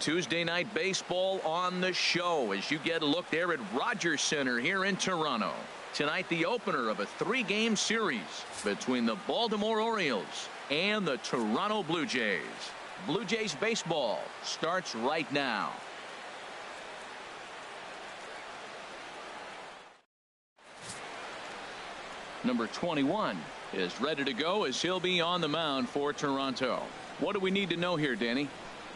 Tuesday night baseball on the show as you get a look there at Rogers Center here in Toronto. Tonight, the opener of a 3-game series between the Baltimore Orioles and the Toronto Blue Jays. Blue Jays baseball starts right now. Number 21 is ready to go as he'll be on the mound for Toronto. What do we need to know here, Danny?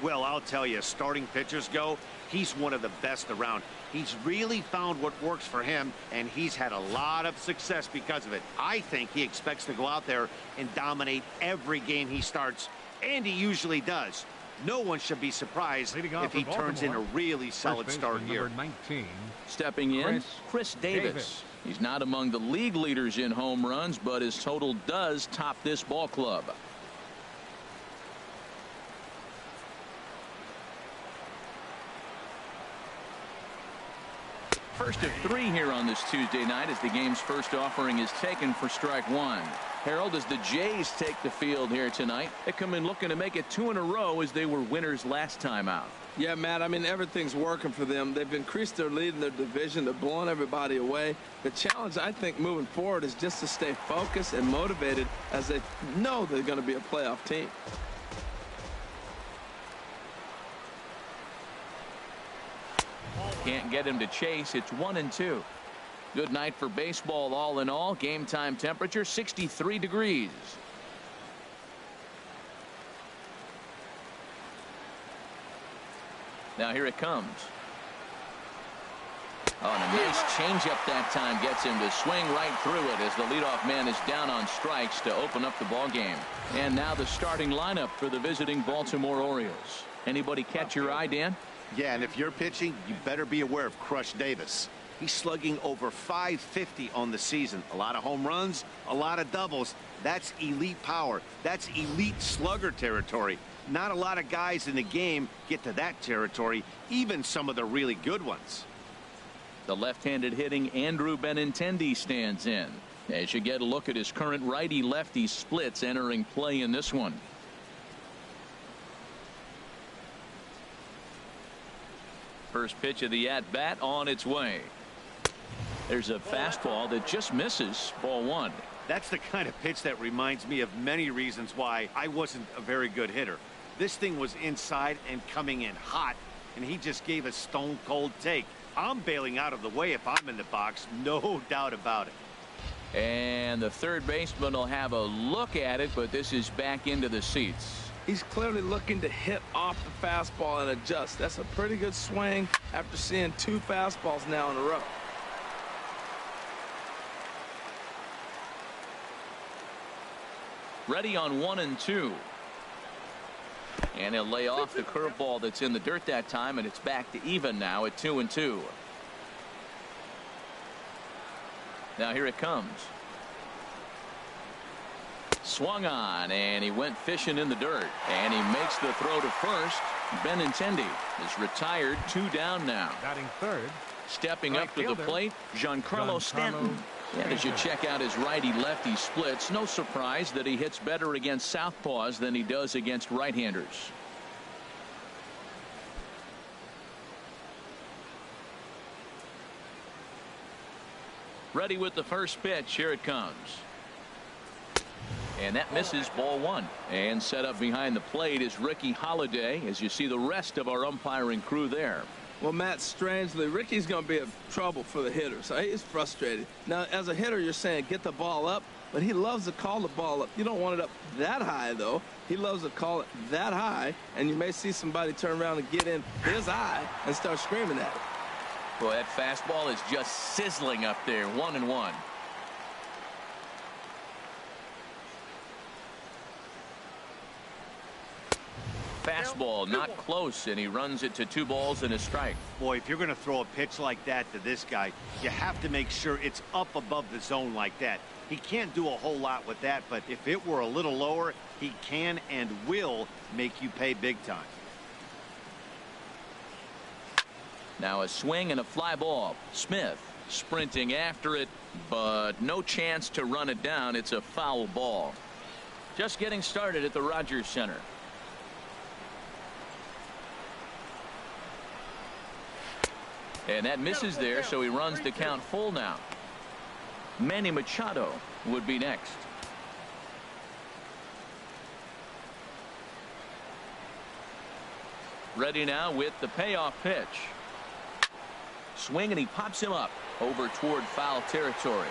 Well, I'll tell you, starting pitchers go, he's one of the best around. He's really found what works for him, and he's had a lot of success because of it. I think he expects to go out there and dominate every game he starts, and he usually does. No one should be surprised if he turns in a really solid start here. 19, stepping in, Chris Davis. He's not among the league leaders in home runs, but his total does top this ball club. First of 3 here on this Tuesday night as the game's first offering is taken for strike 1. Harold, as the Jays take the field here tonight, they come in looking to make it 2 in a row as they were winners last time out. Yeah, Matt, I mean, everything's working for them. They've increased their lead in their division. They're blowing everybody away. The challenge, I think, moving forward is just to stay focused and motivated as they know they're going to be a playoff team. Can't get him to chase. It's 1-2. Good night for baseball all in all. Game time temperature 63 degrees. Now here it comes. Oh, and a nice changeup that time gets him to swing right through it as the leadoff man is down on strikes to open up the ball game. And now the starting lineup for the visiting Baltimore Orioles. Anybody catch your eye, Dan? Yeah, and if you're pitching, you better be aware of Crush Davis. He's slugging over .550 on the season. A lot of home runs, a lot of doubles. That's elite power. That's elite slugger territory. Not a lot of guys in the game get to that territory, even some of the really good ones. The left-handed hitting Andrew Benintendi stands in as you get a look at his current righty-lefty splits entering play in this one. First pitch of the at-bat on its way. There's a fastball that just misses. Ball 1. That's the kind of pitch that reminds me of many reasons why I wasn't a very good hitter. This thing was inside and coming in hot, and he just gave a stone-cold take. I'm bailing out of the way if I'm in the box, no doubt about it. And the third baseman will have a look at it, but this is back into the seats. He's clearly looking to hit off the fastball and adjust. That's a pretty good swing after seeing 2 fastballs now in a row. Ready on 1-2. And he'll lay off the curveball that's in the dirt that time, and it's back to even now at 2-2. Now here it comes. Swung on, and he went fishing in the dirt, and he makes the throw to first. Benintendi is retired, 2 down now. Batting third. Stepping up to the plate, Giancarlo Stanton. And as you check out his righty-lefty splits, no surprise that he hits better against southpaws than he does against right-handers. Ready with the first pitch. Here it comes. And that misses. Ball 1. And set up behind the plate is Ricky Holiday as you see the rest of our umpiring crew there. Well, Matt, strangely, Ricky's going to be in trouble for the hitter, so he's frustrated. Now, as a hitter, you're saying get the ball up, but he loves to call the ball up. You don't want it up that high, though. He loves to call it that high, and you may see somebody turn around and get in his eye and start screaming at it. Boy, that fastball is just sizzling up there. 1-1. Fastball not close, and he runs it to 2 balls and a strike. Boy, if you're going to throw a pitch like that to this guy, you have to make sure it's up above the zone like that. He can't do a whole lot with that, but if it were a little lower, he can and will make you pay big time. Now a swing and a fly ball. Smith sprinting after it, but no chance to run it down. It's a foul ball. Just getting started at the Rogers Center. And that misses there, so he runs the count full now. Manny Machado would be next. Ready now with the payoff pitch. Swing, and he pops him up over toward foul territory.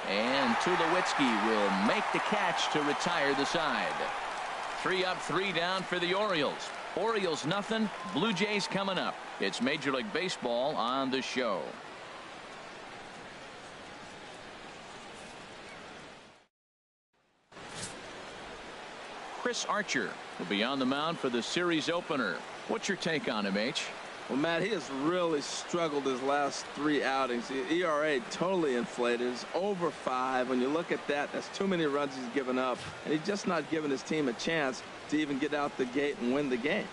And Tulowitzki will make the catch to retire the side. 3 up, 3 down for the Orioles. Orioles nothing. Blue Jays coming up. It's Major League Baseball on the show. Chris Archer will be on the mound for the series opener. What's your take on him, H? Well, Matt, he has really struggled his last 3 outings. The ERA totally inflated. It's over 5. When you look at that, that's too many runs he's given up. And he's just not giving his team a chance to even get out the gate and win the game.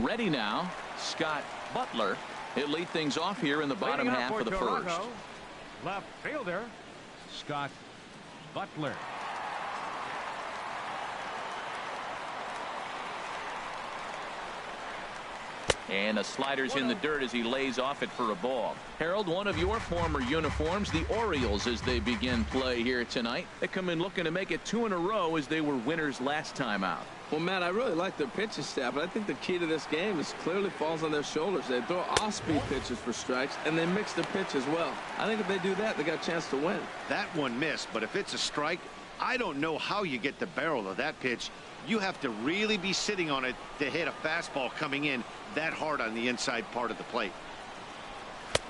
Ready now, Scott Butler. He'll lead things off here in the bottom half of the first. Left fielder, Scott Butler. And the slider's in the dirt as he lays off it for a ball. Harold, one of your former uniforms, the Orioles, as they begin play here tonight. They come in looking to make it 2 in a row as they were winners last time out. Well, Matt, I really like their pitching staff, but I think the key to this game is clearly falls on their shoulders. They throw off-speed pitches for strikes, and they mix the pitch as well. I think if they do that, they got a chance to win. That one missed, but if it's a strike, I don't know how you get the barrel of that pitch. You have to really be sitting on it to hit a fastball coming in that hard on the inside part of the plate.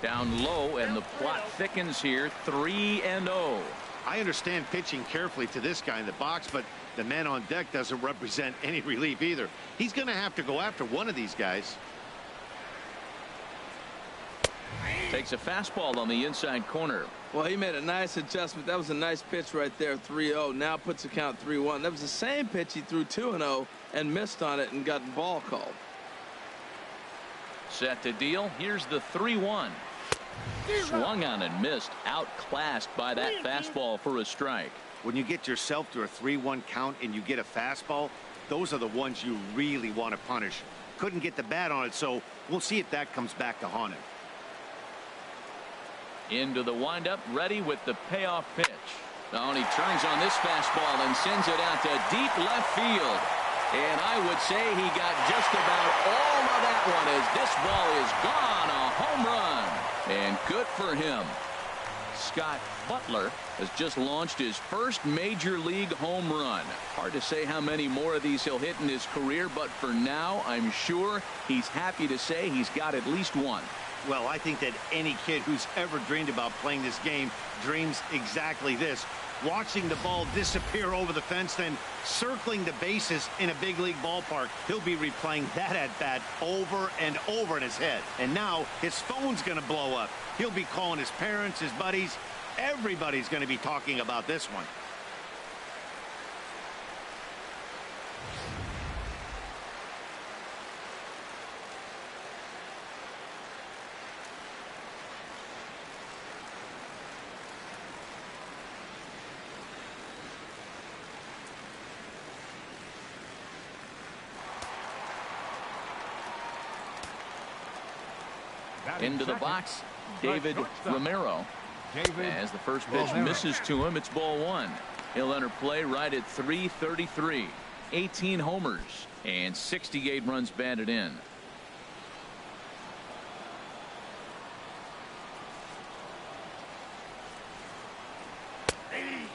Down low, and the plot thickens here. 3-0. I understand pitching carefully to this guy in the box, but the man on deck doesn't represent any relief either. He's going to have to go after one of these guys. Takes a fastball on the inside corner. Well, he made a nice adjustment. That was a nice pitch right there, 3-0. Now puts the count 3-1. That was the same pitch he threw 2-0 and missed on it and got the ball called. Set to deal. Here's the 3-1. Swung on and missed. Outclassed by that fastball for a strike. When you get yourself to a 3-1 count and you get a fastball, those are the ones you really want to punish. Couldn't get the bat on it, so we'll see if that comes back to haunt him. Into the windup, ready with the payoff pitch. Oh, and he turns on this fastball and sends it out to deep left field. And I would say he got just about all of that one as this ball is gone. A home run. And good for him. Scott Butler has just launched his first major league home run. Hard to say how many more of these he'll hit in his career, but for now, I'm sure he's happy to say he's got at least one. Well, I think that any kid who's ever dreamed about playing this game dreams exactly this. Watching the ball disappear over the fence, then circling the bases in a big league ballpark. He'll be replaying that at bat over and over in his head. And now his phone's going to blow up. He'll be calling his parents, his buddies. Everybody's going to be talking about this one. Into the box, David Romero. As the first pitch misses to him, it's ball 1. He'll enter play right at 3:33. 18 homers and 68 runs batted in.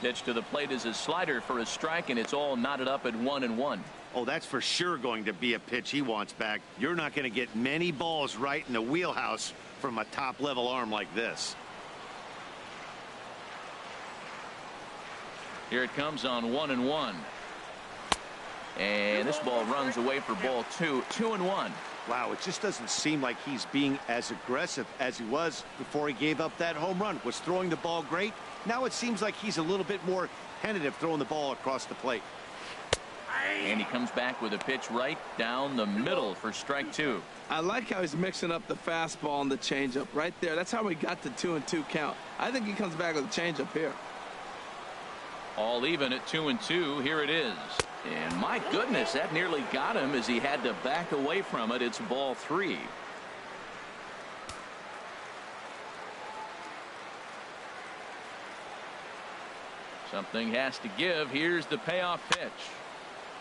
Pitch to the plate is a slider for a strike, and it's all knotted up at 1-1. Oh, that's for sure going to be a pitch he wants back. You're not going to get many balls right in the wheelhouse from a top-level arm like this. Here it comes on 1-1. And this ball runs away for ball 2. 2-1. Wow, it just doesn't seem like he's being as aggressive as he was before he gave up that home run. Was throwing the ball great. Now it seems like he's a little bit more tentative throwing the ball across the plate. And he comes back with a pitch right down the middle for strike 2. I like how he's mixing up the fastball and the changeup right there. That's how we got the 2-2 count. I think he comes back with a changeup here. All even at 2-2. Here it is. And my goodness, that nearly got him as he had to back away from it. It's ball 3. Something has to give. Here's the payoff pitch.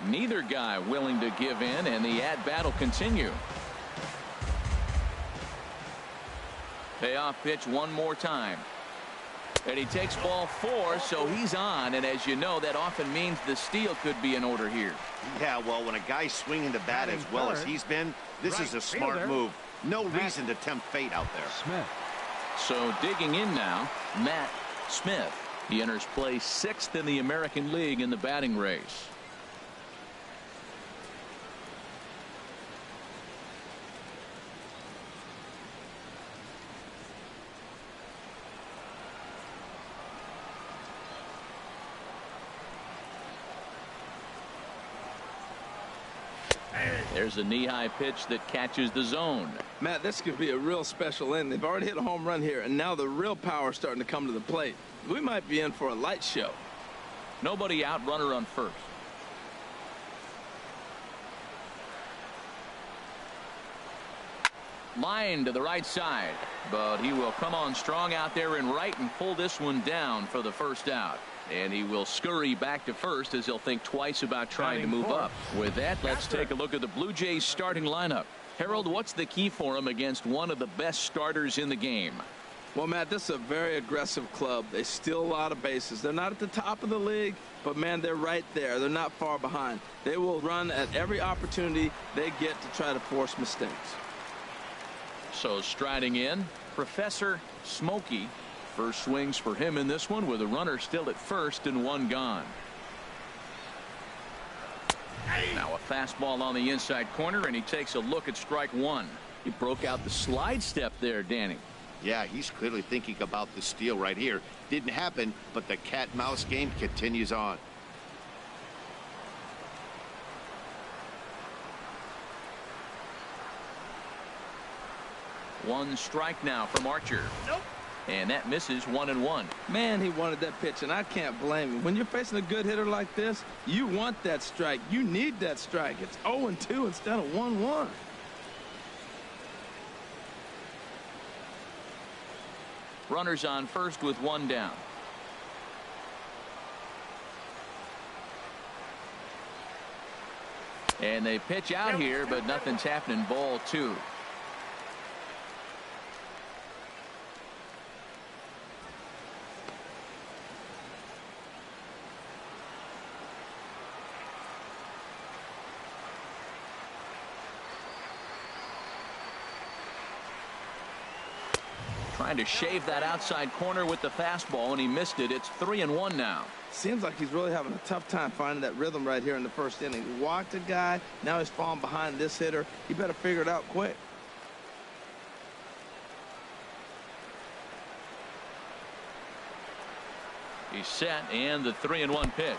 Neither guy willing to give in, and the at-bat will continue. Payoff pitch one more time. And he takes ball 4, so he's on. And as you know, that often means the steal could be in order here. Yeah, well, when a guy's swinging the bat as well as he's been, this is a smart move. No reason to tempt fate out there. Smith. So digging in now, Matt Smith. He enters play 6th in the American League in the batting race. There's a knee-high pitch that catches the zone. Matt, this could be a real special inning. They've already hit a home run here, and now the real power is starting to come to the plate. We might be in for a light show. Nobody out, runner on first. Line to the right side, but he will come on strong out there in right and pull this one down for the first out. And he will scurry back to first as he'll think twice about trying to move up. With that, let's take a look at the Blue Jays starting lineup. Harold, what's the key for him against one of the best starters in the game? Well, Matt, this is a very aggressive club. They steal a lot of bases. They're not at the top of the league, but, man, they're right there. They're not far behind. They will run at every opportunity they get to try to force mistakes. So striding in, Professor Smokey. First swings for him in this one with a runner still at first and one gone. Now a fastball on the inside corner, and he takes a look at strike one. He broke out the slide step there, Danny. Yeah, he's clearly thinking about the steal right here. Didn't happen, but the cat-mouse game continues on. One strike now from Archer. Nope. And that misses 1-1. Man, he wanted that pitch, and I can't blame him. When you're facing a good hitter like this, you want that strike. You need that strike. It's 0-2 instead of 1-1. Runners on first with one down. And they pitch out here, but nothing's happening. Ball 2. Trying to shave that outside corner with the fastball, and he missed it. It's 3-1 now. Seems like he's really having a tough time finding that rhythm right here in the first inning. He walked a guy. Now he's falling behind this hitter. He better figure it out quick. He's set, and the 3-1 pitch.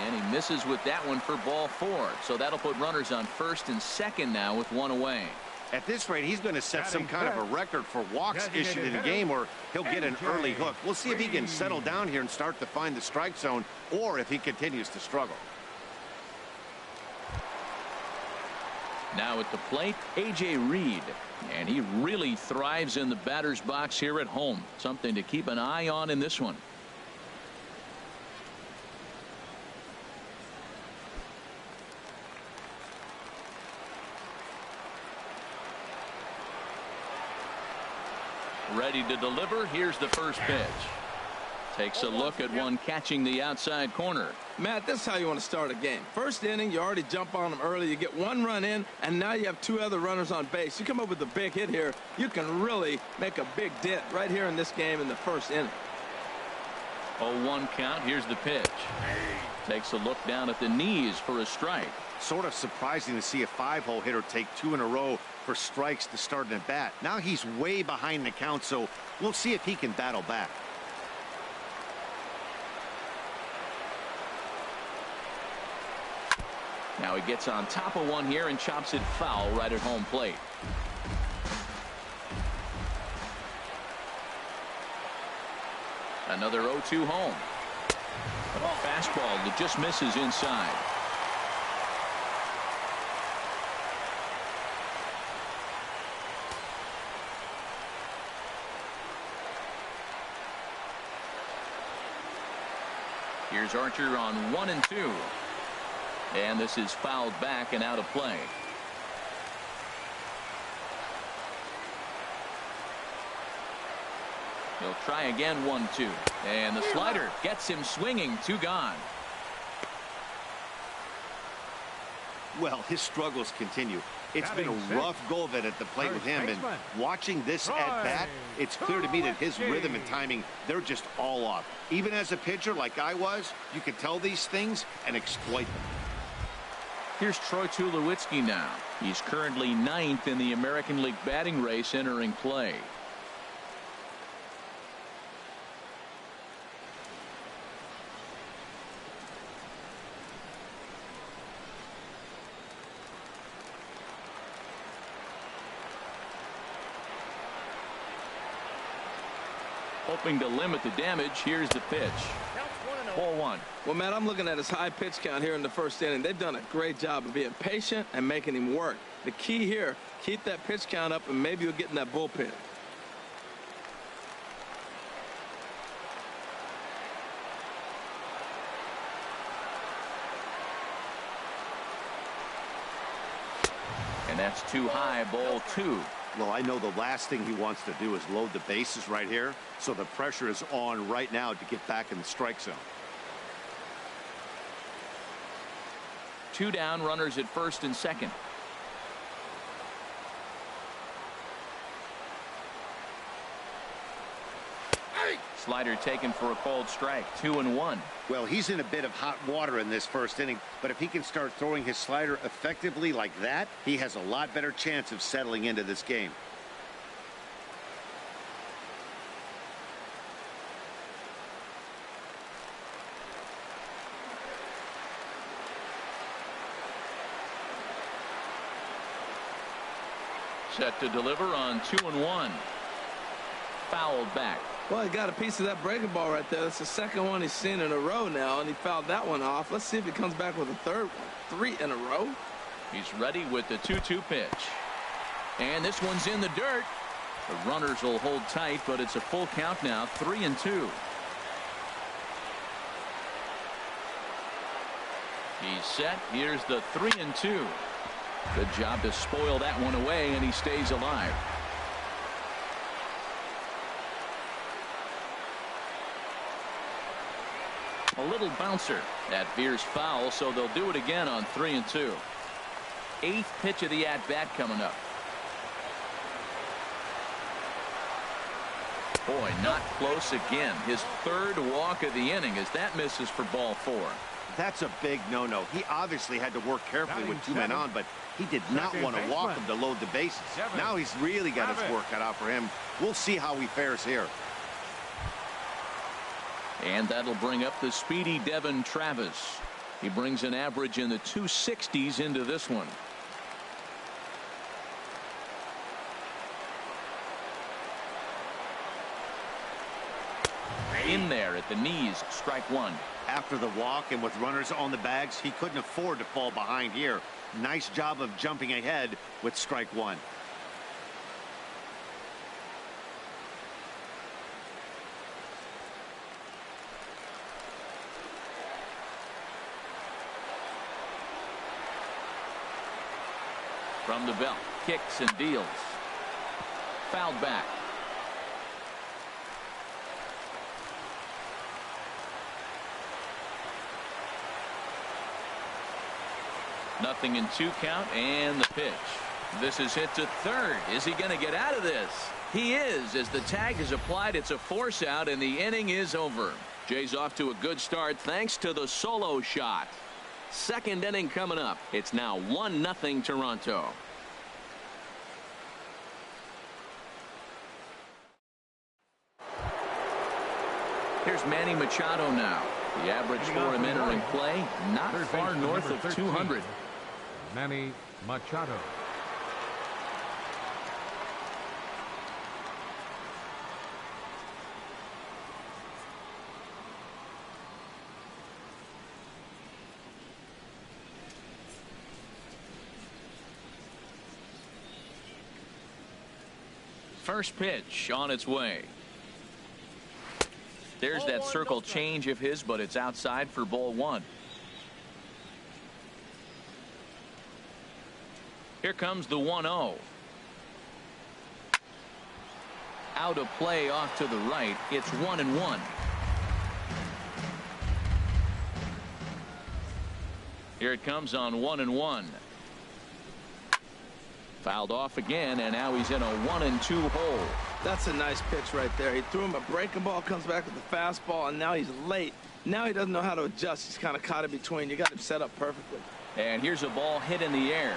And he misses with that one for ball 4. So that'll put runners on first and second now with one away. At this rate, he's going to set some kind of a record for walks issued in a game, or he'll get an early hook. We'll see if he can settle down here and start to find the strike zone, or if he continues to struggle. Now at the plate, A.J. Reed. And he really thrives in the batter's box here at home. Something to keep an eye on in this one. Ready to deliver. Here's the first pitch. Takes a look at one catching the outside corner. Matt, this is how you want to start a game. First inning, you already jump on them early. You get one run in, and now you have two other runners on base. You come up with a big hit here, you can really make a big dent right here in this game in the first inning. 0-1 count. Here's the pitch. Takes a look down at the knees for a strike. Sort of surprising to see a 5-hole hitter take 2 in a row for strikes to start an at-bat. Now he's way behind the count, so we'll see if he can battle back. Now he gets on top of one here and chops it foul right at home plate. Another 0-2 home. A fastball that just misses inside. Here's Archer on 1-2. And this is fouled back and out of play. He'll try again, 1-2. And the slider gets him swinging. 2 gone. Well, his struggles continue. It's been a rough go of it at the plate with him, and watching this at bat, it's clear to me that his rhythm and timing, they're just all off. Even as a pitcher like I was, you can tell these things and exploit them. Here's Troy Tulowitzki now. He's currently 9th in the American League batting race entering play. Hoping to limit the damage. Here's the pitch. Ball 1. Well, man, I'm looking at his high pitch count here in the first inning. They've done a great job of being patient and making him work. The key here, keep that pitch count up, and maybe you'll get in that bullpen. And that's too high. Ball 2. Well, I know the last thing he wants to do is load the bases right here, so the pressure is on right now to get back in the strike zone. 2 down, runners at first and second. Slider taken for a called strike. 2-1. Well, he's in a bit of hot water in this first inning, but if he can start throwing his slider effectively like that, he has a lot better chance of settling into this game. Set to deliver on 2-1. Fouled back. Well, he got a piece of that breaking ball right there. That's the second one he's seen in a row now, and he fouled that one off. Let's see if he comes back with a third one. 3 in a row. He's ready with the 2-2 pitch. And this one's in the dirt. The runners will hold tight, but it's a full count now. 3-2. He's set. Here's the 3-2. Good job to spoil that one away, and he stays alive. A little bouncer. That veers foul, so they'll do it again on 3-2. 8th pitch of the at-bat coming up. Boy, not close again. His 3rd walk of the inning as that misses for ball 4. That's a big no-no. He obviously had to work carefully with 2 men on, but he did not want to walk him to load the bases. Now he's really got his work cut out for him. We'll see how he fares here. And that'll bring up the speedy Devin Travis. He brings an average in the 260s into this one. In there at the knees. Strike 1. After the walk and with runners on the bags, he couldn't afford to fall behind here. Nice job of jumping ahead with strike 1. From the belt, kicks and deals. Fouled back. Nothing in 2 count, and the pitch. This is hit to third. Is he going to get out of this? He is, as the tag is applied. It's a force out, and the inning is over. Jay's off to a good start thanks to the solo shot. 2nd inning coming up. It's now 1-0 Toronto. Here's Manny Machado now. The average for him entering play, not far north of 200. Manny Machado. First pitch on its way. There's that circle change of his, but it's outside for ball one. Here comes the 1-0. Out of play off to the right. It's 1-1. Here it comes on 1-1. Fouled off again, and now he's in a 1-2 hole. That's a nice pitch right there. He threw him a breaking ball, comes back with the fastball, and now he's late. Now he doesn't know how to adjust. He's kind of caught in between. You got him set up perfectly. And here's a ball hit in the air.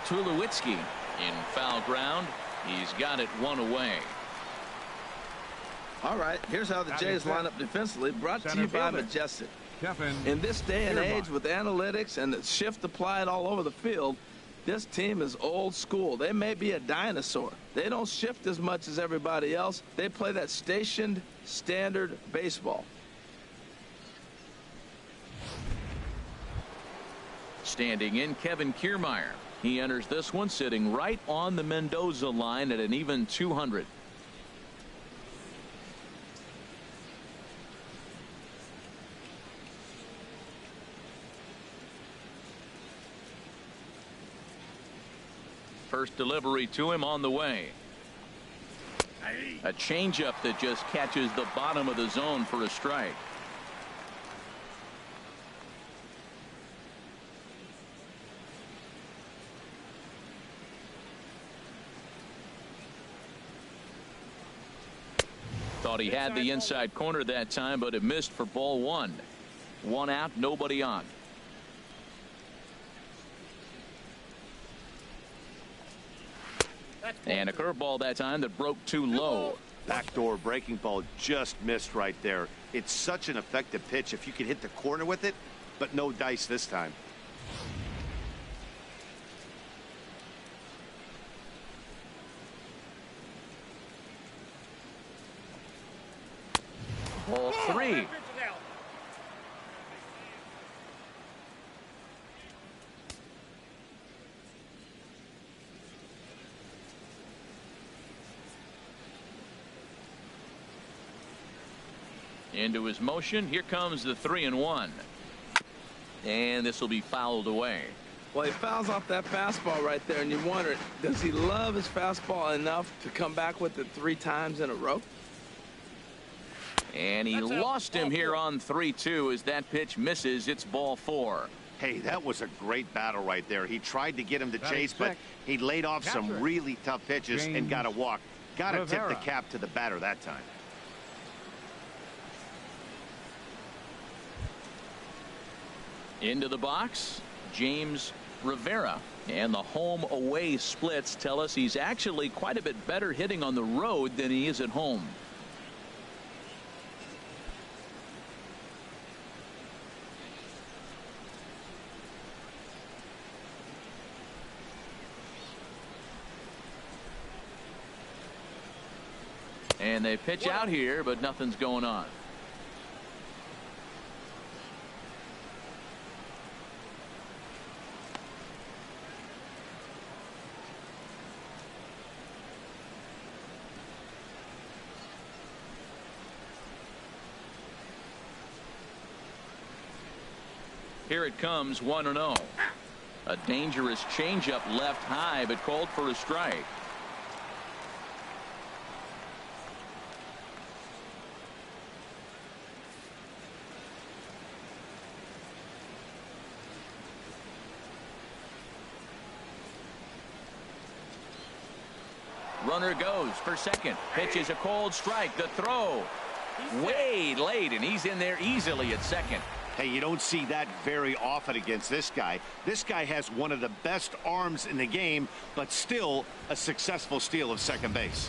Tulowitzki in foul ground. He's got it one away. All right, here's how the Jays line up defensively, brought to you by Jasson. In this day and age with analytics and the shift applied all over the field, this team is old school. They may be a dinosaur. They don't shift as much as everybody else. They play that stationed standard baseball. Standing in, Kevin Kiermaier. He enters this one sitting right on the Mendoza line at an even 200. First delivery to him on the way. A changeup that just catches the bottom of the zone for a strike. Thought he had the inside corner that time, but it missed for ball one. One out, nobody on. And a curveball that time that broke too low. Backdoor breaking ball just missed right there. It's such an effective pitch if you can hit the corner with it, but no dice this time. Ball three. Into his motion. Here comes the 3-1. And this will be fouled away. Well, he fouls off that fastball right there, and you wonder, does he love his fastball enough to come back with it 3 times in a row? And he lost him here on 3-2 as that pitch misses. It's ball 4. Hey, that was a great battle right there. He tried to get him to chase, but he laid off some really tough pitches and got a walk. Got to tip the cap to the batter that time. Into the box, James Rivera. And the home-away splits tell us he's actually quite a bit better hitting on the road than he is at home. And they pitch out here, but nothing's going on. Here it comes, 1-0. A dangerous changeup left high, but called for a strike. Runner goes for second. Pitch is a cold strike. The throw way late, and he's in there easily at second. Hey, you don't see that very often against this guy. This guy has one of the best arms in the game, but still a successful steal of second base.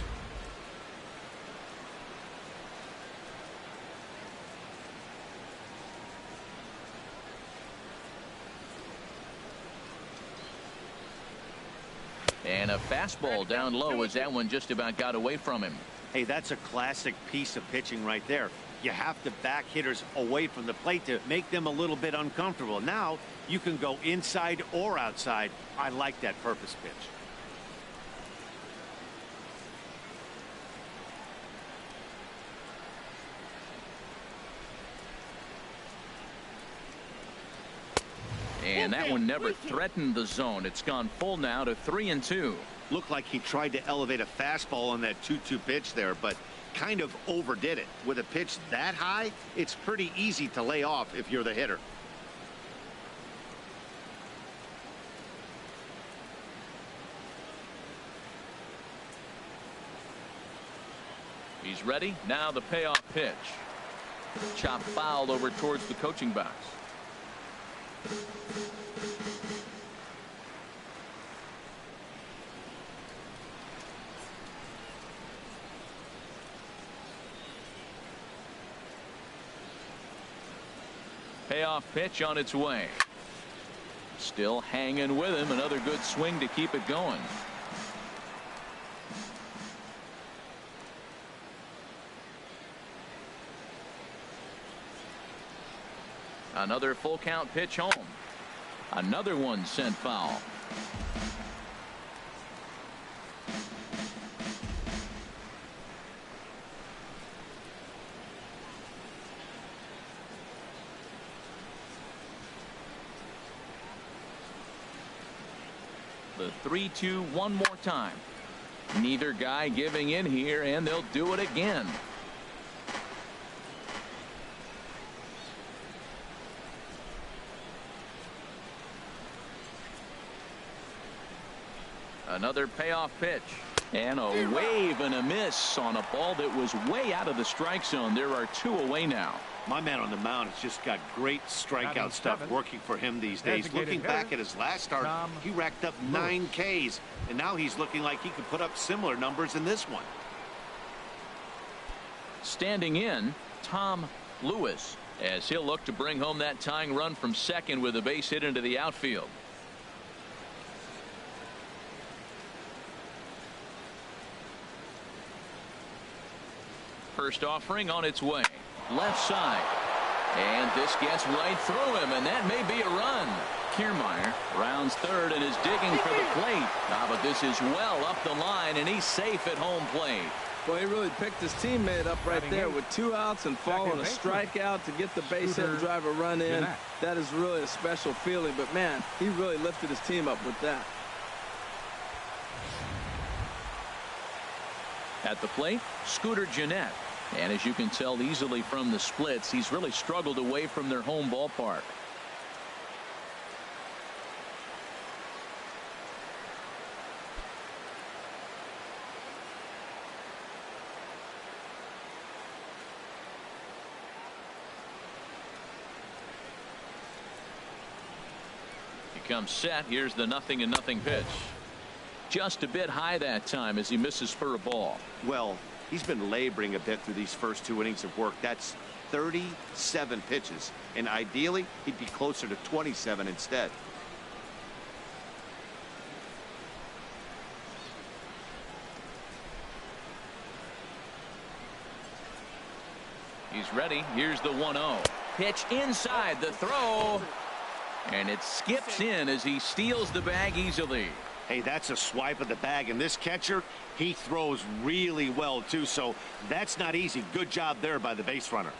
And a fastball down low as that one just about got away from him. Hey, that's a classic piece of pitching right there. You have to back hitters away from the plate to make them a little bit uncomfortable. Now you can go inside or outside. I like that purpose pitch. And that one never threatened the zone. It's gone full now to 3-2. Looked like he tried to elevate a fastball on that 2-2 pitch there, but kind of overdid it. With a pitch that high, it's pretty easy to lay off if you're the hitter. He's ready. Now the payoff pitch. Chop foul over towards the coaching box. Payoff pitch on its way. Still hanging with him. Another good swing to keep it going. Another full count pitch home. Another one sent foul. The 3-2 one more time. Neither guy giving in here, and they'll do it again. Another payoff pitch. And a wave and a miss on a ball that was way out of the strike zone. There are 2 away now. My man on the mound has just got great strikeout stuff working for him these days. Looking back at his last start, he racked up 9 Ks, and now he's looking like he could put up similar numbers in this one. Standing in, Tom Lewis, as he'll look to bring home that tying run from second with a base hit into the outfield. First offering on its way. Left side. And this gets right through him, and that may be a run. Kiermaier rounds third and is digging for the plate. But this is well up the line, and he's safe at home plate. Boy, he really picked his teammate up right there with 2 outs and following a strikeout to get the base hit and drive a run in. That is really a special feeling, but man, he really lifted his team up with that. At the plate, Scooter Gennett. And as you can tell easily from the splits, he's really struggled away from their home ballpark. He comes set. Here's the 0-0 pitch. Just a bit high that time as he misses for a ball. Well, he's been laboring a bit through these first 2 innings of work. That's 37 pitches, and ideally he'd be closer to 27 instead. He's ready. Here's the 1-0 pitch inside the throw, and it skips in as he steals the bag easily. Hey, that's a swipe of the bag, and this catcher, he throws really well too, so that's not easy. Good job there by the base runner.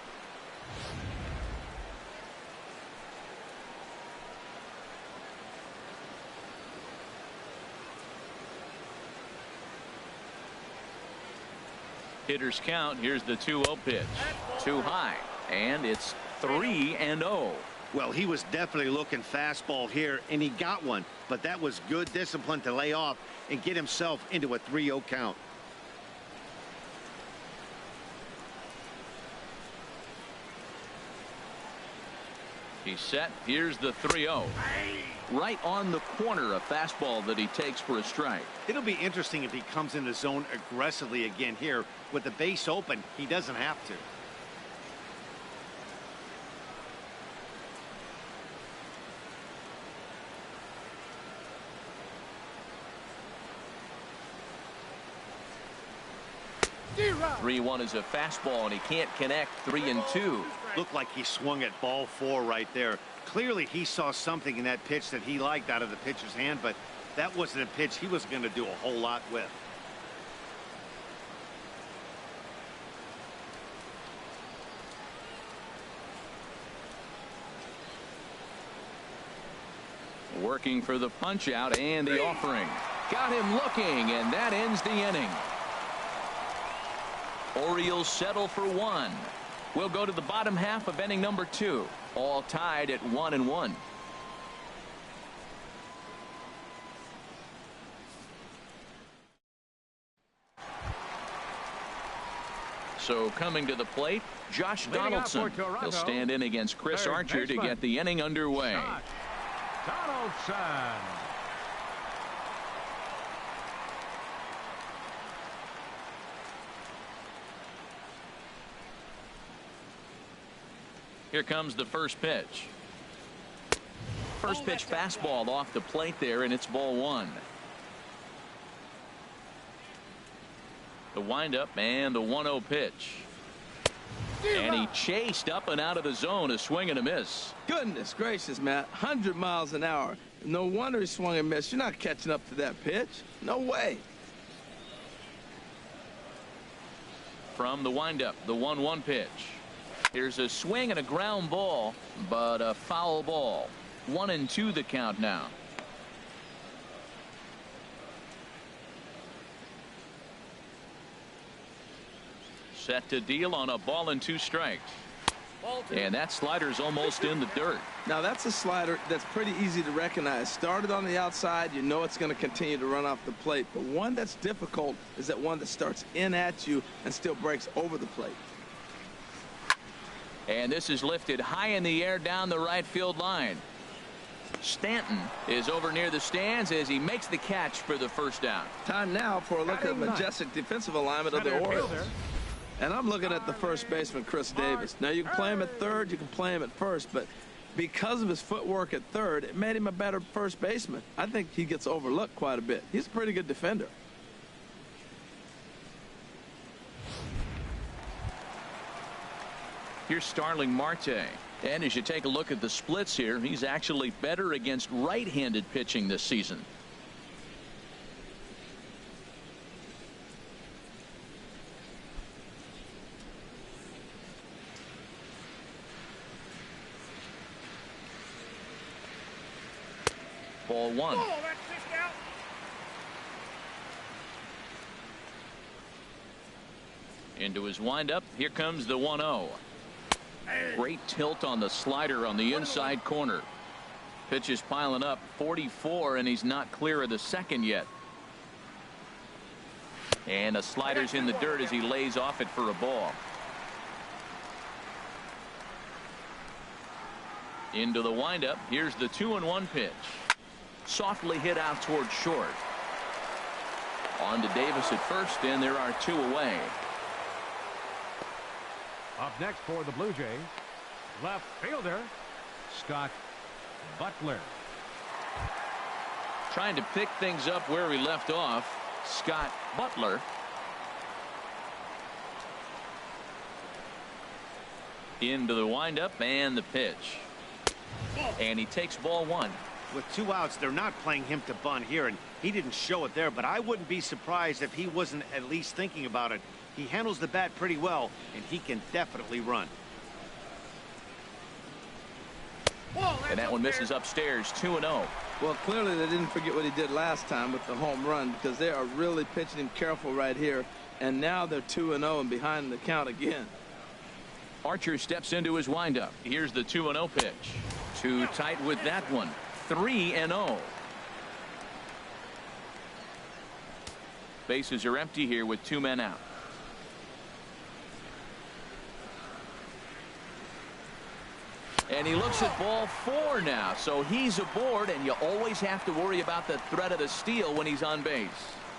Hitters count. Here's the 2-0 pitch. Too high, and it's 3-0. Well, he was definitely looking fastball here, and he got one, but that was good discipline to lay off and get himself into a 3-0 count. He's set. Here's the 3-0. Right on the corner, a fastball that he takes for a strike. It'll be interesting if he comes in the zone aggressively again here. With the base open, he doesn't have to. Three 3-1 is a fastball, and he can't connect. 3-2. Looked like he swung at ball 4 right there. Clearly he saw something in that pitch that he liked out of the pitcher's hand, but that wasn't a pitch he was going to do a whole lot with. Working for the punch out and the offering. Got him looking, and that ends the inning. Orioles settle for one. We'll go to the bottom half of inning number 2. All tied at 1-1. So coming to the plate, Josh Donaldson. He'll stand in against Chris Archer to get the inning underway. Donaldson. Here comes the first pitch. First pitch fastball off the plate there, and it's ball 1. The windup and the 1-0 pitch. And he chased up and out of the zone, a swing and a miss. Goodness gracious, Matt. 100 miles an hour. No wonder he swung and missed. You're not catching up to that pitch. No way. From the windup, the 1-1 pitch. Here's a swing and a ground ball, but a foul ball. 1-2 the count now. Set to deal on a ball and 2 strikes. And that slider's almost in the dirt. Now that's a slider that's pretty easy to recognize. Started on the outside, you know it's going to continue to run off the plate. But one that's difficult is that one that starts in at you and still breaks over the plate. And this is lifted high in the air down the right field line. Stanton is over near the stands as he makes the catch for the first down. Time now for a look at majestic defensive alignment of the Orioles. And I'm looking at the first baseman, Chris Davis. Now, you can play him at third, you can play him at first, but because of his footwork at third, it made him a better first baseman. I think he gets overlooked quite a bit. He's a pretty good defender. Here's Starling Marte. And as you take a look at the splits here, he's actually better against right-handed pitching this season. Ball 1. Into his windup. Here comes the 1-0. Great tilt on the slider on the inside corner. Pitch is piling up. 44, and he's not clear of the second yet. And a slider's in the dirt as he lays off it for a ball. Into the windup. Here's the 2-1 pitch. Softly hit out toward short. On to Davis at first, and there are 2 away. Up next for the Blue Jays, left fielder Scott Butler. Trying to pick things up where he left off, Scott Butler. Into the windup and the pitch. And he takes ball 1. With 2 outs, they're not playing him to bunt here, and he didn't show it there, but I wouldn't be surprised if he wasn't at least thinking about it. He handles the bat pretty well, and he can definitely run. And that one misses upstairs. 2-0. Well, clearly they didn't forget what he did last time with the home run, because they are really pitching him careful right here, and now they're 2-0 and behind the count again. Archer steps into his windup. Here's the 2-0 pitch. Too tight with that one. 3-0. Bases are empty here with 2 men out. And he looks at ball 4 now, so he's aboard, and you always have to worry about the threat of the steal when he's on base.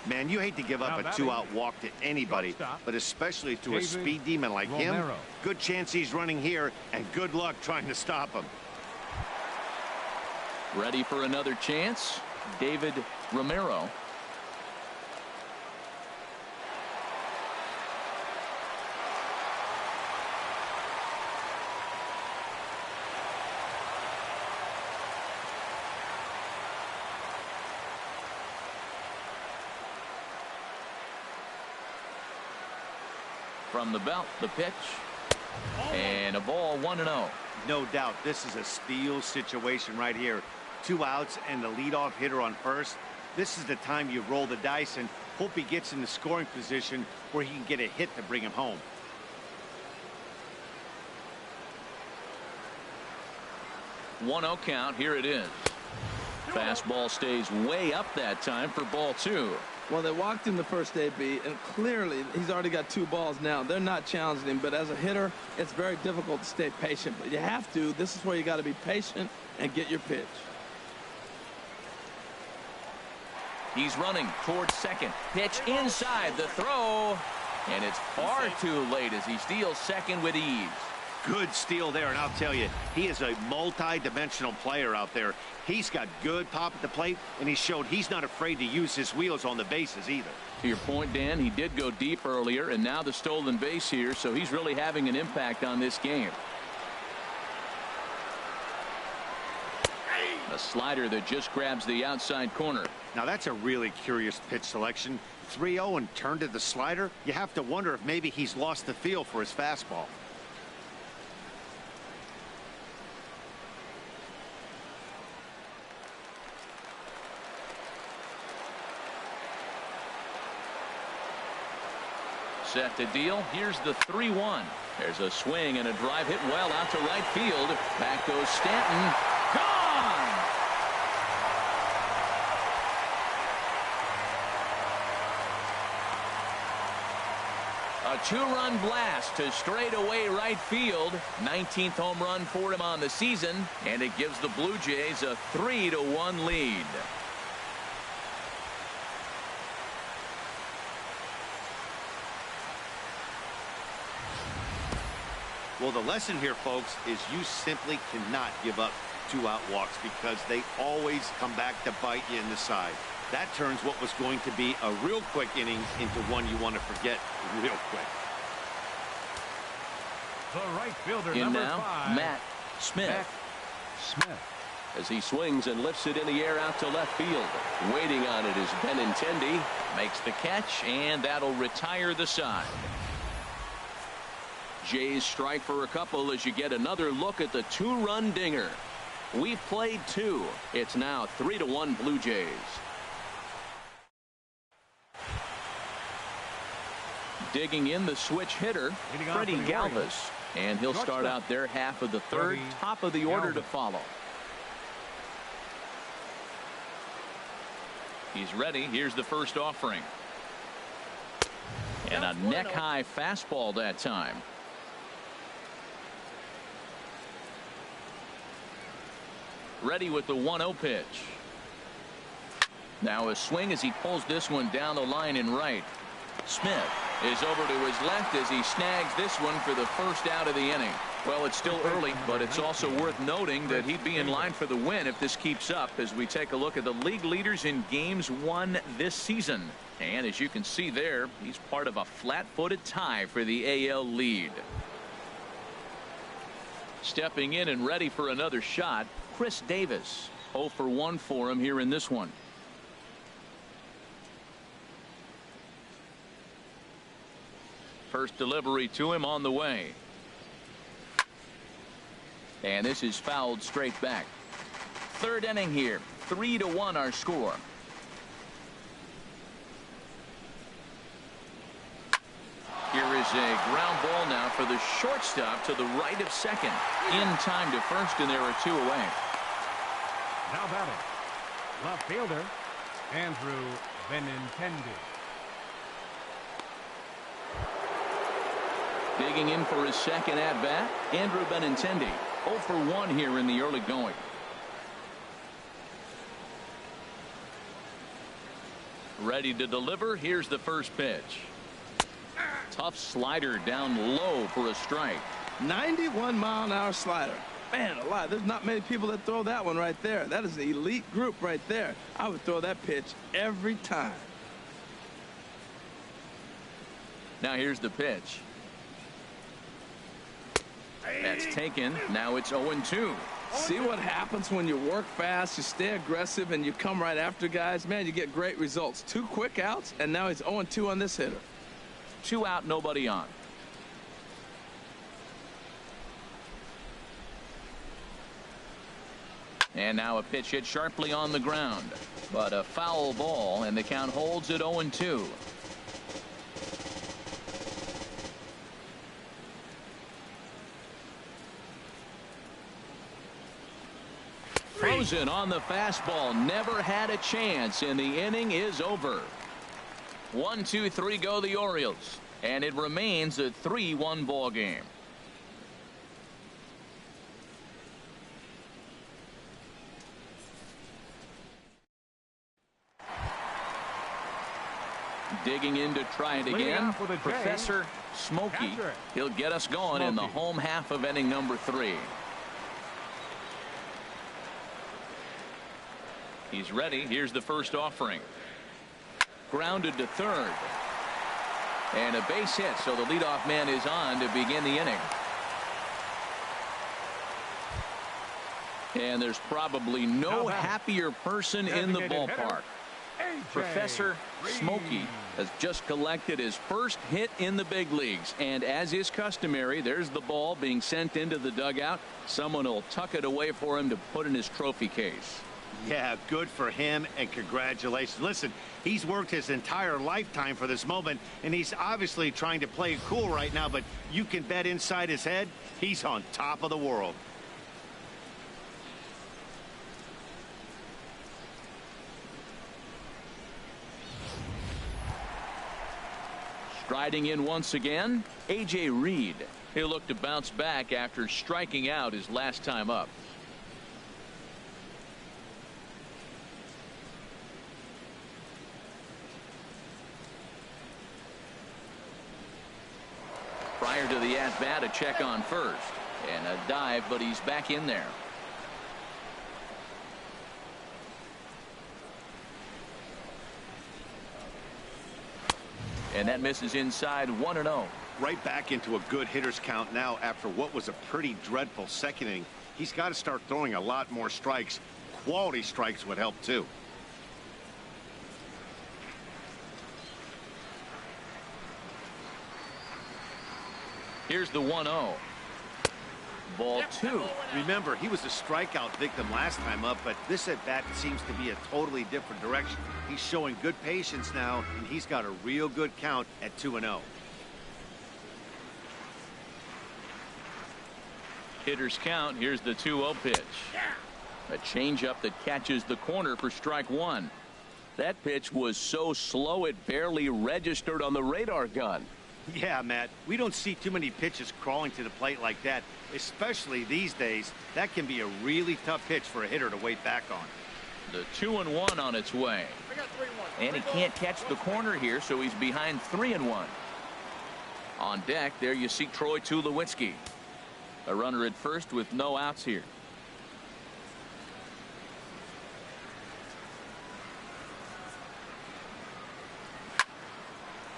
Man, you hate to give up a 2-out walk to anybody, but especially to a speed demon like him. Good chance he's running here, and good luck trying to stop him. Ready for another chance, David Romero. From the belt, the pitch, and a ball. 1-0. No doubt this is a steal situation right here. 2 outs and the leadoff hitter on first. This is the time you roll the dice and hope he gets in the scoring position where he can get a hit to bring him home. One 0 count. Here it is. Fastball stays way up that time for ball 2. Well, they walked him the first AB, and clearly he's already got 2 balls now. They're not challenging him, but as a hitter, it's very difficult to stay patient. But you have to. This is where you got to be patient and get your pitch. He's running towards second. Pitch inside the throw. And it's far too late as he steals second with ease. Good steal there, and I'll tell you, he is a multi-dimensional player out there. He's got good pop at the plate, and he showed he's not afraid to use his wheels on the bases either. To your point, Dan, he did go deep earlier, and now the stolen base here, so he's really having an impact on this game. A slider that just grabs the outside corner. Now that's a really curious pitch selection. 3-0 and turned to the slider. You have to wonder if maybe he's lost the feel for his fastball. Set to deal. Here's the 3-1. There's a swing and a drive hit well out to right field. Back goes Stanton. Gone! A 2-run blast to straightaway right field. 19th home run for him on the season, and it gives the Blue Jays a 3-1 lead. Well, the lesson here, folks, is you simply cannot give up 2-out walks because they always come back to bite you in the side. That turns what was going to be a real quick inning into one you want to forget real quick. The right fielder, In number now, 5, Matt Smith. As he swings and lifts it in the air out to left field. Waiting on it is Benintendi. Makes the catch, and that'll retire the side. Jays strike for a couple as you get another look at the 2-run dinger. We've played 2. It's now 3-1 Blue Jays. Digging in the switch hitter, Freddie Galvis. And he'll start out their half of the third. Top of the order to follow. He's ready. Here's the first offering. And a neck-high fastball that time. Ready with the 1-0 pitch. Now a swing as he pulls this one down the line in right. Smith is over to his left as he snags this one for the first out of the inning. Well, it's still early, but it's also worth noting that he'd be in line for the win if this keeps up as we take a look at the league leaders in games won this season. And as you can see there, he's part of a flat-footed tie for the AL lead. Stepping in and ready for another shot, Chris Davis. 0 for 1 for him here in this one. First delivery to him on the way. And this is fouled straight back. Third inning here. 3-1 our score. Here is a ground ball now for the shortstop to the right of second. In time to first, and there are 2 away. Now batting, left fielder, Andrew Benintendi. Digging in for his second at-bat, Andrew Benintendi. 0 for 1 here in the early going. Ready to deliver. Here's the first pitch. Tough slider down low for a strike. 91-mile-an-hour slider. Man alive, there's not many people that throw that one right there. That is an elite group right there. I would throw that pitch every time. Now here's the pitch. That's taken. Now it's 0-2. See what happens when you work fast, you stay aggressive, and you come right after guys. Man, you get great results. 2 quick outs, and now he's 0-2 on this hitter. 2 out, nobody on. And now a pitch hit sharply on the ground, but a foul ball, and the count holds at 0-2. Frozen on the fastball, never had a chance, and the inning is over. 1-2-3 go the Orioles, and it remains a 3-1 ball game. Digging in to try it again, Professor Smokey. He'll get us going in the home half of inning number 3. He's ready. Here's the first offering. Grounded to third. And a base hit, so the leadoff man is on to begin the inning. And there's probably no happier person in the ballpark. Professor Smokey has just collected his first hit in the big leagues, and as is customary, there's the ball being sent into the dugout. Someone will tuck it away for him to put in his trophy case. Yeah, good for him, and congratulations. Listen, he's worked his entire lifetime for this moment, and he's obviously trying to play it cool right now, but you can bet inside his head, he's on top of the world. Striding in once again, A.J. Reed. He'll look to bounce back after striking out his last time up. Prior to the at-bat, a check on first. And a dive, but he's back in there. And that misses inside 1-0. Right back into a good hitter's count now after what was a pretty dreadful second inning. He's got to start throwing a lot more strikes. Quality strikes would help too. Here's the 1-0. Ball 2. Remember, he was a strikeout victim last time up, but this at bat seems to be a totally different direction. He's showing good patience now, and he's got a real good count at 2-0. Hitter's count. Here's the 2-0 pitch. A changeup that catches the corner for strike 1. That pitch was so slow it barely registered on the radar gun. Yeah, Matt, we don't see too many pitches crawling to the plate like that, especially these days. That can be a really tough pitch for a hitter to wait back on. The 2-1 on its way. And he can't catch the corner here, so he's behind 3-1. On deck, there you see Troy Tulowitzki. A runner at first with no outs here.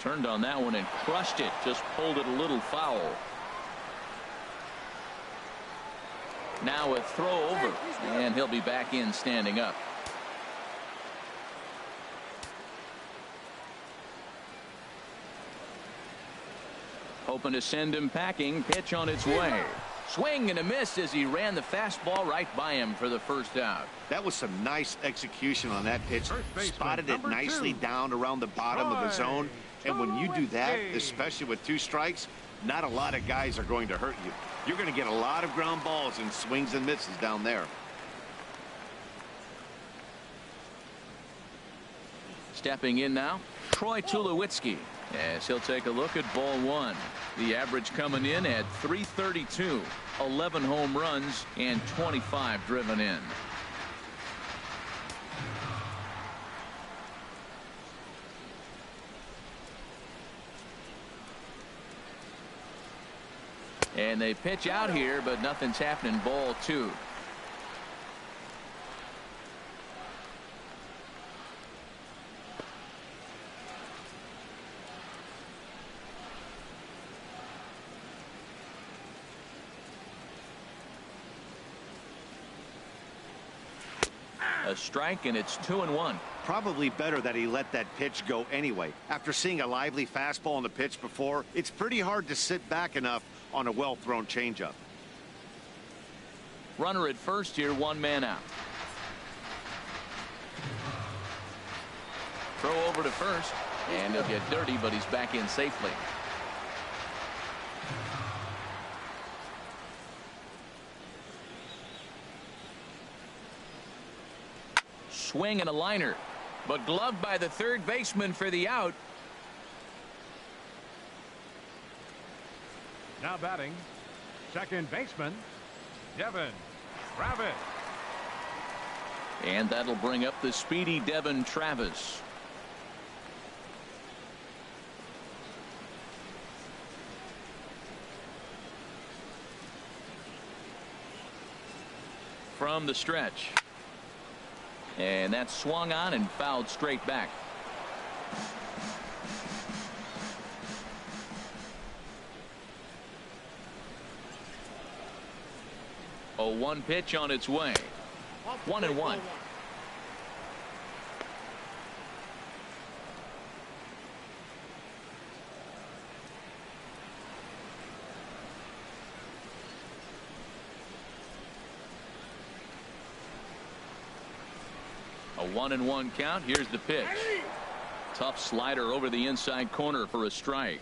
Turned on that one and crushed it. Just pulled it a little foul. Now a throw over, and he'll be back in standing up. Hoping to send him packing. Pitch on its way. Swing and a miss as he ran the fastball right by him for the first out. That was some nice execution on that pitch. Spotted it nicely down around the bottom of the zone. And when you do that, especially with 2 strikes, not a lot of guys are going to hurt you. You're going to get a lot of ground balls and swings and misses down there. Stepping in now, Troy Tulowitzki, as he'll take a look at ball 1. The average coming in at .332, 11 home runs and 25 driven in. And they pitch out here, but nothing's happening. Ball 2. A strike, and it's 2-1. Probably better that he let that pitch go anyway. After seeing a lively fastball on the pitch before, it's pretty hard to sit back enough on a well-thrown changeup. Runner at first here, 1 man out. throw over to first, and he'll get dirty, but he's back in safely. Swing and a liner, but gloved by the third baseman for the out. Now batting, second baseman, Devin Travis. And that'll bring up the speedy Devin Travis. From the stretch. And that's swung on and fouled straight back. A 1 pitch on its way. 1-1. A 1-1 count. Here's the pitch. Tough slider over the inside corner for a strike.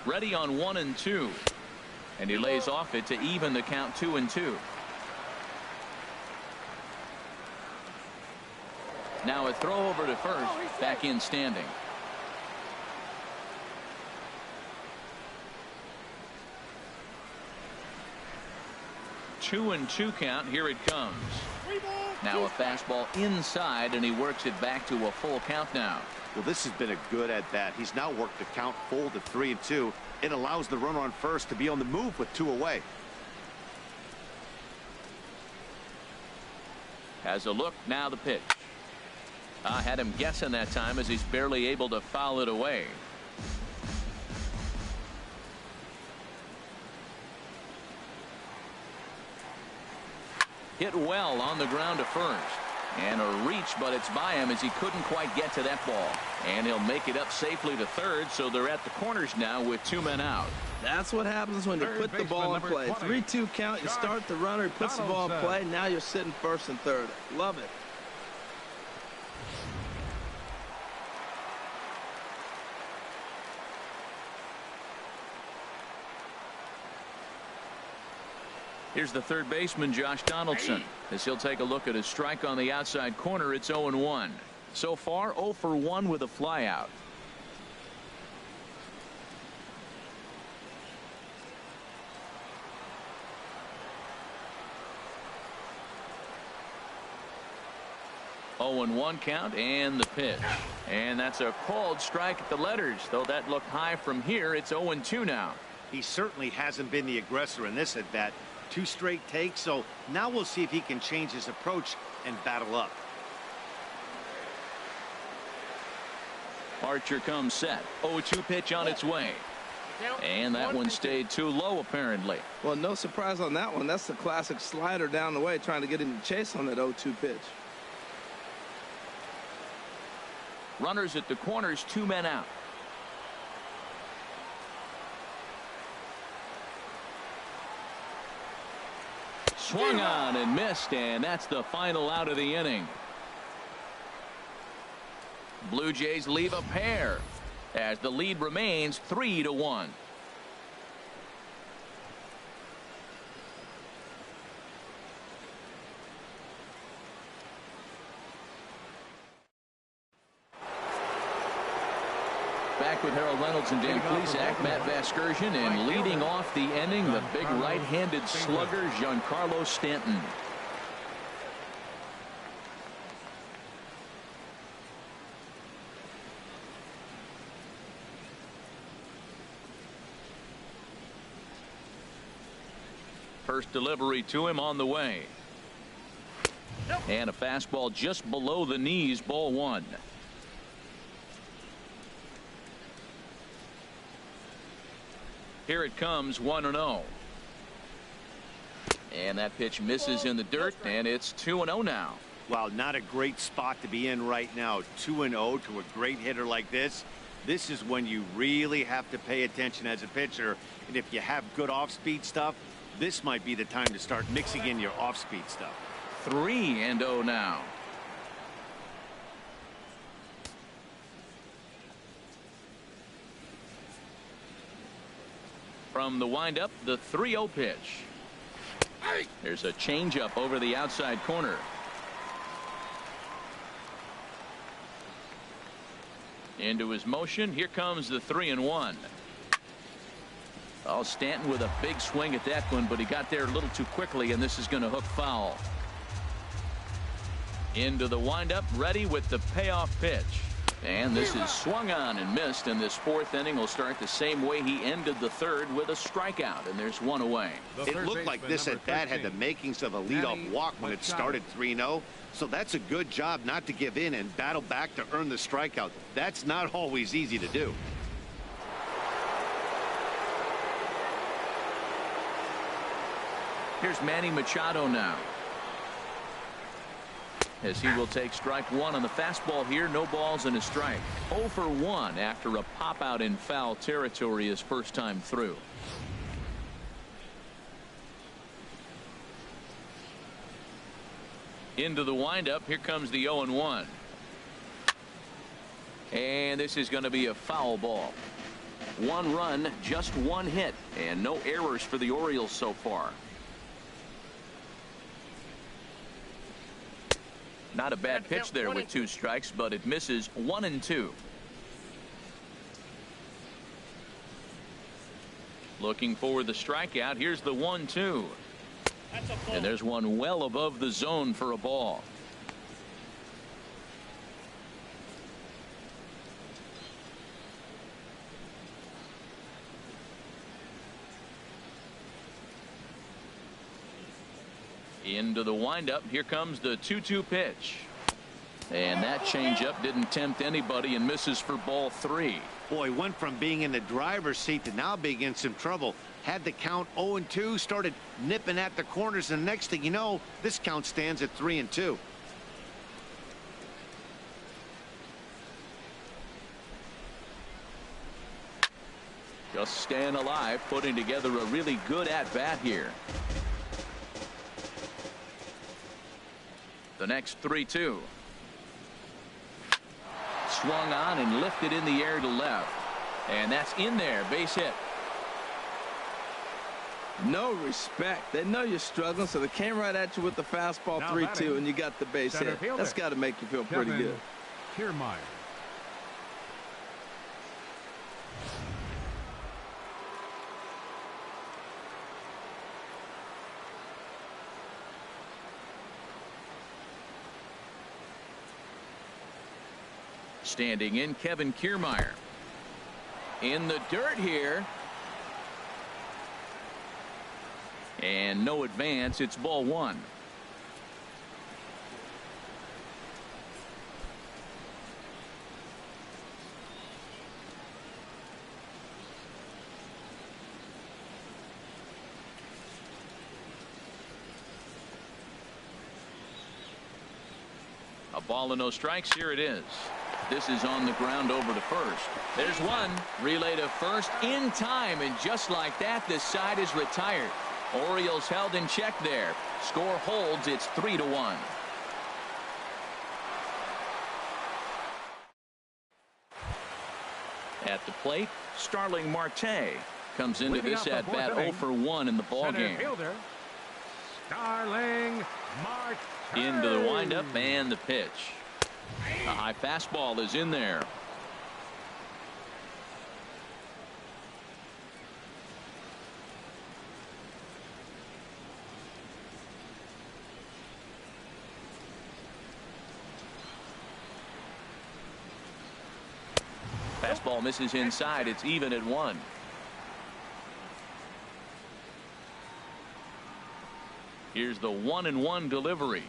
Ready on 1-2, and he lays off it to even the count 2-2. Now a throw over to first, back in standing. Two and two count. Here it comes. Now a fastball inside, and he works it back to a full count now. Well, this has been a good at bat. He's now worked the count full to 3-2. It allows the runner on first to be on the move with 2 away. Has a look. Now the pitch. Had him guessing that time as he's barely able to foul it away. Hit well on the ground to first. And a reach, but it's by him as he couldn't quite get to that ball. And he'll make it up safely to third, so they're at the corners now with 2 men out. That's what happens when you put the ball in play. 3-2 count, you start the runner, he puts the ball in play, now you're sitting first and third. Love it. Here's the third baseman, Josh Donaldson, as he'll take a look at a strike on the outside corner. It's 0-1. So far, 0 for 1 with a flyout. Oh, and 1 count, and the pitch. And that's a called strike at the letters, though that looked high from here. It's 0-2 now. He certainly hasn't been the aggressor in this at bat. 2 straight takes, so now we'll see if he can change his approach and battle up. Archer comes set. 0-2 pitch on its way. And that one stayed too low, apparently. Well, no surprise on that one. That's the classic slider down the way, trying to get him to chase on that 0-2 pitch. Runners at the corners, 2 men out. Swung on and missed, and that's the final out of the inning. Blue Jays leave a pair as the lead remains 3-1. Back with Harold Reynolds and Dan Plesac, Matt Vasgersian, and leading off the inning, the big right-handed slugger, Giancarlo Stanton. First delivery to him on the way. And a fastball just below the knees, ball 1. Here it comes, 1-0. And that pitch misses in the dirt, and it's 2-0 now. Well, not a great spot to be in right now. 2-0 to a great hitter like this. This is when you really have to pay attention as a pitcher. And if you have good off-speed stuff, this might be the time to start mixing in your off-speed stuff. 3-0 now. From the windup, the 3-0 pitch. There's a changeup over the outside corner. Into his motion. Here comes the 3-1. Oh, Stanton with a big swing at that one, but he got there a little too quickly, and this is going to hook foul. Into the windup, ready with the payoff pitch. And this is swung on and missed, and this fourth inning will start the same way he ended the third, with a strikeout, and there's one away. It looked like this at bat had the makings of a leadoff walk when it started 3-0. So that's a good job not to give in and battle back to earn the strikeout. That's not always easy to do. Here's Manny Machado now, as he will take strike one on the fastball here. No balls and a strike. 0 for 1 after a pop out in foul territory his first time through. Into the windup. Here comes the 0-1. And this is going to be a foul ball. 1 run, just 1 hit, and no errors for the Orioles so far. Not a bad pitch there with 2 strikes, but it misses. 1-2. Looking for the strikeout. Here's the 1-2. And there's one well above the zone for a ball. Into the windup. Here comes the 2-2 pitch. And that changeup didn't tempt anybody and misses for ball 3. Boy, went from being in the driver's seat to now being in some trouble. Had the count 0-2, started nipping at the corners, and the next thing you know, this count stands at 3-2. Just staying alive, putting together a really good at-bat here. The next 3-2. Swung on and lifted in the air to left. And that's in there. Base hit. No respect. They know you're struggling, so they came right at you with the fastball 3-2, and you got the base hit. That's got to make you feel pretty good. Kiermaier. Standing in, Kevin Kiermaier. In the dirt here. And no advance. It's ball 1. A ball and no strikes. Here it is. This is on the ground over to first. There's one. Relay to first in time, and just like that, this side is retired. Orioles held in check there. Score holds. It's 3-1. At the plate, Starling Marte comes into this at bat 0 for 1 in the ball game. Starling Marte. Into the windup and the pitch. A high fastball is in there. Fastball misses inside. It's even at 1. Here's the 1-1 delivery.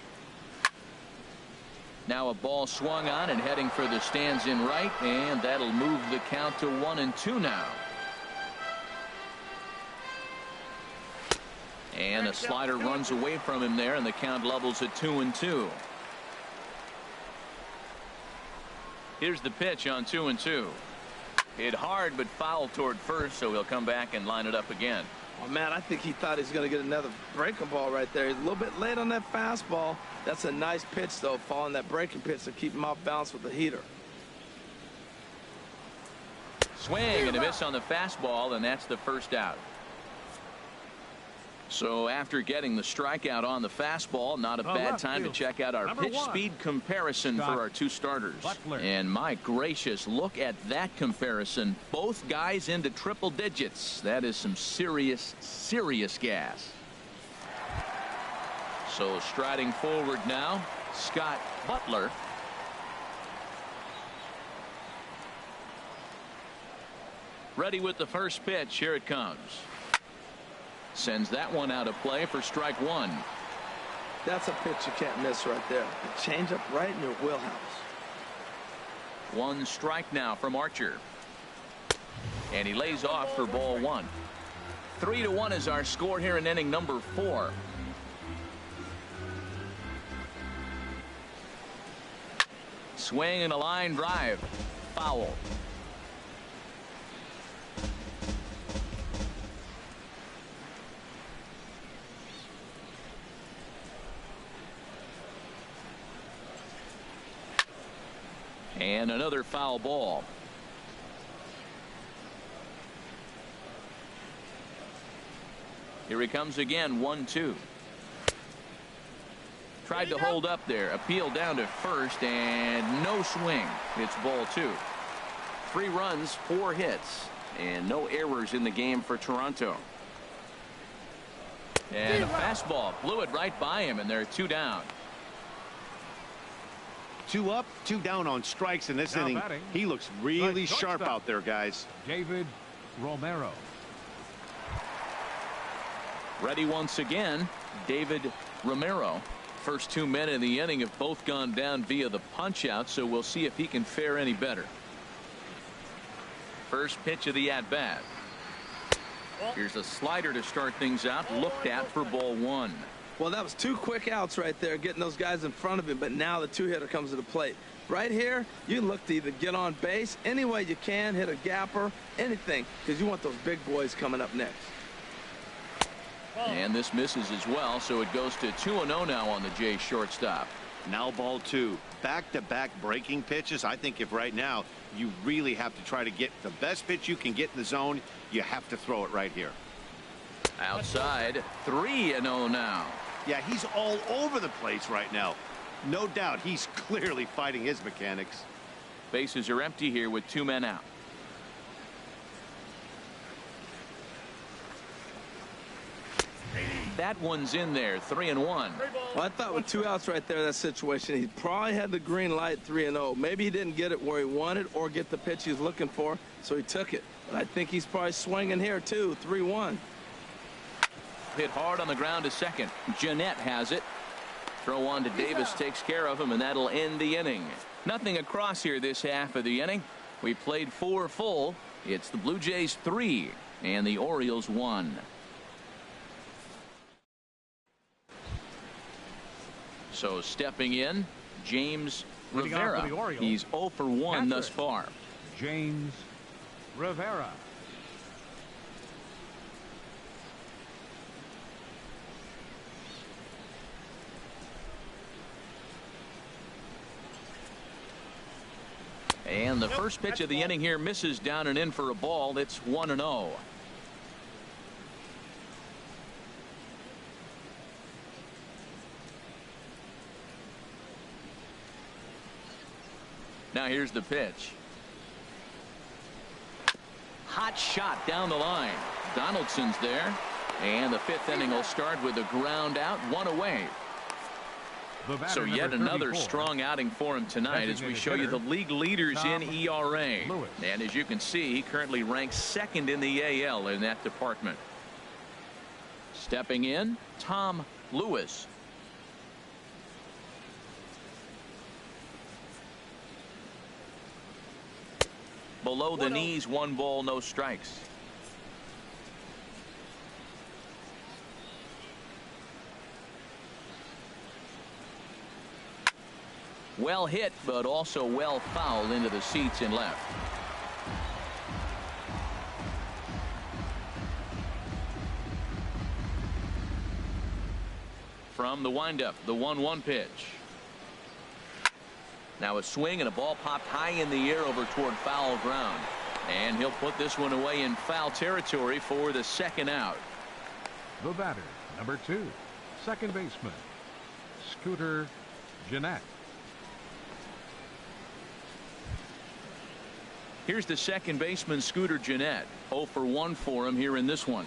Now a ball swung on and heading for the stands in right, and that'll move the count to 1-2 now. And a slider runs away from him there, and the count levels at 2-2. Here's the pitch on 2-2. Hit hard but foul toward first, so he'll come back and line it up again. Oh, man, I think he thought he was going to get another breaking ball right there. He's a little bit late on that fastball. That's a nice pitch, though, following that breaking pitch to keep him off balance with the heater. Swing and a miss on the fastball, and that's the first out. So after getting the strikeout on the fastball, not a bad time to check out our pitch speed comparison for our two starters. And my gracious, look at that comparison. Both guys into triple digits. That is some serious gas. So striding forward now, Scott Butler. Ready with the first pitch. Here it comes. Sends that one out of play for strike one. That's a pitch you can't miss right there. A changeup right in your wheelhouse. One strike now from Archer. And he lays off for ball one. 3-1 is our score here in inning number 4. Swing and a line drive. Foul. And another foul ball. Here he comes again. 1-2. Tried to hold up there. Appeal down to first and no swing. It's ball 2. 3 runs, 4 hits, and no errors in the game for Toronto. And a fastball blew it right by him, and they're 2 down. 2 up, 2 down on strikes in this inning. Batting, he looks really sharp out there, guys. David Romero. Ready once again, David Romero. First 2 men in the inning have both gone down via the punch out, so we'll see if he can fare any better. First pitch of the at bat. Here's a slider to start things out, looked at for ball 1. Well, that was 2 quick outs right there, getting those guys in front of him, but now the 2-hitter comes to the plate. Right here, you look to either get on base any way you can, hit a gapper, anything, because you want those big boys coming up next. And this misses as well, so it goes to 2-0 now on the Jays shortstop. Now ball 2. Back-to-back breaking pitches. I think if right now you really have to try to get the best pitch you can get in the zone, you have to throw it right here. Outside, 3-0 now. Yeah, he's all over the place right now. No doubt he's clearly fighting his mechanics. Bases are empty here with 2 men out. That one's in there. 3-1. Well, I thought with 2 outs right there in that situation, he probably had the green light. 3-0. Maybe he didn't get it where he wanted or get the pitch he was looking for, so he took it. But I think he's probably swinging here too. 3-1. Hit hard on the ground to second. Jeanette has it. Throw on to Davis takes care of him, and that'll end the inning. Nothing across here this half of the inning. We played 4 full. It's the Blue Jays 3 and the Orioles 1. So stepping in, James Rivera. He's 0 for 1 thus far. James Rivera. And the first pitch of the inning here misses down and in for a ball. It's 1-0. Now here's the pitch. Hot shot down the line. Donaldson's there. And the 5th inning will start with a ground out, 1 away. So yet another strong outing for him tonight as we show you the league leaders in ERA. And as you can see, he currently ranks 2nd in the AL in that department. Stepping in, Tom Lewis. Below the knees, 1 ball, no strikes. Well hit, but also well fouled into the seats in left. From the windup, the 1-1 pitch. Now a swing and a ball popped high in the air over toward foul ground. And he'll put this one away in foul territory for the second out. The batter, number 2, second baseman, Scooter Gennett. Here's the second baseman, Scooter Gennett. 0 for 1 for him here in this one.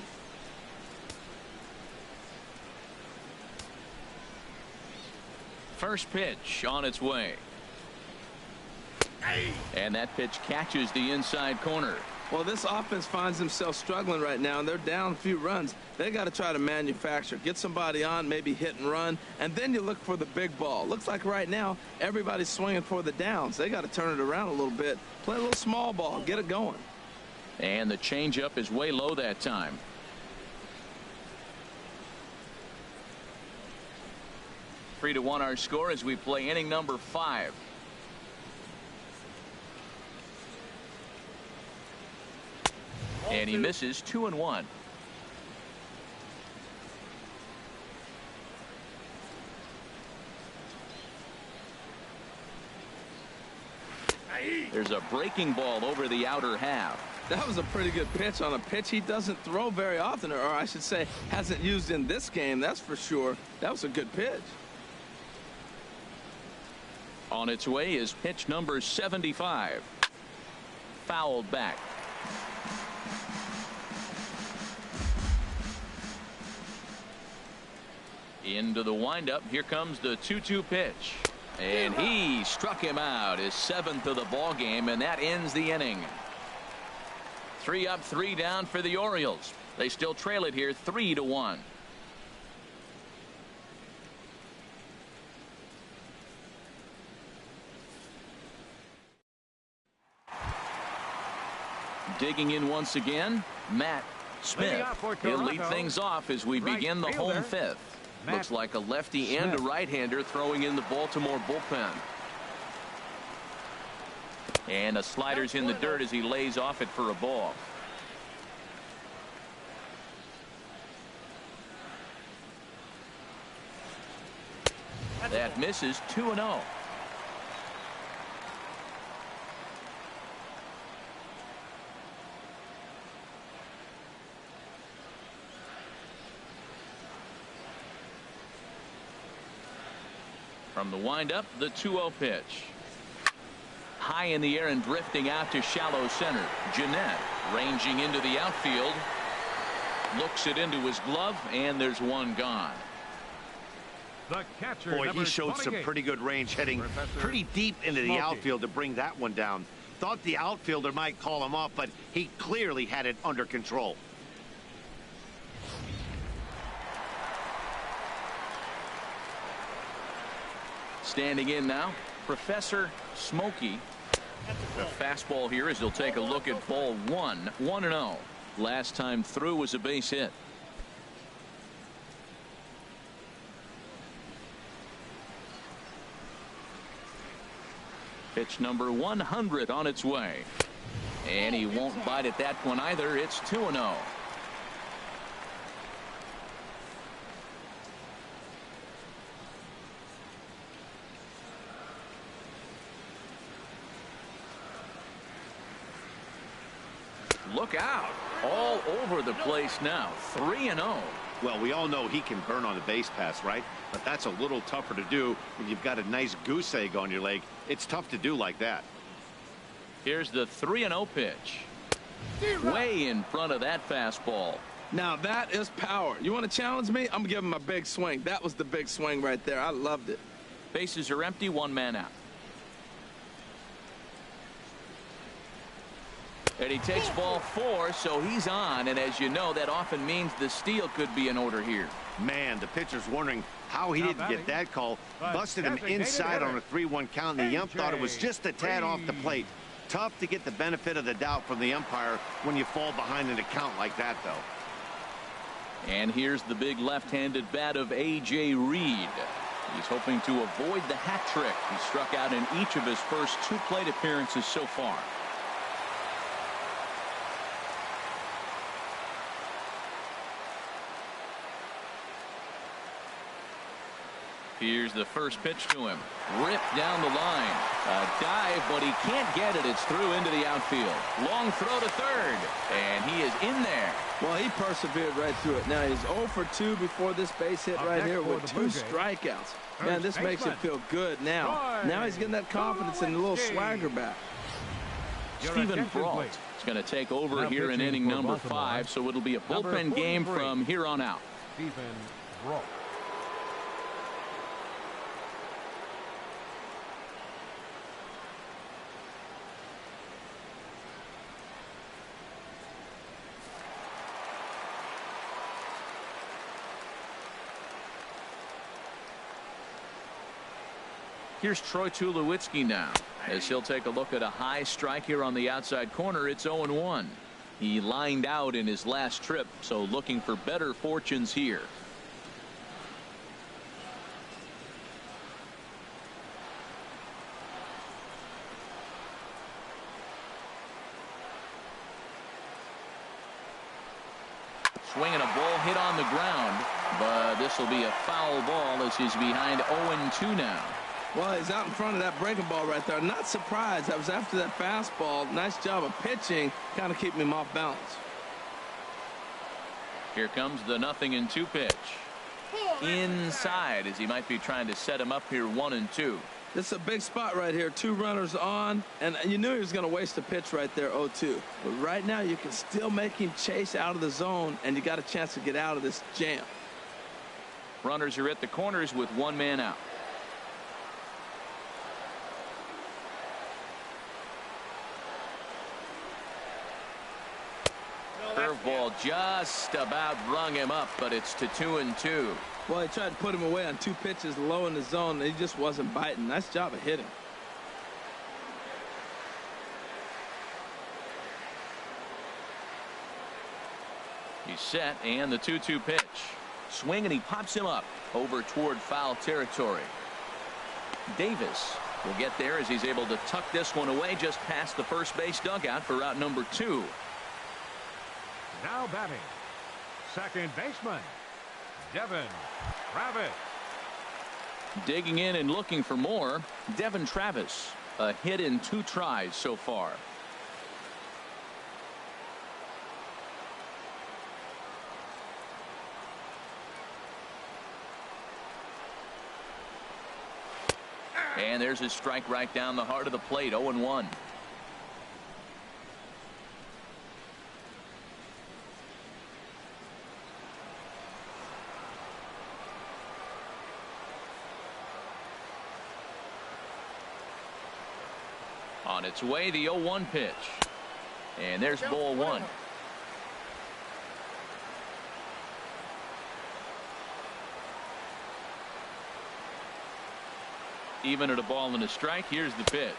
First pitch on its way. And that pitch catches the inside corner. Well, this offense finds themselves struggling right now, and they're down a few runs. They got to try to manufacture, get somebody on, maybe hit and run, and then you look for the big ball. Looks like right now everybody's swinging for the downs. They got to turn it around a little bit, play a little small ball, get it going. And the changeup is way low that time. Three to 1 our score as we play inning number 5. And he misses 2-1. There's a breaking ball over the outer half. That was a pretty good pitch on a pitch he doesn't throw very often, or I should say hasn't used in this game, that's for sure. That was a good pitch. On its way is pitch number 75. Fouled back. Into the windup. Here comes the 2-2 pitch. And he struck him out, his 7th of the ball game, and that ends the inning. 3 up, 3 down for the Orioles. They still trail it here 3-1. Digging in once again, Matt Smith. He'll lead things off as we begin the home 5th. Looks like a lefty and a right-hander throwing in the Baltimore bullpen. And a slider's in the dirt as he lays off it for a ball. That misses 2-0. From the windup, the 2-0 pitch. High in the air and drifting out to shallow center. Gennett ranging into the outfield. Looks it into his glove, and there's one gone. The catcher, boy, he showed some pretty good range heading pretty deep into the outfield to bring that one down. Thought the outfielder might call him off, but he clearly had it under control. Standing in now, Professor Smokey. The fastball here as he'll take a look at ball 1. 1-0. Last time through was a base hit. Pitch number 100 on its way. And he won't bite at that one either. It's 2-0. Look out. All over the place now. 3-0. Well, we all know he can burn on the base pass, right? But that's a little tougher to do when you've got a nice goose egg on your leg. It's tough to do like that. Here's the 3-0 pitch. Way in front of that fastball. Now that is power. You want to challenge me? I'm giving him a big swing. That was the big swing right there. I loved it. Bases are empty. 1 man out. And he takes ball 4, so he's on. And as you know, that often means the steal could be in order here. Man, the pitcher's wondering how he didn't get that call. Busted him inside on a 3-1 count, and the ump thought it was just a tad off the plate. Tough to get the benefit of the doubt from the umpire when you fall behind in a count like that, though. And here's the big left-handed bat of A.J. Reed. He's hoping to avoid the hat trick. He struck out in each of his first 2 plate appearances so far. Here's the first pitch to him. Ripped down the line. A dive, but he can't get it. It's through into the outfield. Long throw to third. And he is in there. Well, he persevered right through it. Now he's 0 for 2 before this base hit right here with 2 strikeouts. Man, this makes him feel good now. Now he's getting that confidence and a little swagger back. Stephen Brault is going to take over here in inning number 5, so it'll be a bullpen game from here on out. Stephen Brault. Here's Troy Tulowitzki now, as he'll take a look at a high strike here on the outside corner. It's 0-1. He lined out in his last trip, so looking for better fortunes here. Swinging a ball hit on the ground, but this will be a foul ball as he's behind 0-2 now. Well, he's out in front of that breaking ball right there. Not surprised. That was after that fastball. Nice job of pitching, kind of keeping him off balance. Here comes the 0-2 pitch. Inside, as he might be trying to set him up here 1-2. This is a big spot right here. 2 runners on, and you knew he was going to waste a pitch right there, 0-2. But right now, you can still make him chase out of the zone, and you got a chance to get out of this jam. Runners are at the corners with 1 man out. Curveball just about rung him up, but it's to 2-2. Well, he tried to put him away on 2 pitches low in the zone, and he just wasn't biting. Nice job of hitting. He's set, and the 2-2 pitch. Swing, and he pops him up over toward foul territory. Davis will get there as he's able to tuck this one away just past the first base dugout for out number 2. Now batting, second baseman, Devin Travis. Digging in and looking for more, Devin Travis. A hit in 2 tries so far. And there's his strike right down the heart of the plate, 0-1. On its way, the 0-1 pitch. And there's ball 1. Even at a ball and a strike, here's the pitch.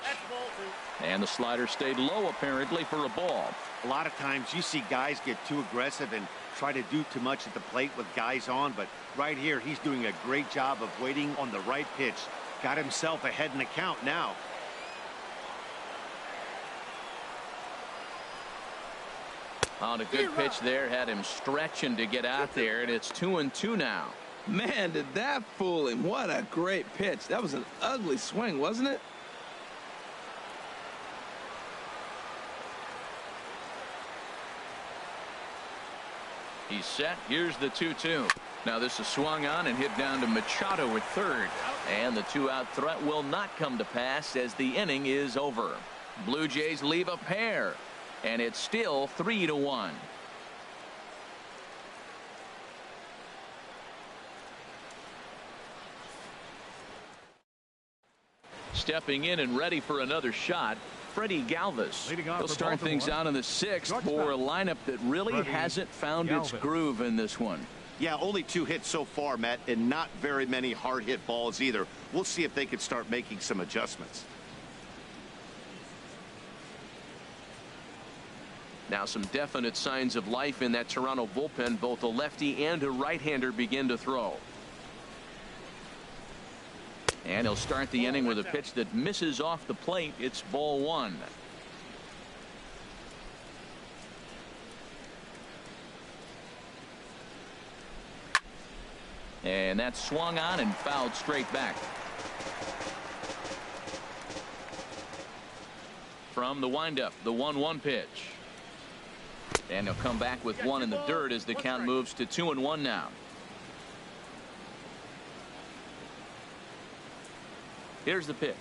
And the slider stayed low apparently for a ball. A lot of times you see guys get too aggressive and try to do too much at the plate with guys on, but right here he's doing a great job of waiting on the right pitch. Got himself ahead in the count now. On a good pitch there, had him stretching to get out there, and it's 2-2 now. Man, did that fool him. What a great pitch. That was an ugly swing, wasn't it? He's set. Here's the 2-2. Now this is swung on and hit down to Machado at third. And the 2-out threat will not come to pass as the inning is over. Blue Jays leave a pair. And it's still 3-1. Stepping in and ready for another shot, Freddie Galvis. He'll start things out in the 6th for a lineup that really hasn't found its groove in this one. Yeah, only 2 hits so far, Matt, and not very many hard hit balls either. We'll see if they can start making some adjustments. Now some definite signs of life in that Toronto bullpen. Both a lefty and a right-hander begin to throw. And he'll start the inning with a pitch that misses off the plate. It's ball one. And that's swung on and fouled straight back. From the windup, the 1-1 pitch. And he'll come back with one in the dirt as the count moves to 2-1 now. Here's the pitch.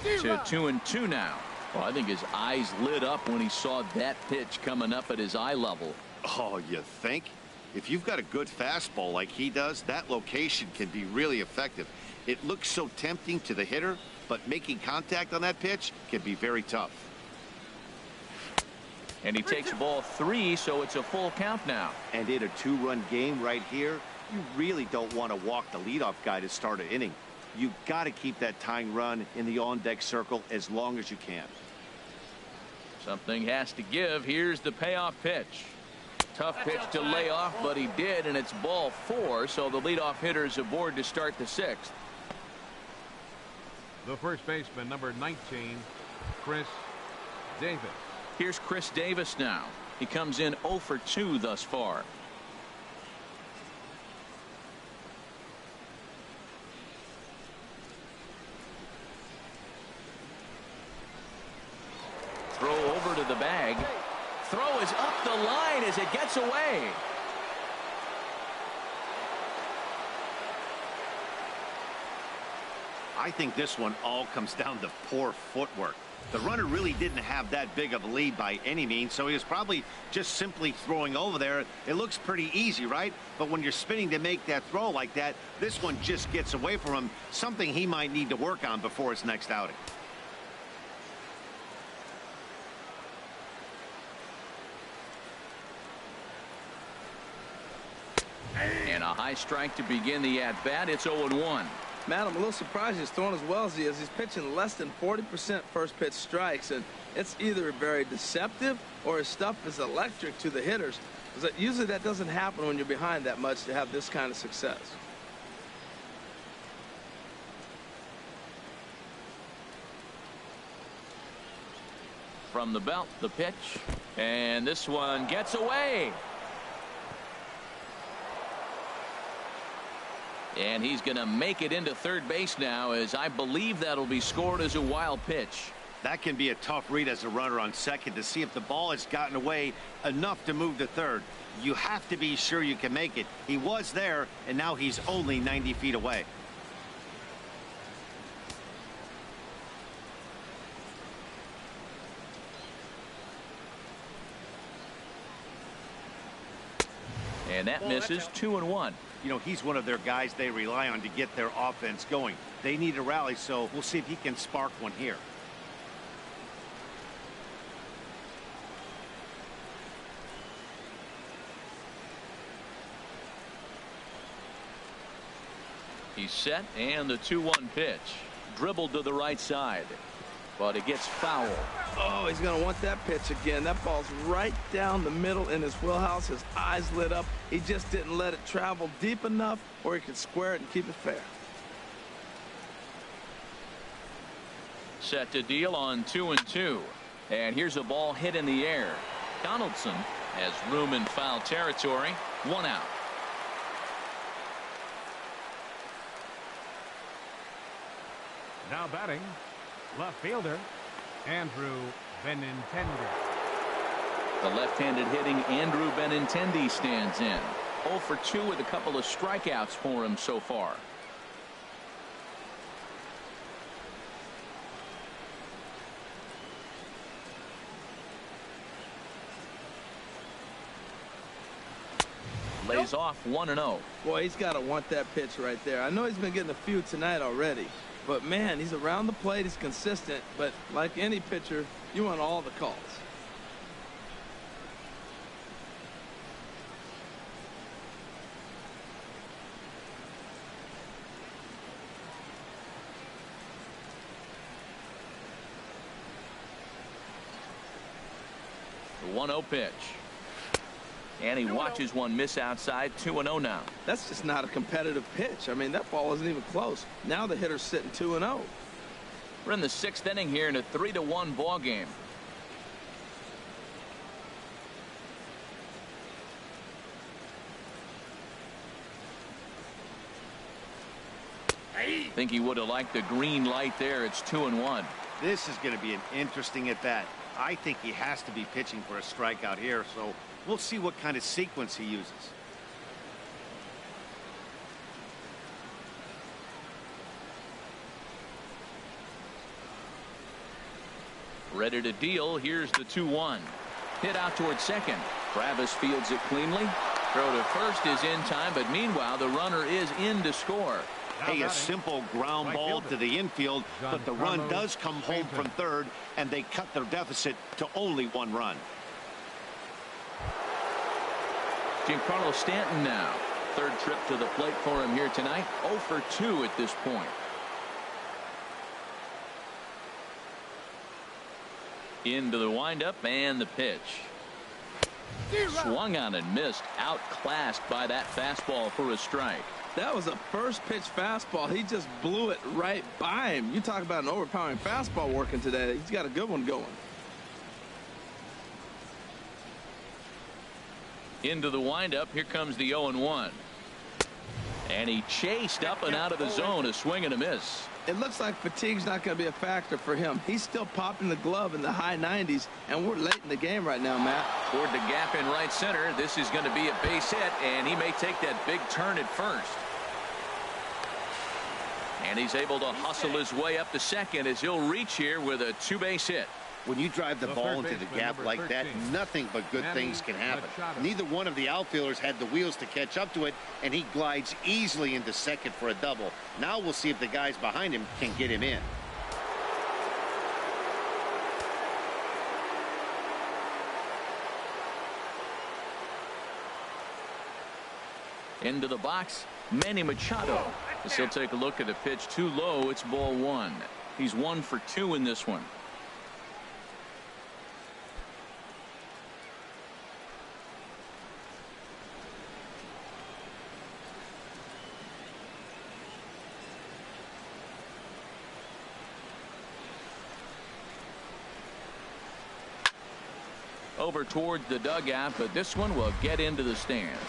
To 2-2 now. Well, I think his eyes lit up when he saw that pitch coming up at his eye level. Oh, you think? If you've got a good fastball like he does, that location can be really effective. It looks so tempting to the hitter, but making contact on that pitch can be very tough. And he takes ball 3, so it's a full count now. And in a 2-run game right here, you really don't want to walk the leadoff guy to start an inning. You got to keep that tying run in the on-deck circle as long as you can. Something has to give. Here's the payoff pitch. Tough pitch to lay off, but he did, and it's ball 4, so the leadoff hitter is aboard to start the 6th. The first baseman, number 19, Chris Davis. Here's Chris Davis now. He comes in 0 for 2 thus far. Throw over to the bag. Throw is up the line as it gets away. I think this one all comes down to poor footwork. The runner really didn't have that big of a lead by any means, so he was probably just simply throwing over there. It looks pretty easy, right? But when you're spinning to make that throw like that, this one just gets away from him, something he might need to work on before his next outing. And a high strike to begin the at-bat. It's 0-1. Man, I'm a little surprised he's throwing as well as he is. He's pitching less than 40% first pitch strikes, and it's either very deceptive or his stuff is electric to the hitters. Usually that doesn't happen when you're behind that much to have this kind of success. From the belt, the pitch, and this one gets away. And he's going to make it into third base now, as I believe that'll be scored as a wild pitch. That can be a tough read as a runner on second to see if the ball has gotten away enough to move to third. You have to be sure you can make it. He was there, and now he's only 90 feet away. And that misses. 2-1. You know, he's one of their guys they rely on to get their offense going. They need a rally, so we'll see if he can spark one here. He's set, and the 2-1 pitch. Dribbled to the right side, but it gets foul. Oh, he's going to want that pitch again. That ball's right down the middle in his wheelhouse. His eyes lit up. He just didn't let it travel deep enough where he could square it and keep it fair. Set to deal on 2-2. And here's a ball hit in the air. Donaldson has room in foul territory. 1 out. Now batting, left fielder, Andrew Benintendi. The left-handed hitting Andrew Benintendi stands in. 0 for 2 with a couple of strikeouts for him so far. Lays off 1-0. Boy, he's got to want that pitch right there. I know he's been getting a few tonight already, but man, he's around the plate. He's consistent, but like any pitcher, you want all the calls. The 1-0 pitch. And he watches one miss outside. 2-0 now. That's just not a competitive pitch. I mean, that ball isn't even close. Now the hitter's sitting 2-0. We're in the 6th inning here in a 3-1 ball game. I think he would have liked the green light there. It's 2-1. This is going to be an interesting at bat. I think he has to be pitching for a strikeout here, so we'll see what kind of sequence he uses. Ready to deal. Here's the 2-1. Hit out towards second. Travis fields it cleanly. Throw to first is in time, but meanwhile the runner is in to score. Hey, a simple ground ball to the infield, but the run does come home from third, and they cut their deficit to only 1 run. Giancarlo Stanton now. 3rd trip to the plate for him here tonight. 0 for 2 at this point. Into the windup and the pitch. Swung on and missed. Outclassed by that fastball for a strike. That was a first pitch fastball. He just blew it right by him. You talk about an overpowering fastball working today. He's got a good one going. Into the windup. Here comes the 0-1. And he chased up and out of the zone. A swing and a miss. It looks like fatigue's not going to be a factor for him. He's still popping the glove in the high 90s, and we're late in the game right now, Matt. Toward the gap in right center. This is going to be a base hit, and he may take that big turn at first. And he's able to hustle his way up to second as he'll reach here with a 2-base hit. When you drive the ball into the gap like that, nothing but good things can happen. Neither one of the outfielders had the wheels to catch up to it, and he glides easily into second for a double. Now we'll see if the guys behind him can get him in. Into the box, Manny Machado. As he'll take a look at the pitch too low. It's ball 1. He's 1 for 2 in this one. Over towards the dugout, but this one will get into the stands.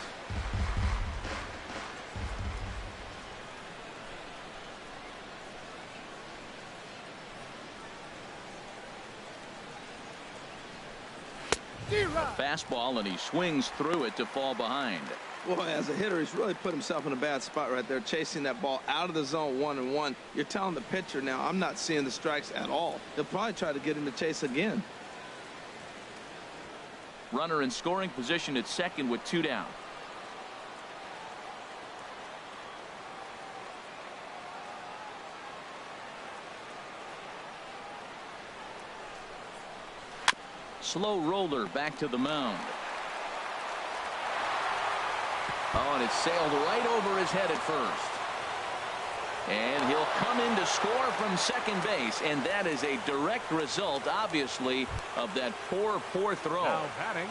A fastball, and he swings through it to fall behind. Boy, as a hitter, he's really put himself in a bad spot right there, chasing that ball out of the zone 1-1. You're telling the pitcher now, I'm not seeing the strikes at all. He'll probably try to get him to chase again. Runner in scoring position at second with 2 down. Slow roller back to the mound. Oh, and it sailed right over his head at first. And he'll come in to score from second base, and that is a direct result, obviously, of that poor throw. Now batting,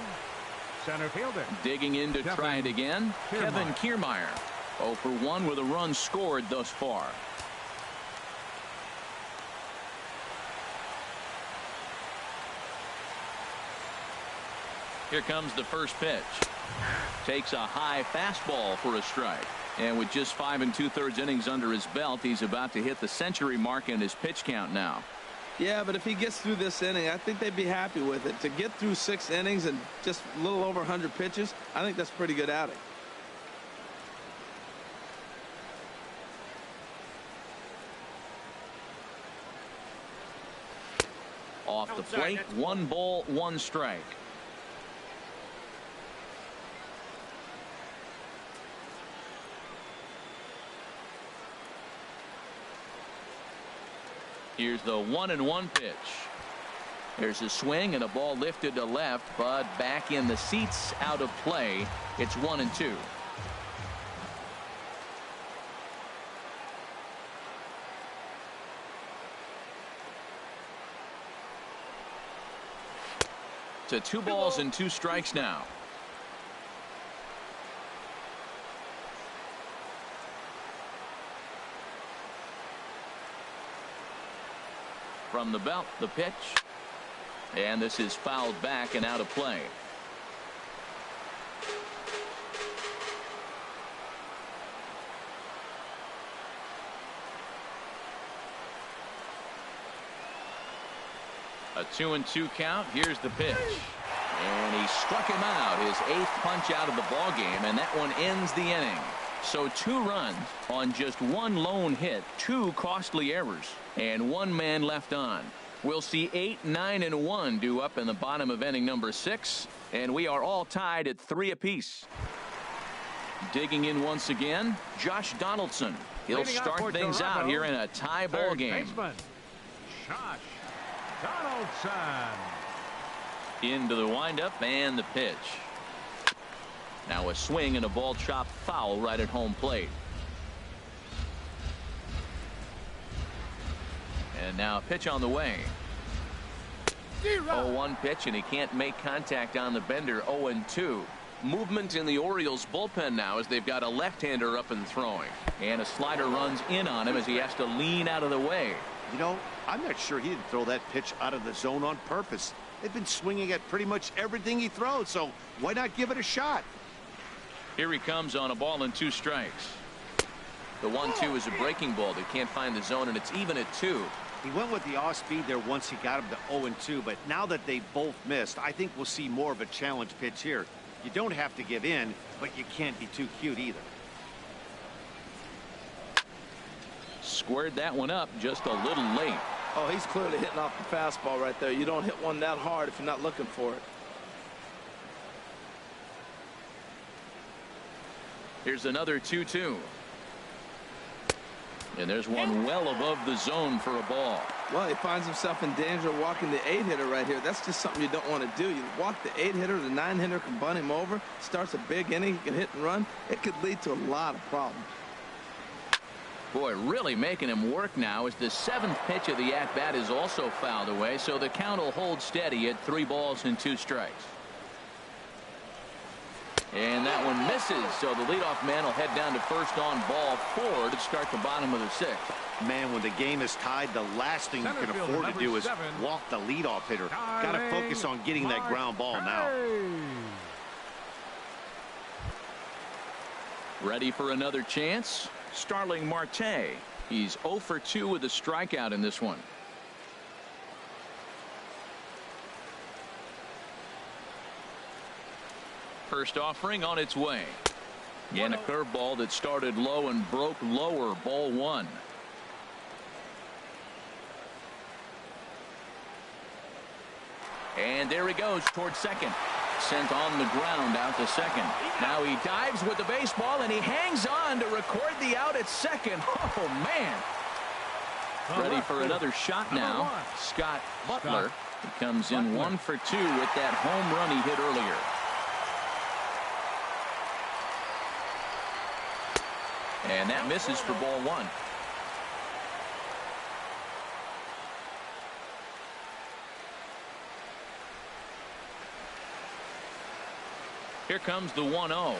center fielder. Digging in to try it again, Kevin Kiermaier. 0 for 1 with a run scored thus far. Here comes the first pitch. Takes a high fastball for a strike. And with just 5 2/3 innings under his belt, he's about to hit the century mark in his pitch count now. Yeah, but if he gets through this inning, I think they'd be happy with it. To get through 6 innings and just a little over 100 pitches, I think that's pretty good outing. Off the plate, 1 ball, 1 strike. Here's the 1-1 pitch. There's a swing and a ball lifted to left, but back in the seats, out of play. It's 1-2. To 2 balls and 2 strikes now. from the belt. The pitch. And this is fouled back and out of play. A 2-2 count. Here's the pitch. And he struck him out. His 8th punch out of the ball game, and that one ends the inning. So 2 runs on just 1 lone hit, 2 costly errors, and 1 man left on. We'll see 8, 9, and 1 due up in the bottom of inning number 6, and we are all tied at 3 apiece. Digging in once again, Josh Donaldson. He'll start things out here in a tie ball game. Josh Donaldson. Into the windup and the pitch. Now a swing and a ball chopped foul right at home plate. And now a pitch on the way. 0-1 pitch, and he can't make contact on the bender. 0-2. Movement in the Orioles bullpen now as they've got a left-hander up and throwing. And a slider runs in on him as he has to lean out of the way. You know, I'm not sure he didn't throw that pitch out of the zone on purpose. They've been swinging at pretty much everything he throws, so why not give it a shot? Here he comes on a ball and 2 strikes. The 1-2 is a breaking ball. They can't find the zone, and it's even at 2. He went with the off speed there once he got him to 0-2, but now that they both missed, I think we'll see more of a challenge pitch here. You don't have to give in, but you can't be too cute either. Squared that one up just a little late. Oh, he's clearly hitting off the fastball right there. You don't hit one that hard if you're not looking for it. Here's another 2-2. And there's one well above the zone for a ball. Well, he finds himself in danger of walking the 8-hitter right here. That's just something you don't want to do. You walk the 8-hitter, the 9-hitter can bunt him over, starts a big inning, he can hit and run. It could lead to a lot of problems. Boy, really making him work now as the 7th pitch of the at-bat is also fouled away, so the count will hold steady at 3 balls and 2 strikes. And that one misses, so the leadoff man will head down to first on ball 4 to start the bottom of the 6th. Man, when the game is tied, the last thing you can afford to do is walk the leadoff hitter. Got to focus on getting that ground ball now. Ready for another chance? Starling Marte. He's 0 for 2 with a strikeout in this one. First offering on its way. And a curveball that started low and broke lower. Ball 1. And there he goes towards second. Sent on the ground out to second. Now he dives with the baseball and he hangs on to record the out at second. Oh man. Ready for another shot now. Scott Butler. He comes in 1 for 2 with that home run he hit earlier. And that misses for ball 1. Here comes the 1-0.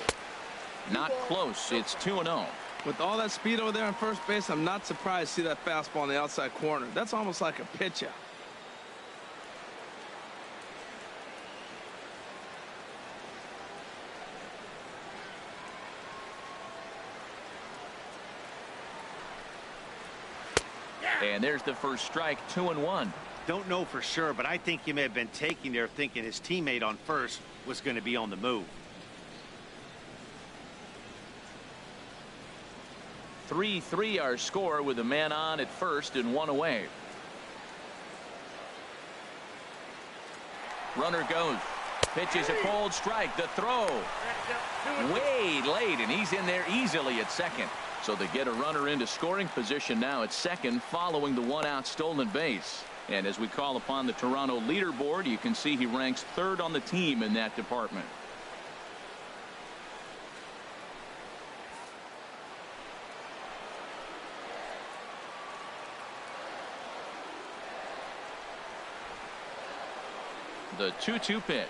Not close. It's 2-0. With all that speed over there on first base, I'm not surprised to see that fastball in the outside corner. That's almost like a pitch out. And there's the first strike. 2-1. Don't know for sure, but I think he may have been taking there thinking his teammate on first was going to be on the move. 3-3 our score with a man on at first and 1 away. Runner goes. Pitches a cold strike. The throw. Way late, and he's in there easily at second. So they get a runner into scoring position now at second following the 1-out stolen base. And as we call upon the Toronto leaderboard, you can see he ranks 3rd on the team in that department. The 2-2 pitch.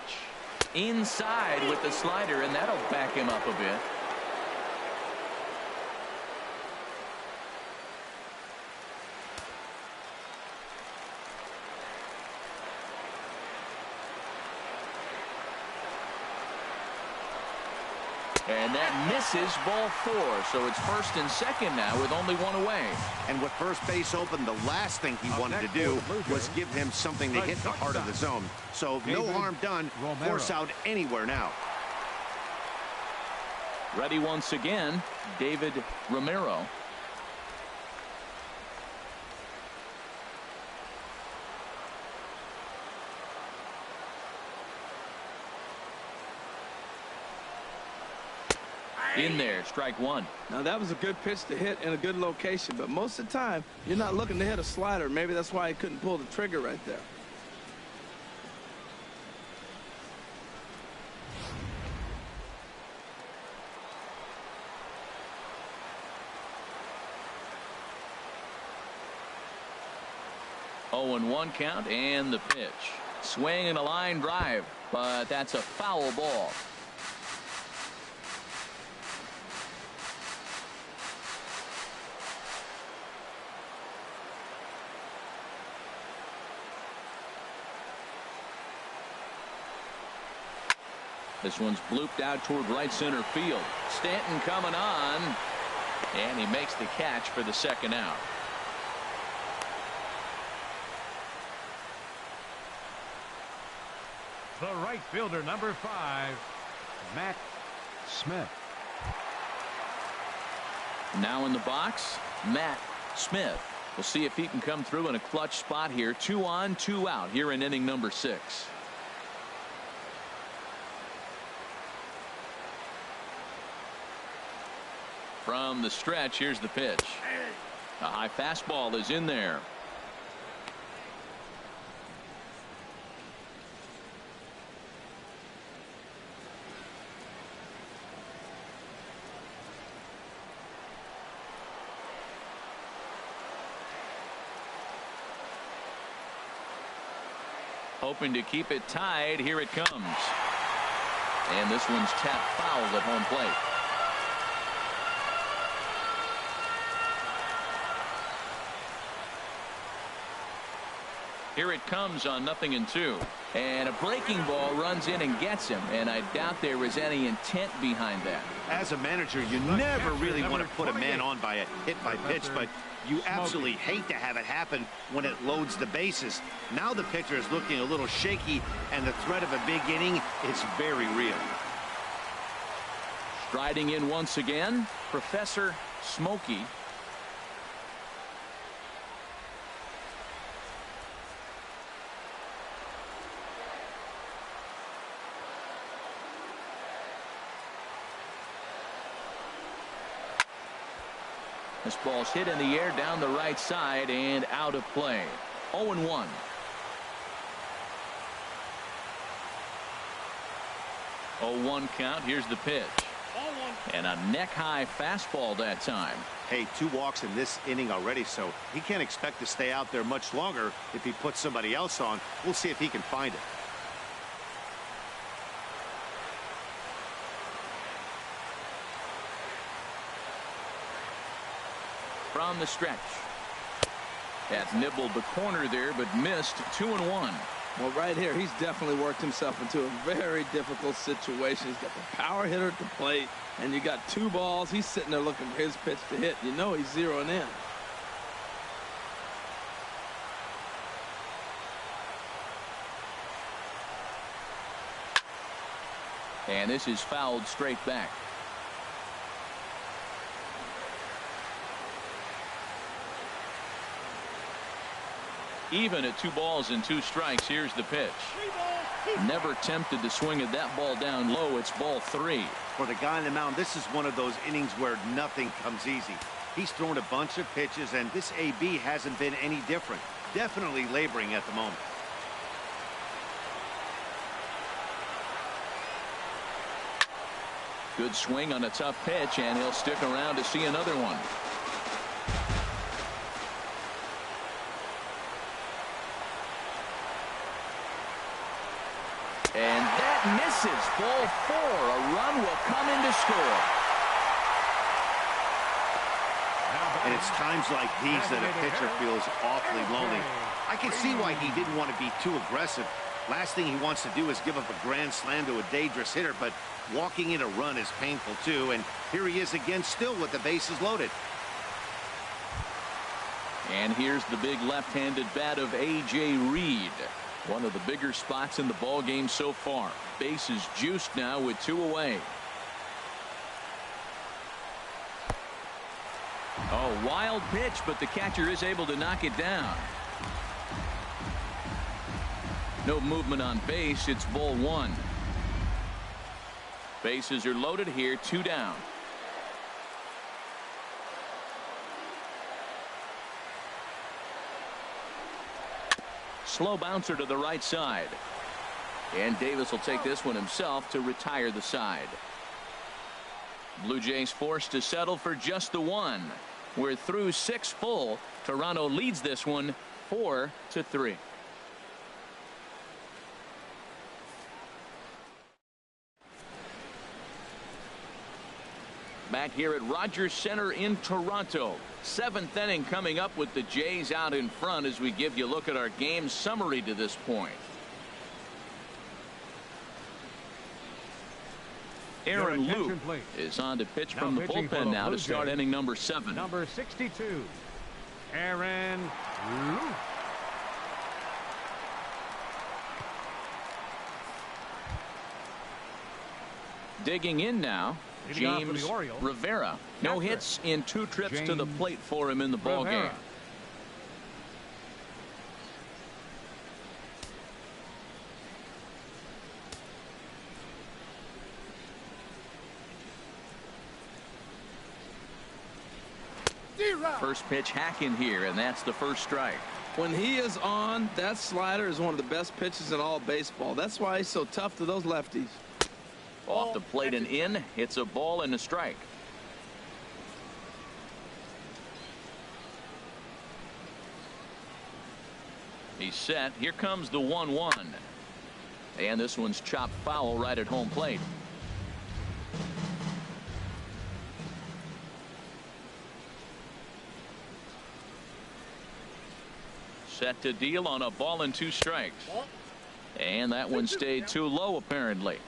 Inside with the slider, and that'll back him up a bit. And that misses ball 4. So it's first and second now with only one away. And with first base open, the last thing he wanted to do was give him something to hit the heart of the zone. So no harm done. Force out anywhere now. Ready once again, David Romero. In there, strike one. Now that was a good pitch to hit in a good location, but most of the time you're not looking to hit a slider. Maybe that's why he couldn't pull the trigger right there. Oh, and 1 count and the pitch. Swing and a line drive, but that's a foul ball. This one's blooped out toward right center field. Stanton coming on, and he makes the catch for the second out. The right fielder, number 5, Matt Smith. Now in the box, Matt Smith. We'll see if he can come through in a clutch spot here. 2 on, 2 out here in inning number 6. From the stretch, here's the pitch. A high fastball is in there. Hoping to keep it tied. Here it comes. And this one's tapped foul at home plate. Here it comes on 0-2. And a breaking ball runs in and gets him. And I doubt there was any intent behind that. As a manager, you never really want to put a man on by a hit by pitch, but you absolutely hate to have it happen when it loads the bases. Now the pitcher is looking a little shaky, and the threat of a big inning is very real. Striding in once again, Professor Smokey. This ball's hit in the air down the right side and out of play. 0-1. Oh, 1 count. Here's the pitch. And a neck-high fastball that time. Hey, 2 walks in this inning already, so he can't expect to stay out there much longer if he puts somebody else on. We'll see if he can find it. From the stretch. That nibbled the corner there, but missed. 2-1. Well, right here, he's definitely worked himself into a very difficult situation. He's got the power hitter at the plate, and you got 2 balls. He's sitting there looking for his pitch to hit. You know he's zeroing in. And this is fouled straight back. Even at 2 balls and 2 strikes. Here's the pitch. Never tempted to swing at that ball down low. It's ball 3. For the guy on the mound, this is one of those innings where nothing comes easy. He's thrown a bunch of pitches, and this AB hasn't been any different. Definitely laboring at the moment. Good swing on a tough pitch, and he'll stick around to see another one. And that misses. Ball 4. A run will come in to score. And it's times like these that a pitcher feels awfully lonely. I can see why he didn't want to be too aggressive. Last thing he wants to do is give up a grand slam to a dangerous hitter, but walking in a run is painful too. And here he is again, still with the bases loaded. And here's the big left-handed bat of A.J. Reed. One of the bigger spots in the ball game so far. Bases juiced now with 2 away. Oh, wild pitch, but the catcher is able to knock it down. No movement on base. It's ball 1. Bases are loaded here. 2 down. Slow bouncer to the right side. And Davis will take this one himself to retire the side. Blue Jays forced to settle for just the 1. We're through 6 full. Toronto leads this one 4-3. Back here at Rogers Center in Toronto. 7th inning coming up with the Jays out in front as we give you a look at our game summary to this point. Aaron Luke is on to pitch from the bullpen now to start inning number 7. Number 62, Aaron Luke. Digging in now, James Rivera. No hits in 2 trips to the plate for him in the ball game. First pitch hack in here, and that's the first strike. When he is on, that slider is one of the best pitches in all baseball. That's why he's so tough to those lefties. Off the plate and in. It's a ball and a strike. He's set. Here comes the 1-1. And this one's chopped foul right at home plate. Set to deal on a ball and 2 strikes. And that one stayed too low apparently.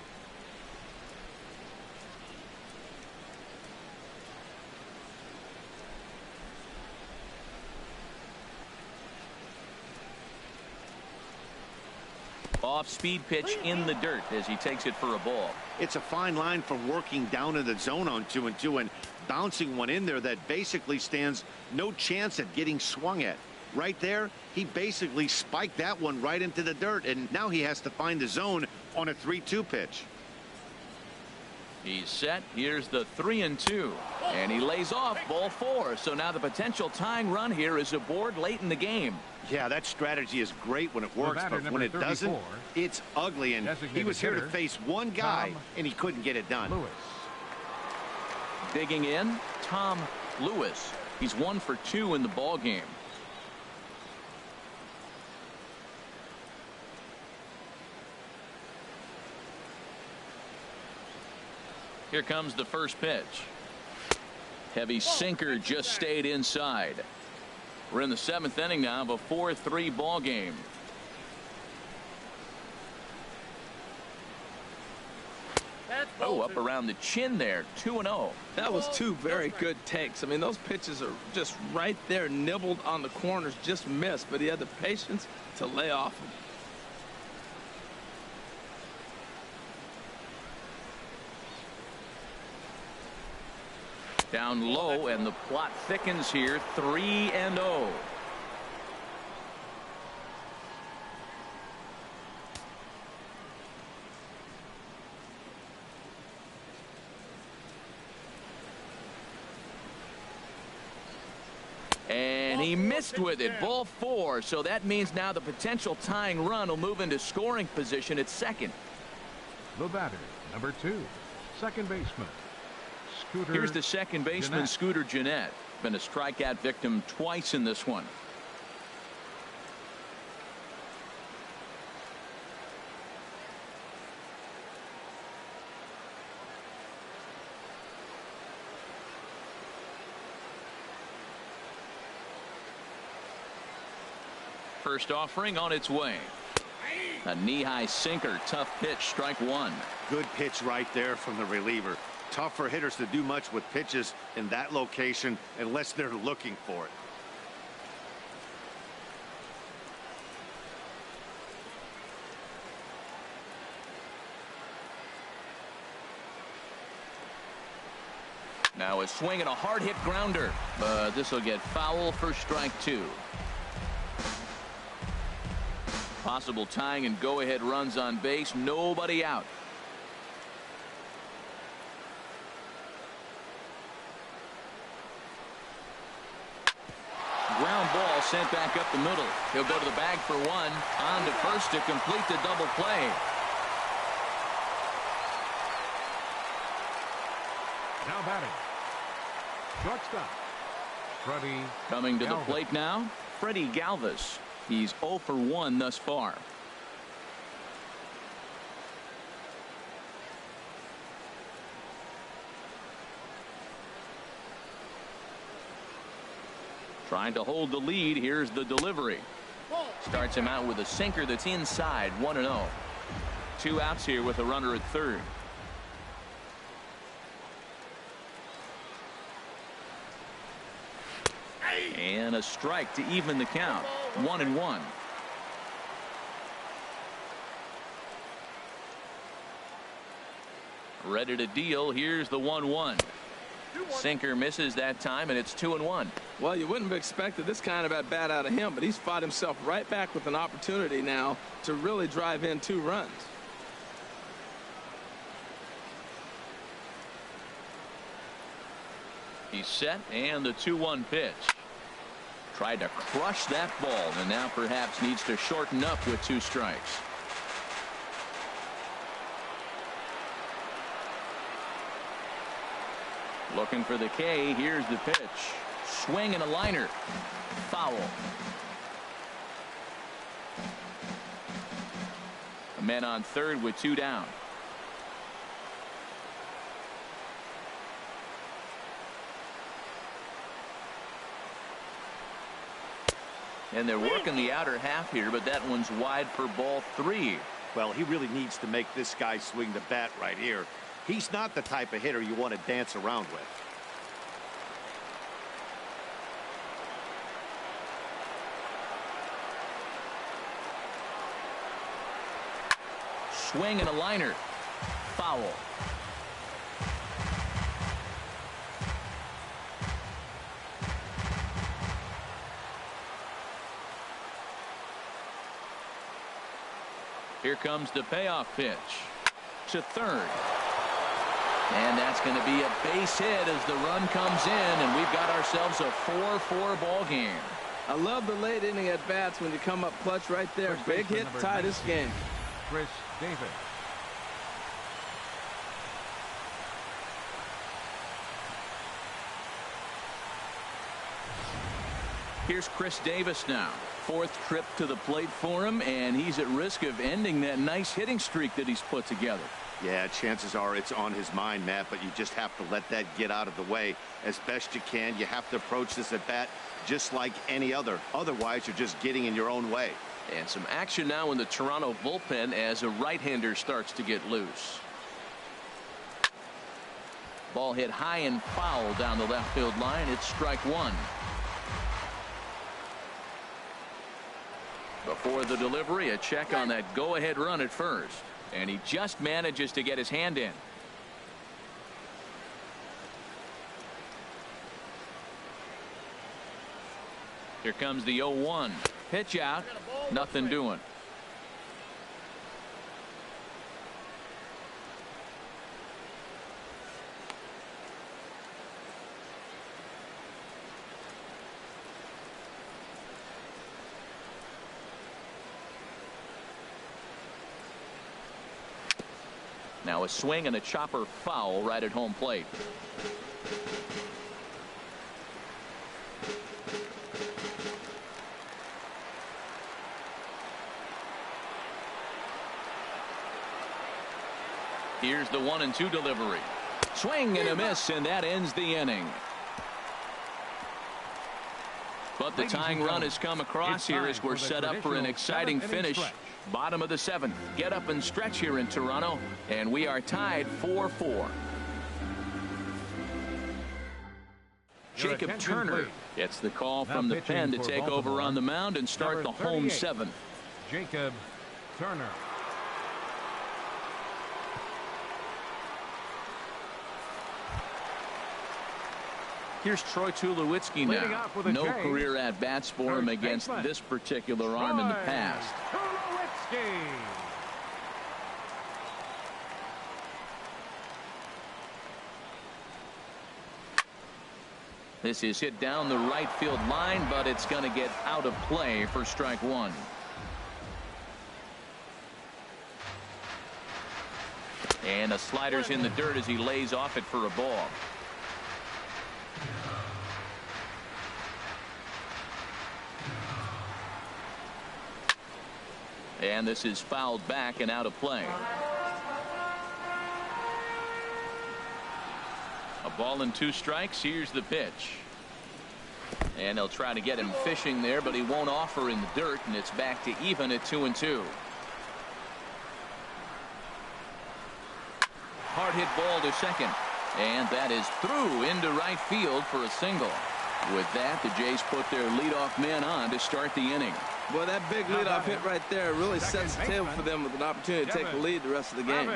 Off-speed pitch in the dirt as he takes it for a ball. It's a fine line from working down in the zone on 2-2 and bouncing one in there that basically stands no chance at getting swung at. Right there, he basically spiked that one right into the dirt, and now he has to find the zone on a 3-2 pitch. He's set. Here's the 3-2, and he lays off ball 4. So now the potential tying run here is aboard late in the game. Yeah, that strategy is great when it works, but when it doesn't, it's ugly. And he was here to face one guy, and he couldn't get it done. Digging in, Tom Lewis. He's 1 for 2 in the ball game. Here comes the first pitch. Heavy sinker just stayed inside. We're in the 7th inning now of a 4-3 ball game. Oh, up around the chin there. 2-0. That was 2 very good takes. I mean, those pitches are just right there, nibbled on the corners, just missed, but he had the patience to lay off them. Down low, and the plot thickens here. 3-0. And he missed with it. Ball 4. So that means now the potential tying run will move into scoring position at second. The batter, number 2, second baseman. Here's the second baseman, Scooter Gennett. Been a strikeout victim twice in this one. First offering on its way. A knee-high sinker. Tough pitch. Strike one. Good pitch right there from the reliever. Tough for hitters to do much with pitches in that location unless they're looking for it. Now a swing and a hard hit grounder, but this will get foul for strike two. Possible tying and go ahead runs on base. Nobody out. Ground ball sent back up the middle. He'll go to the bag for one. On to first to complete the double play. Now batting. Shortstop. Freddie Coming to the Galvis. plate now, Freddie Galvis. He's 0 for 1 thus far. Trying to hold the lead. Here's the delivery. Starts him out with a sinker that's inside. 1-0. 2 outs here with a runner at third. And a strike to even the count. 1-1. Ready to deal. Here's the 1-1. Sinker misses that time, and it's 2-1. Well, you wouldn't have expected this kind of at bat out of him, but he's fought himself right back with an opportunity now to really drive in 2 runs. He's set, and the 2-1 pitch. Tried to crush that ball, and now perhaps needs to shorten up with 2 strikes. Looking for the K. Here's the pitch. Swing and a liner. Foul. A man on third with 2 down. And they're working the outer half here, but that one's wide for ball 3. Well, he really needs to make this guy swing the bat right here. He's not the type of hitter you want to dance around with. Swing and a liner. Foul. Here comes the payoff pitch to third. And that's going to be a base hit as the run comes in, and we've got ourselves a 4-4 ball game. I love the late inning at bats when you come up clutch right there. First Big baseman hit, number tie this 19, game. Chris Davis. Here's Chris Davis now. 4th trip to the plate for him, and he's at risk of ending that nice hitting streak that he's put together. Yeah, chances are it's on his mind, Matt, but you just have to let that get out of the way as best you can. You have to approach this at bat just like any other. Otherwise, you're just getting in your own way. And some action now in the Toronto bullpen as a right-hander starts to get loose. Ball hit high and foul down the left field line. It's strike 1. Before the delivery, a check on that go-ahead run at first. And he just manages to get his hand in. Here comes the 0-1. Pitch out. Nothing doing. Now a swing and a chopper foul right at home plate. Here's the 1-2 delivery. Swing and a miss, and that ends the inning. But the tying run has come across here as we're set up for an exciting finish. Bottom of the 7th. Get up and stretch here in Toronto, and we are tied 4-4. Jacob Turner gets the call from the pen to take over on the mound and start the home 7th. Jacob Turner. Here's Troy Tulowitzki now. No career at-bats for him against this particular arm in the past. Tulowitzki. This is hit down the right field line, but it's going to get out of play for strike 1. And a slider's in the dirt as he lays off it for a ball. And this is fouled back and out of play. A ball and 2 strikes. Here's the pitch. And they'll try to get him fishing there, but he won't offer in the dirt, and it's back to even at 2-2. Hard hit ball to second. And that is through into right field for a single. With that, the Jays put their leadoff man on to start the inning. Boy, that big leadoff hit right there really sets the table for them with an opportunity to take the lead the rest of the game.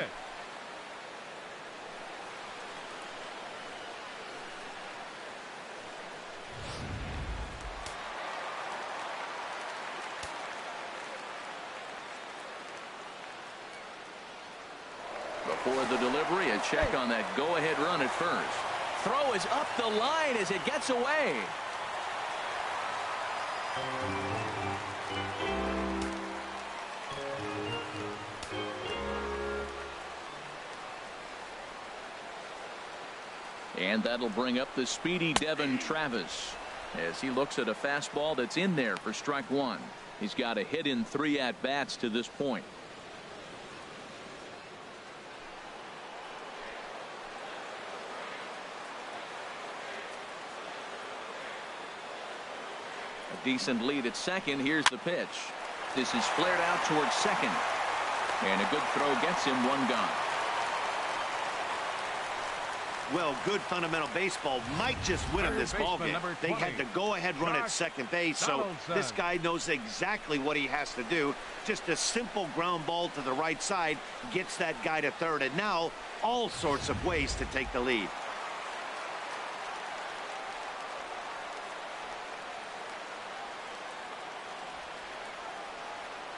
Before the delivery, a check on that go-ahead run at first. Throw is up the line as it gets away. And that'll bring up the speedy Devin Travis as he looks at a fastball that's in there for strike 1. He's got a hit in 3 at-bats to this point. A decent lead at second. Here's the pitch. This is flared out towards second. And a good throw gets him 1 gone. Well, good fundamental baseball might just win him this ball game. They had the go-ahead run at second base, so this guy knows exactly what he has to do. Just a simple ground ball to the right side gets that guy to third, and now all sorts of ways to take the lead.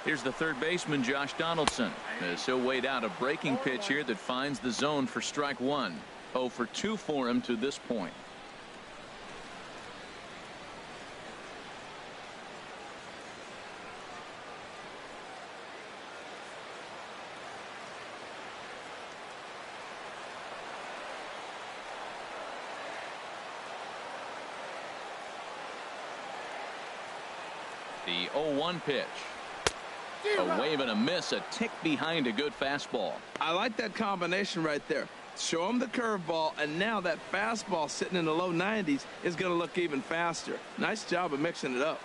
Here's the third baseman, Josh Donaldson, as he'll wait out a breaking pitch here that finds the zone for strike 1. 0 for 2 for him to this point. The 0-1 pitch. A wave and a miss, a tick behind a good fastball. I like that combination right there. Show him the curveball, and now that fastball sitting in the low 90s is going to look even faster. Nice job of mixing it up.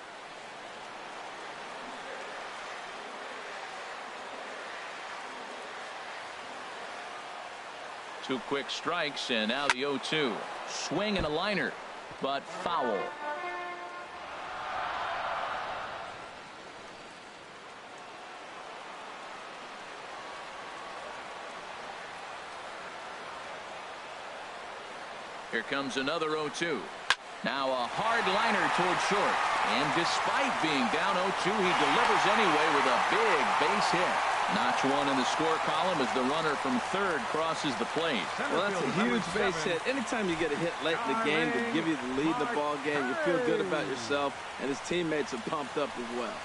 Two quick strikes, and now the 0-2. Swing and a liner, but foul. Here comes another 0-2. Now a hard liner towards short. And despite being down 0-2, he delivers anyway with a big base hit. Notch 1 in the score column as the runner from third crosses the plate. Well, that's a huge base hit. Anytime you get a hit late in the game to give you the lead in the ball game, you feel good about yourself, and his teammates are pumped up as well.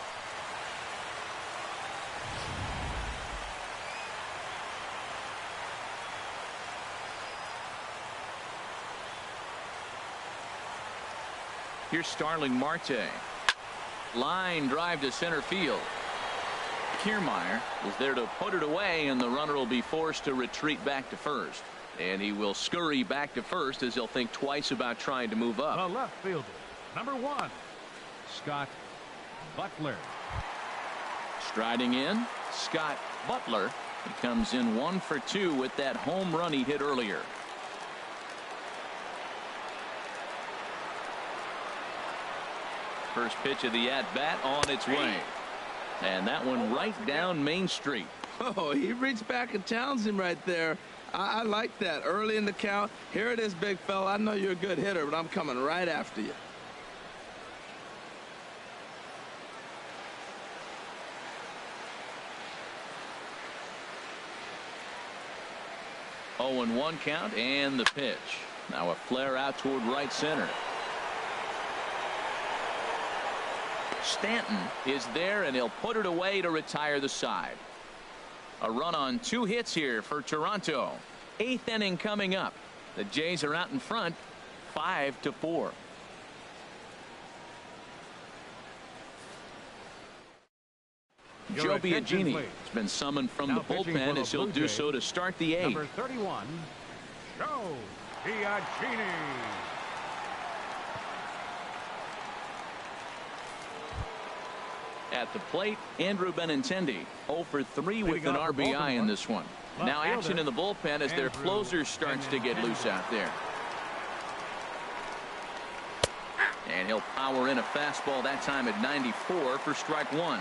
Here's Starling Marte. Line drive to center field. Kiermaier is there to put it away, and the runner will be forced to retreat back to first. And he will scurry back to first as he'll think twice about trying to move up. The left fielder, number 1. Scott Butler. Striding in, Scott Butler. He comes in 1 for 2 with that home run he hit earlier. First pitch of the at-bat on its way. And that one right down Main Street. Oh, he reached back and challenged him right there. I like that. Early in the count. Here it is, big fella. I know you're a good hitter, but I'm coming right after you. 0-1 count and the pitch. Now a flare out toward right center. Stanton is there, and he'll put it away to retire the side. A run on 2 hits here for Toronto. 8th inning coming up. The Jays are out in front 5-4. Joe Biagini has been summoned from the bullpen as he'll do so to start the 8th. Number 31, Joe Biagini. At the plate, Andrew Benintendi 0 for 3 with an RBI in this one. Now action in the bullpen as their closer starts to get loose out there. And he'll power in a fastball that time at 94 for strike 1.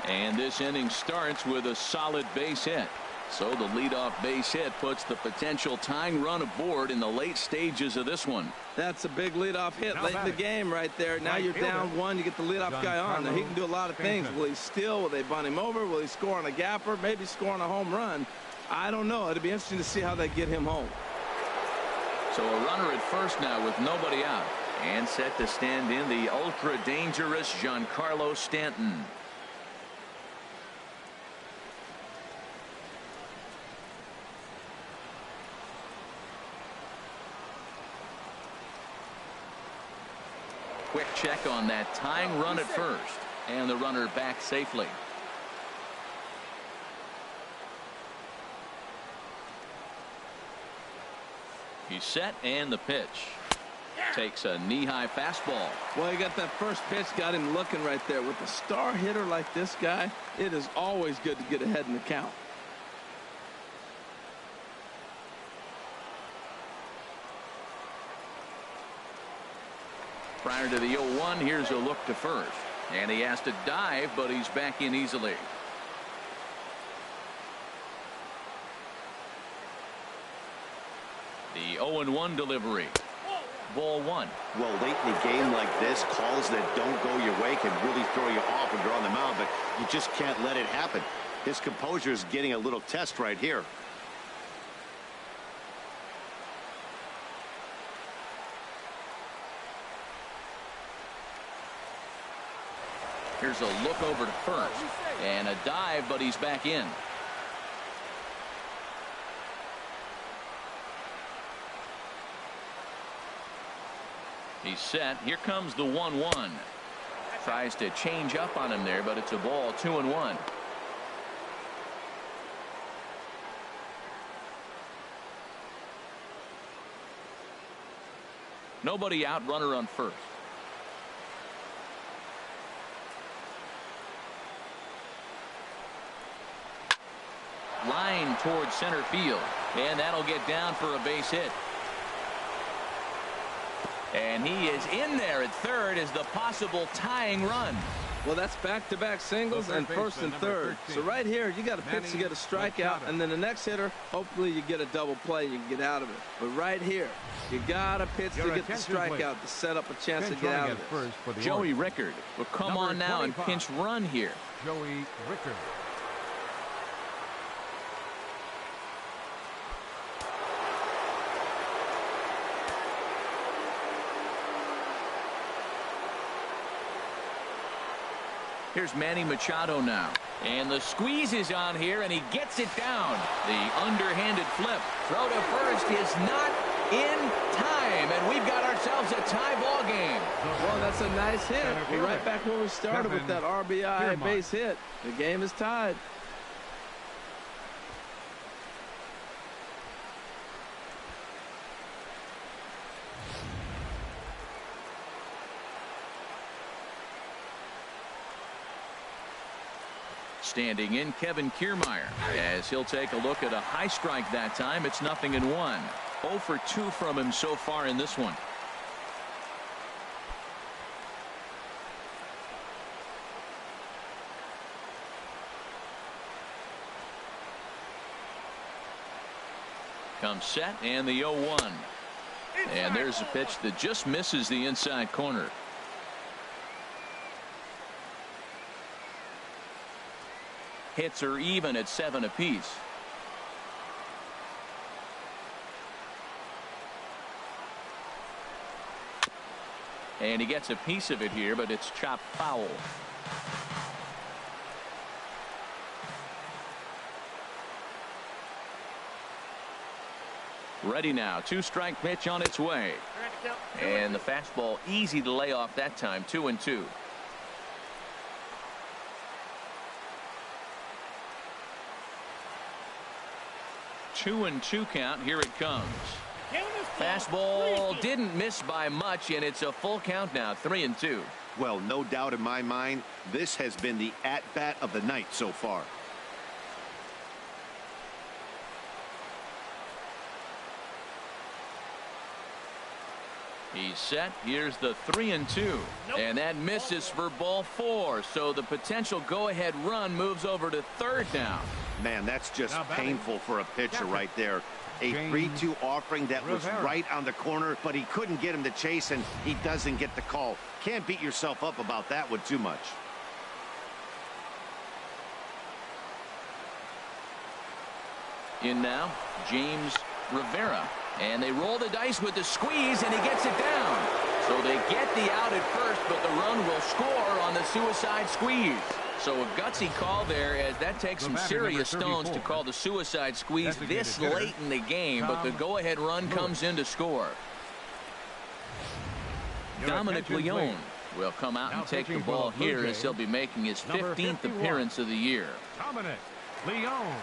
And this inning starts with a solid base hit. So the leadoff base hit puts the potential tying run aboard in the late stages of this one. That's a big leadoff hit late in the game right there. Now you're down 1. You get the leadoff guy on. Now he can do a lot of things. Will he steal? Will they bunt him over? Will he score on a gapper? Maybe score on a home run. I don't know. It'll be interesting to see how they get him home. So a runner at first now with nobody out. And set to stand in the ultra dangerous Giancarlo Stanton. Quick check on that tying run at first, and the runner back safely. He's set, and the pitch. Takes a knee-high fastball. Well, he got that first pitch, got him looking right there. With a star hitter like this guy, it is always good to get ahead in the count. Prior to the 0-1, here's a look to first. And he has to dive, but he's back in easily. The 0-1 delivery. Ball 1. Well, late in the game like this, calls that don't go your way can really throw you off when you're on the mound, but you just can't let it happen. His composure is getting a little test right here. Here's a look over to first. And a dive, but he's back in. He's set. Here comes the 1-1. Tries to change up on him there, but it's a ball. 2-1. Nobody out, runner on first. Line towards center field, and that'll get down for a base hit. And he is in there at third as the possible tying run. Well, that's back-to-back singles and first and third. So right here, you got a pitch to get a strikeout, and then the next hitter, hopefully you get a double play and you can get out of it. But right here, you got a pitch to get the strikeout to set up a chance to get out of it. Joey Rickard will come on now and pinch run here. Joey Rickard. Here's Manny Machado now. And the squeeze is on here, and he gets it down. The underhanded flip. Throw to first is not in time, and we've got ourselves a tie ball game. Well, that's a nice hit. We're right back where we started with that RBI base hit. The game is tied. Standing in, Kevin Kiermaier, as he'll take a look at a high strike that time. It's 0-1. 0 for 2 from him so far in this one. Comes set, and the 0-1. And there's a pitch that just misses the inside corner. Hits are even at 7 apiece. And he gets a piece of it here, but it's chopped foul. Ready now. 2-strike pitch on its way. And the fastball easy to lay off that time. 2-2. Two and 2 count. Here it comes. Fastball didn't miss by much, and it's a full count now. 3-2. Well, no doubt in my mind, this has been the at-bat of the night so far. He's set. Here's the 3-2. And that misses for ball 4. So the potential go-ahead run moves over to third now. Man, that's just painful for a pitcher right there. A 3-2 offering that was right on the corner, but he couldn't get him to chase, and he doesn't get the call. Can't beat yourself up about that one too much. In now, James Rivera. And they roll the dice with the squeeze, and he gets it down. So they get the out at first, but the run will score on the suicide squeeze. So a gutsy call there, as that takes some serious stones to call the suicide squeeze this late in the game, but the go-ahead run comes in to score. Dominic Leone will come out and take the ball here, as he'll be making his 15th appearance of the year. Dominic Leone.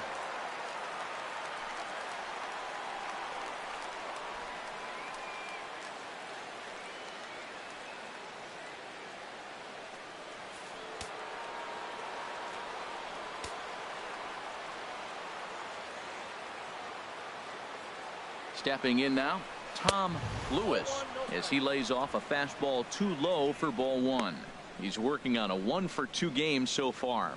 Stepping in now, Tom Lewis, as he lays off a fastball too low for ball 1. He's working on a 1 for 2 game so far.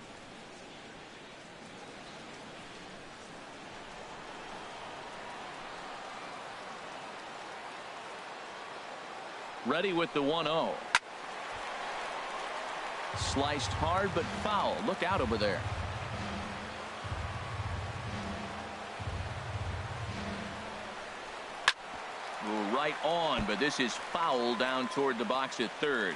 Ready with the 1-0. Sliced hard but foul. Look out over there. Right on, but this is foul down toward the box at third.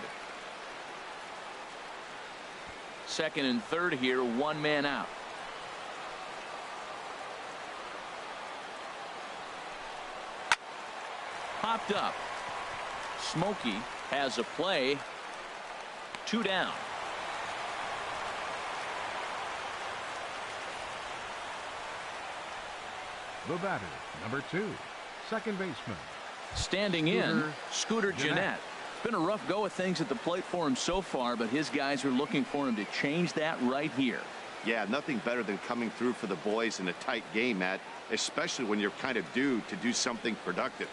Second and third here, 1 man out. Popped up. Smokey has a play. 2 down. The batter, number 2, second baseman. Standing in, Scooter Gennett. It's been a rough go of things at the plate for him so far, but his guys are looking for him to change that right here. Yeah, nothing better than coming through for the boys in a tight game, Matt, especially when you're kind of due to do something productive.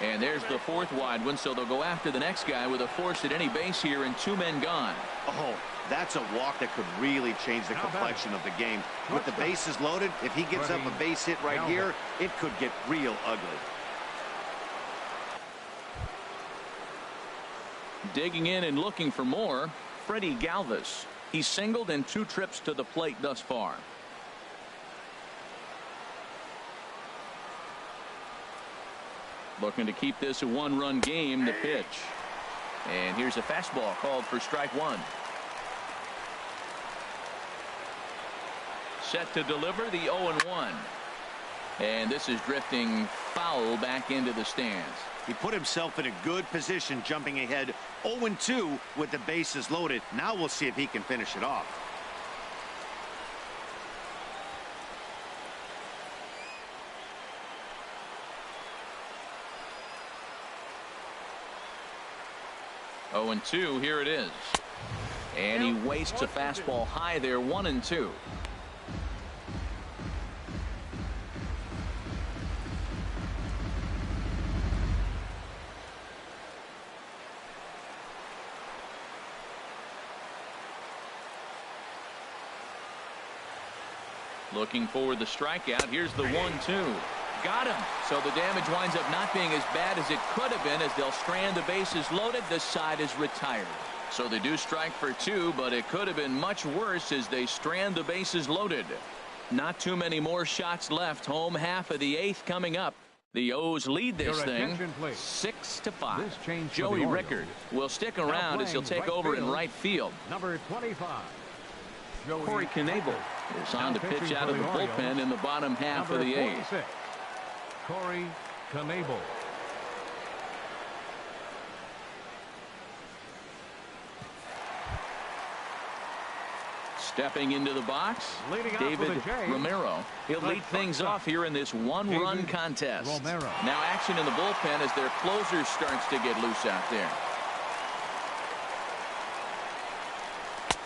And there's the 4th wide one, so they'll go after the next guy with a force at any base here and 2 men gone. Oh, that's a walk that could really change the complexion of the game. With the bases loaded, if he gets up a base hit right here, it could get real ugly. Digging in and looking for more, Freddie Galvis. He's singled in 2 trips to the plate thus far. Looking to keep this a 1-run game. The pitch. And here's a fastball called for strike 1. Set to deliver the 0-1. And this is drifting foul back into the stands. He put himself in a good position, jumping ahead 0-2 with the bases loaded. Now we'll see if he can finish it off. 0-2. Here it is. And he wastes a fastball high there. 1-2. Looking for the strikeout. Here's the 1-2. Got him. So the damage winds up not being as bad as it could have been, as they'll strand the bases loaded. The side is retired. So they do strike for 2, but it could have been much worse as they strand the bases loaded. Not too many more shots left. Home half of the 8th coming up. The O's lead this thing 6-5. Joey Rickard will stick around as he'll take over in right field. Number 25. Corey Knebel is on to pitch out of the bullpen in the bottom half of the 8th. Corey Knebel. Stepping into the box, David Romero. He'll lead things off here in this one-run contest. Now action in the bullpen as their closer starts to get loose out there.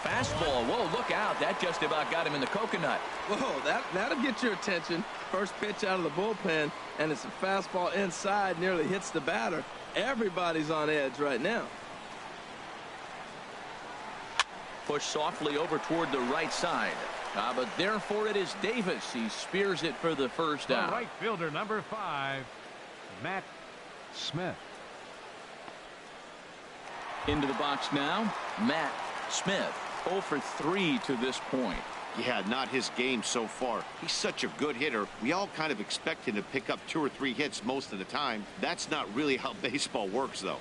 Fastball. Whoa, look out. That just about got him in the coconut. Whoa, that'll get your attention. First pitch out of the bullpen, and it's a fastball inside, nearly hits the batter. Everybody's on edge right now. Push softly over toward the right side. But therefore it is Davis. He spears it for the first out. Right fielder, number 5, Matt Smith. Into the box now, Matt Smith. 0 for 3 to this point. Yeah, not his game so far. He's such a good hitter. We all kind of expect him to pick up 2 or 3 hits most of the time. That's not really how baseball works, though.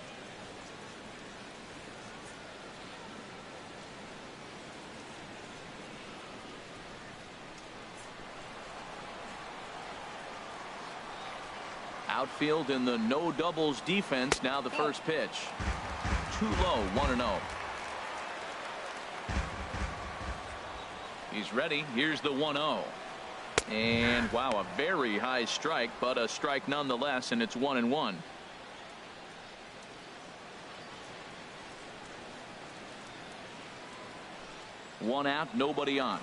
Outfield in the no doubles defense. Now the first pitch. Too low. 1-0. He's ready. Here's the 1-0. And wow, a very high strike, but a strike nonetheless, and it's 1-1. One out, nobody on.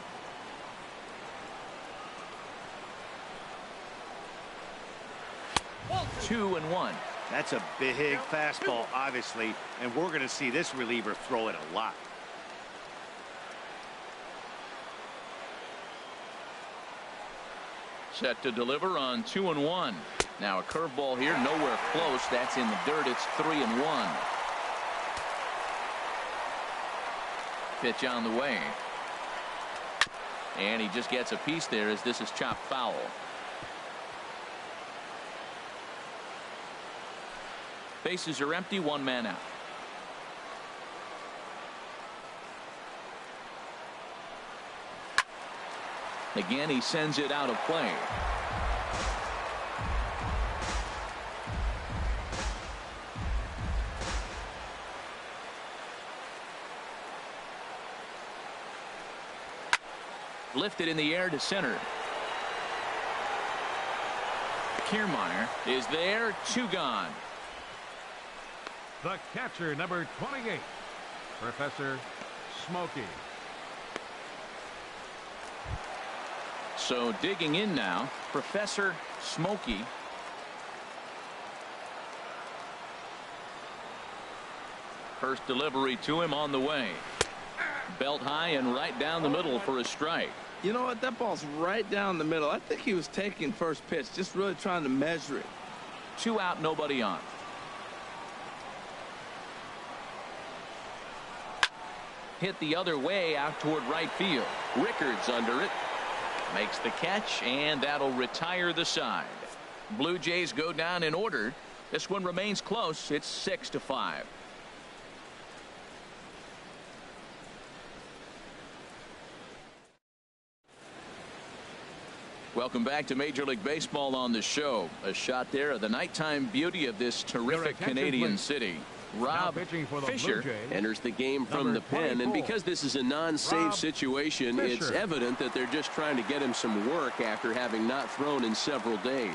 Two and one. That's a big fastball, obviously, and we're going to see this reliever throw it a lot. Set to deliver on 2-1. Now a curveball here, nowhere close. That's in the dirt. It's 3-1. Pitch on the way. And he just gets a piece there as this is chopped foul. Bases are empty, 1 man out. Again, he sends it out of play. Lifted in the air to center. Kiermaier is there, 2 gone. The catcher, number 28, Professor Smokey. So digging in now, Professor Smokey. First delivery to him on the way. Belt high and right down the middle for a strike. You know what? That ball's right down the middle. I think he was taking first pitch, just really trying to measure it. 2 out, nobody on. Hit the other way out toward right field. Rickard's under it. Makes the catch, and that'll retire the side. Blue Jays go down in order. This one remains close. It's 6-5. Welcome back to Major League Baseball on the show. A shot there of the nighttime beauty of this terrific Canadian city. Rob Fisher enters the game from the pen, and because this is a non-save situation, it's evident that they're just trying to get him some work after having not thrown in several days.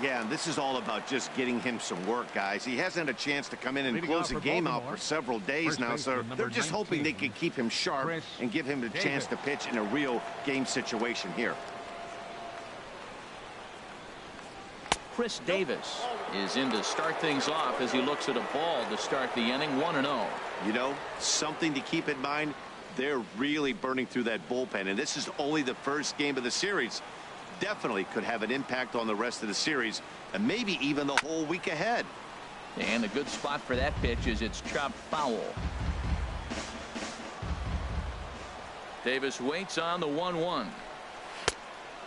Yeah, and this is all about just getting him some work, guys. He hasn't had a chance to come in and Leading close off the for game out Baltimore, for several days first now, so baseman, they're number just hoping they 19, can keep him sharp Chris and give him the chance to pitch in a real game situation here. Chris Davis is in to start things off as he looks at a ball to start the inning. 1-0. You know, something to keep in mind, they're really burning through that bullpen, and this is only the first game of the series. Definitely could have an impact on the rest of the series and maybe even the whole week ahead. And a good spot for that pitch is it's chopped foul. Davis waits on the 1-1.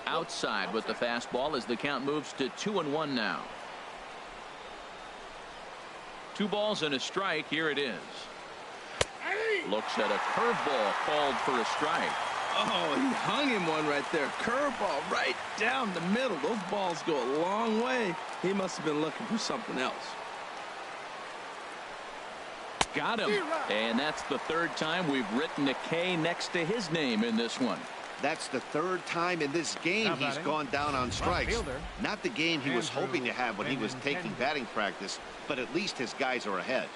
Outside with the fastball as the count moves to 2-1 now. 2 balls and a strike. Here it is. Looks at a curveball called for a strike. Oh, he hung him one right there. Curveball right down the middle. Those balls go a long way. He must have been looking for something else. Got him. And that's the 3rd time we've written a K next to his name in this one. That's the 3rd time in this game he's gone down on strikes. Not the game he was hoping to have when he was taking batting practice, but at least his guys are ahead.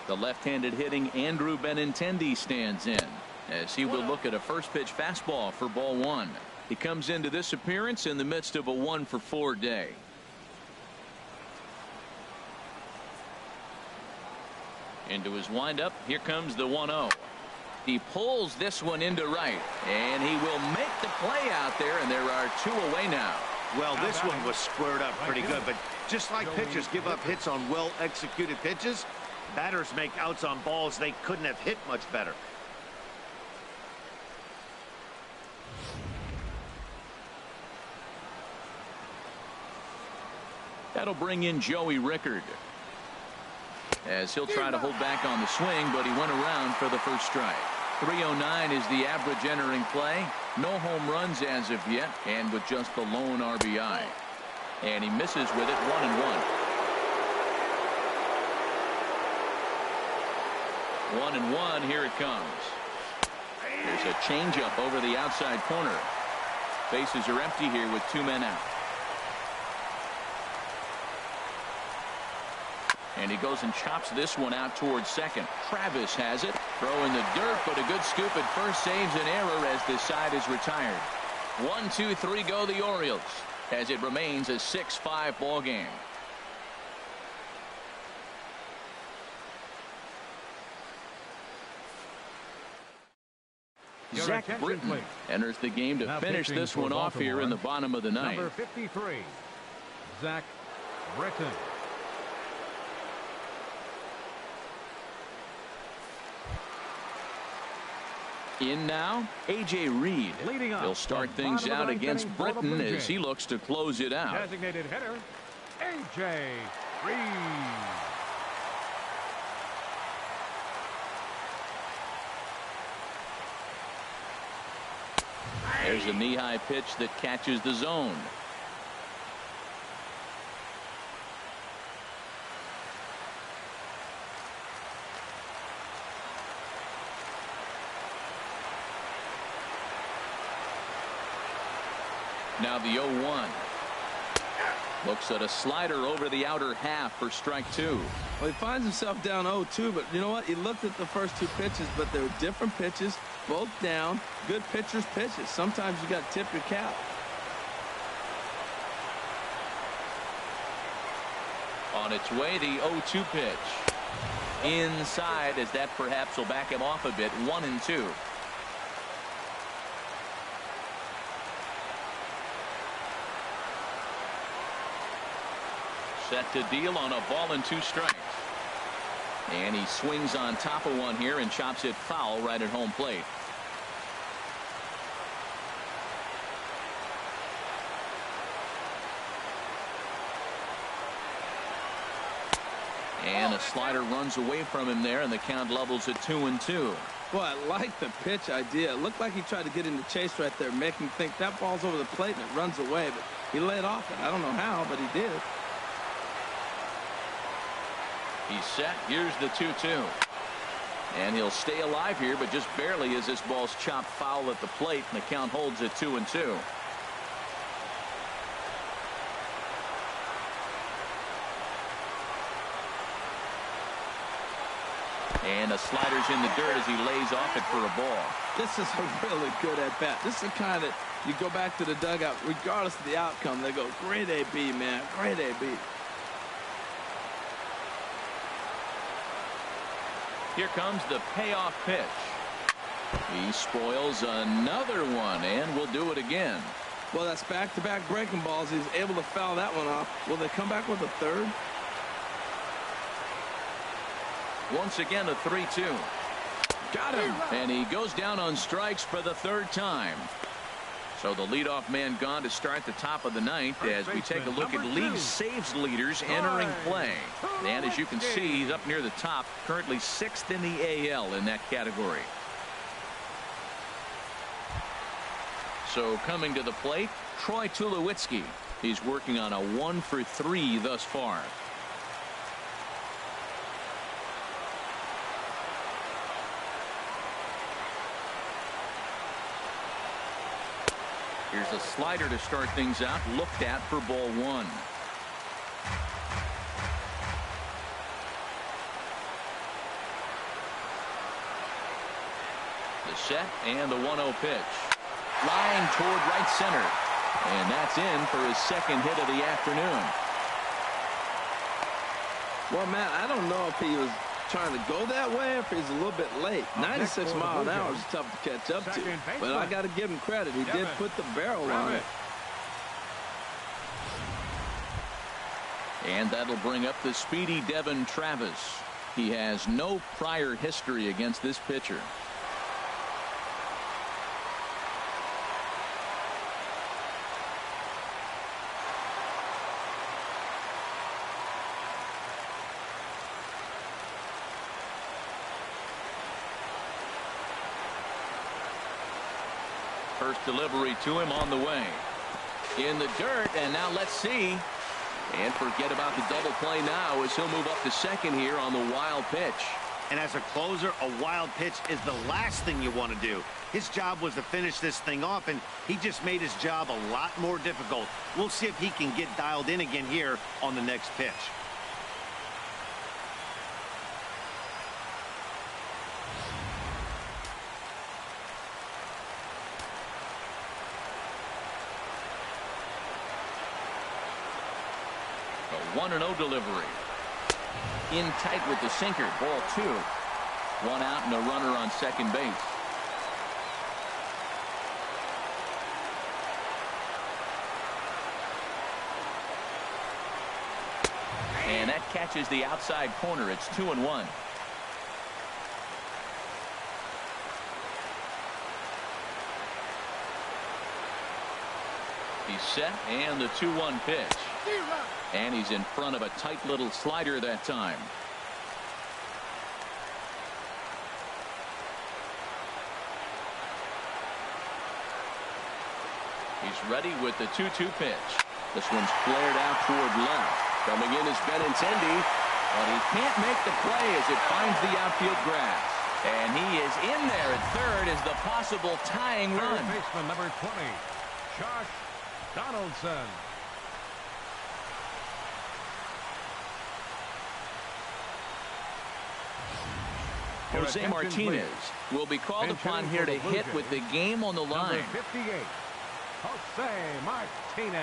The left-handed hitting Andrew Benintendi stands in as he will look at a first pitch fastball for ball 1. He comes into this appearance in the midst of a 1-for-4 day. Into his windup. Here comes the 1-0. He pulls this one into right, and he will make the play out there, and there are 2 away now. Well, this one was squared up pretty good, but just like pitchers give up hits on well-executed pitches, batters make outs on balls they couldn't have hit much better. That'll bring in Joey Rickard as he'll try to hold back on the swing, but he went around for the first strike. 309 is the average entering play. No home runs as of yet, and with just the lone RBI. And he misses with it. 1-1. 1-1. Here it comes. There's a changeup over the outside corner. Bases are empty here with 2 men out. And he goes and chops this one out towards second. Travis has it. Throw in the dirt, but a good scoop at first saves an error as this side is retired. 1, 2, 3 go the Orioles as it remains a 6-5 ball game. Zach Britton enters the game to finish this one off here in the bottom of the ninth. Number 53, Zach Britton. In now, A.J. Reed. He'll start things out against Britton as he looks to close it out. Designated hitter, A.J. Reed. There's a knee-high pitch that catches the zone. Now the 0-1. Looks at a slider over the outer half for strike 2. Well, he finds himself down 0-2, but you know what? He looked at the first 2 pitches, but they were different pitches, both down. Good pitchers' pitches. Sometimes you got to tip your cap. On its way, the 0-2 pitch. Inside, as that perhaps will back him off a bit. 1-2. Set to deal on a ball and 2 strikes. And he swings on top of one here and chops it foul right at home plate. And a slider runs away from him there, and the count levels at 2-2. Boy, I like the pitch idea. It looked like he tried to get into chase right there, make him think that ball's over the plate and it runs away, but he laid off it. I don't know how, but he did. He's set. Here's the 2-2. And he'll stay alive here, but just barely as this ball's chopped foul at the plate, and the count holds at 2-2. And the slider's in the dirt as he lays off it for a ball. This is a really good at-bat. This is the kind that you go back to the dugout, regardless of the outcome, they go, great AB, man, great AB. Here comes the payoff pitch. He spoils another one, and will do it again. Well, that's back-to-back breaking balls. He's able to foul that one off. Will they come back with a third? Once again, a 3-2. Got him. And he goes down on strikes for the third time. So the leadoff man gone to start the top of the ninth as we take a look at league saves leaders entering play. And as you can see, he's up near the top, currently 6th in the AL in that category. So coming to the plate, Troy Tulowitzki. He's working on a 1-for-3 thus far. Here's a slider to start things out, looked at for ball 1. The set and the 1-0 pitch. Line toward right center. And that's in for his second hit of the afternoon. Well, Matt, I don't know if he was trying to go that way, if he's a little bit late. 96 miles an hour is tough to catch up to, but I got to give him credit. He did put the barrel on it. And that'll bring up the speedy Devin Travis. He has no prior history against this pitcher. First delivery to him on the way. In the dirt, and now let's see. And forget about the double play now as he'll move up to second here on the wild pitch. And as a closer, a wild pitch is the last thing you want to do. His job was to finish this thing off, and he just made his job a lot more difficult. We'll see if he can get dialed in again here on the next pitch. A 1-0 delivery. In tight with the sinker. Ball 2. 1 out and a runner on second base. And that catches the outside corner. It's 2-1. He's set, and the 2-1 pitch. And he's in front of a tight little slider that time. He's ready with the 2-2 pitch. This one's flared out toward left. Coming in is Benintendi, but he can't make the play as it finds the outfield grass. And he is in there at third as the possible tying run. Third baseman number 20, Josh Donaldson. Jose Martinez will be called upon here to hit with the game on the line. Number 58, Jose Martinez.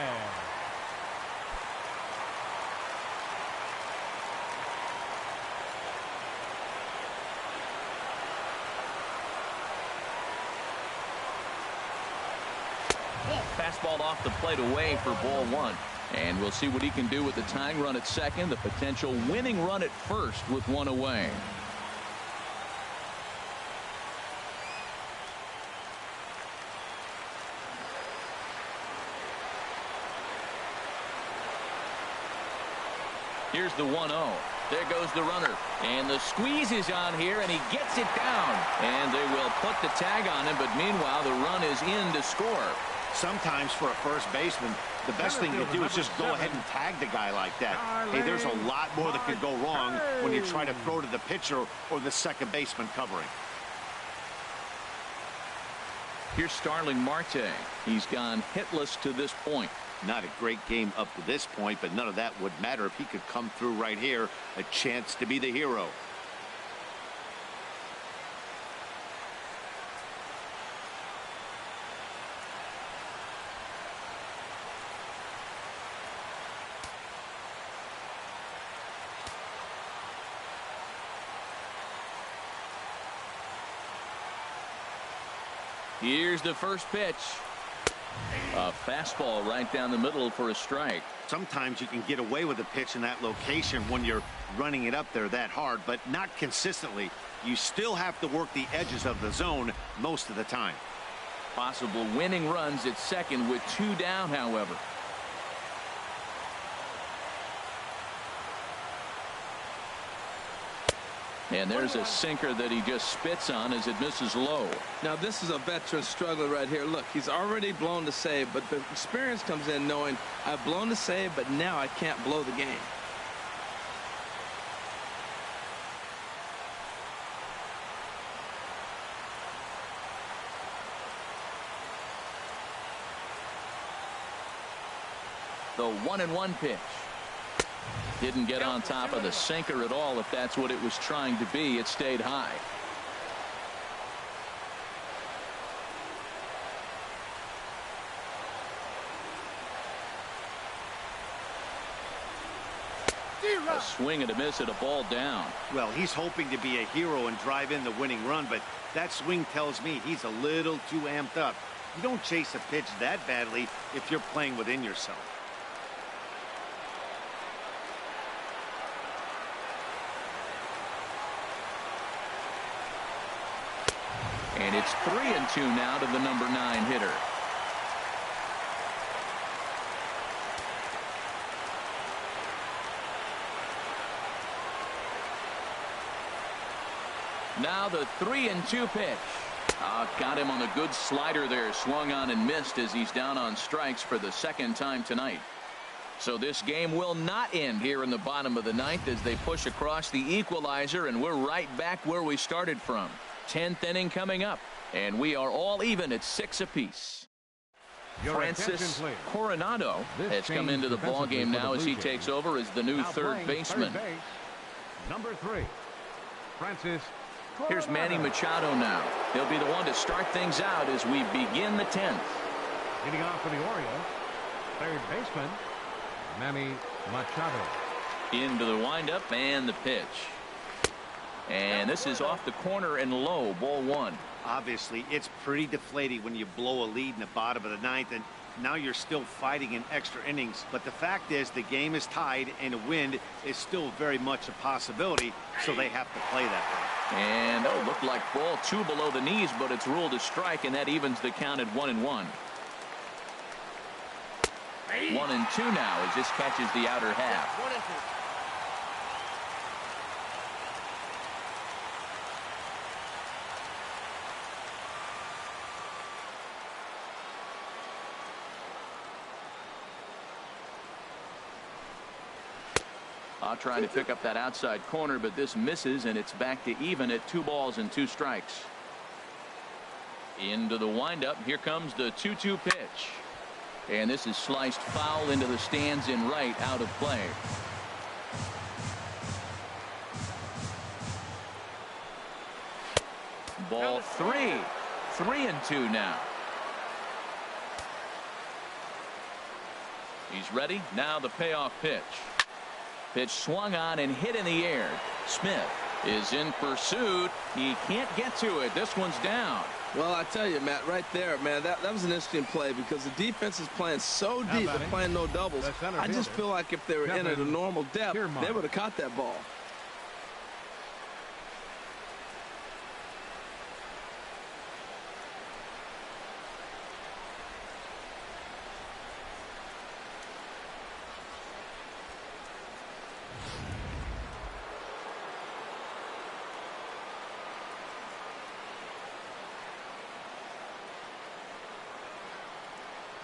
Fastball off the plate away for ball 1. And we'll see what he can do with the tying run at second, the potential winning run at first with 1 away. Here's the 1-0. There goes the runner. And the squeeze is on here, and he gets it down. And they will put the tag on him, but meanwhile, the run is in to score. Sometimes for a first baseman, the best thing to do is just go ahead and tag the guy like that. Hey, there's a lot more that could go wrong when you try to throw to the pitcher or the second baseman covering. Here's Starling Marte. He's gone hitless to this point. Not a great game up to this point, but none of that would matter if he could come through right here. A chance to be the hero. Here's the first pitch. A fastball right down the middle for a strike. Sometimes you can get away with a pitch in that location when you're running it up there that hard, but not consistently. You still have to work the edges of the zone most of the time. Possible winning runs at second with 2 down, however. And there's a sinker that he just spits on as it misses low. Now this is a veteran struggling right here. Look, he's already blown the save, but the experience comes in knowing I've blown the save, but now I can't blow the game. The 1-1 pitch. Didn't get on top of the sinker at all. If that's what it was trying to be, it stayed high. A swing and a miss at a ball down. Well, he's hoping to be a hero and drive in the winning run, but that swing tells me he's a little too amped up. You don't chase a pitch that badly if you're playing within yourself. And it's 3-2 now to the number 9 hitter. Now the 3-2 pitch. Got him on a good slider there. Swung on and missed as he's down on strikes for the second time tonight. So this game will not end here in the bottom of the 9th as they push across the equalizer, and we're right back where we started from. 10th inning coming up, and we are all even at 6 apiece. Francis Coronado has come into the ball game now as he takes over as the new third baseman. Number 3, Francis. Here's Manny Machado now. He'll be the one to start things out as we begin the 10th. Leading off for the Orioles, third baseman Manny Machado. Into the windup and the pitch. And this is off the corner and low, ball 1. Obviously, it's pretty deflating when you blow a lead in the bottom of the 9th, and now you're still fighting in extra innings. But the fact is the game is tied, and a win is still very much a possibility, so they have to play that way. And looked like ball 2 below the knees, but it's ruled a strike, and that evens the count at 1-1. 1-2 now as this catches the outer half. Trying to pick up that outside corner, but this misses, and it's back to even at 2 balls and 2 strikes. Into the windup. Here comes the 2-2 pitch. And this is sliced foul into the stands in right, out of play. Ball 3. 3-2 now. He's ready. Now the payoff pitch. Pitch swung on and hit in the air. Smith is in pursuit. He can't get to it. This one's down. Well, I tell you, Matt, right there, man, that was an interesting play because the defense is playing so deep. They're playing no doubles. I just feel like if they were in at a normal depth, they would have caught that ball.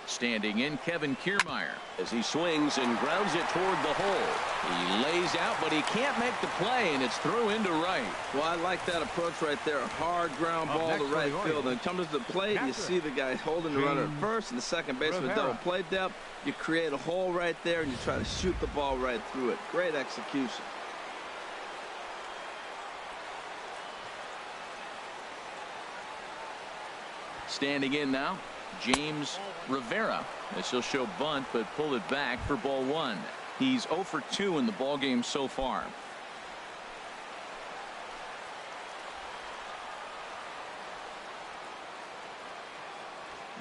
Standing in, Kevin Kiermaier. As he swings and grounds it toward the hole. He lays out, but he can't make the play, and it's through into right. Well, I like that approach right there. A hard ground ball to right field. And comes to the plate, and you see the guy holding the runner at first, and the second baseman double play depth. You create a hole right there, and you try to shoot the ball right through it. Great execution. Standing in now, James Rivera, as he'll show bunt but pull it back for ball one. He's 0 for 2 in the ball game so far.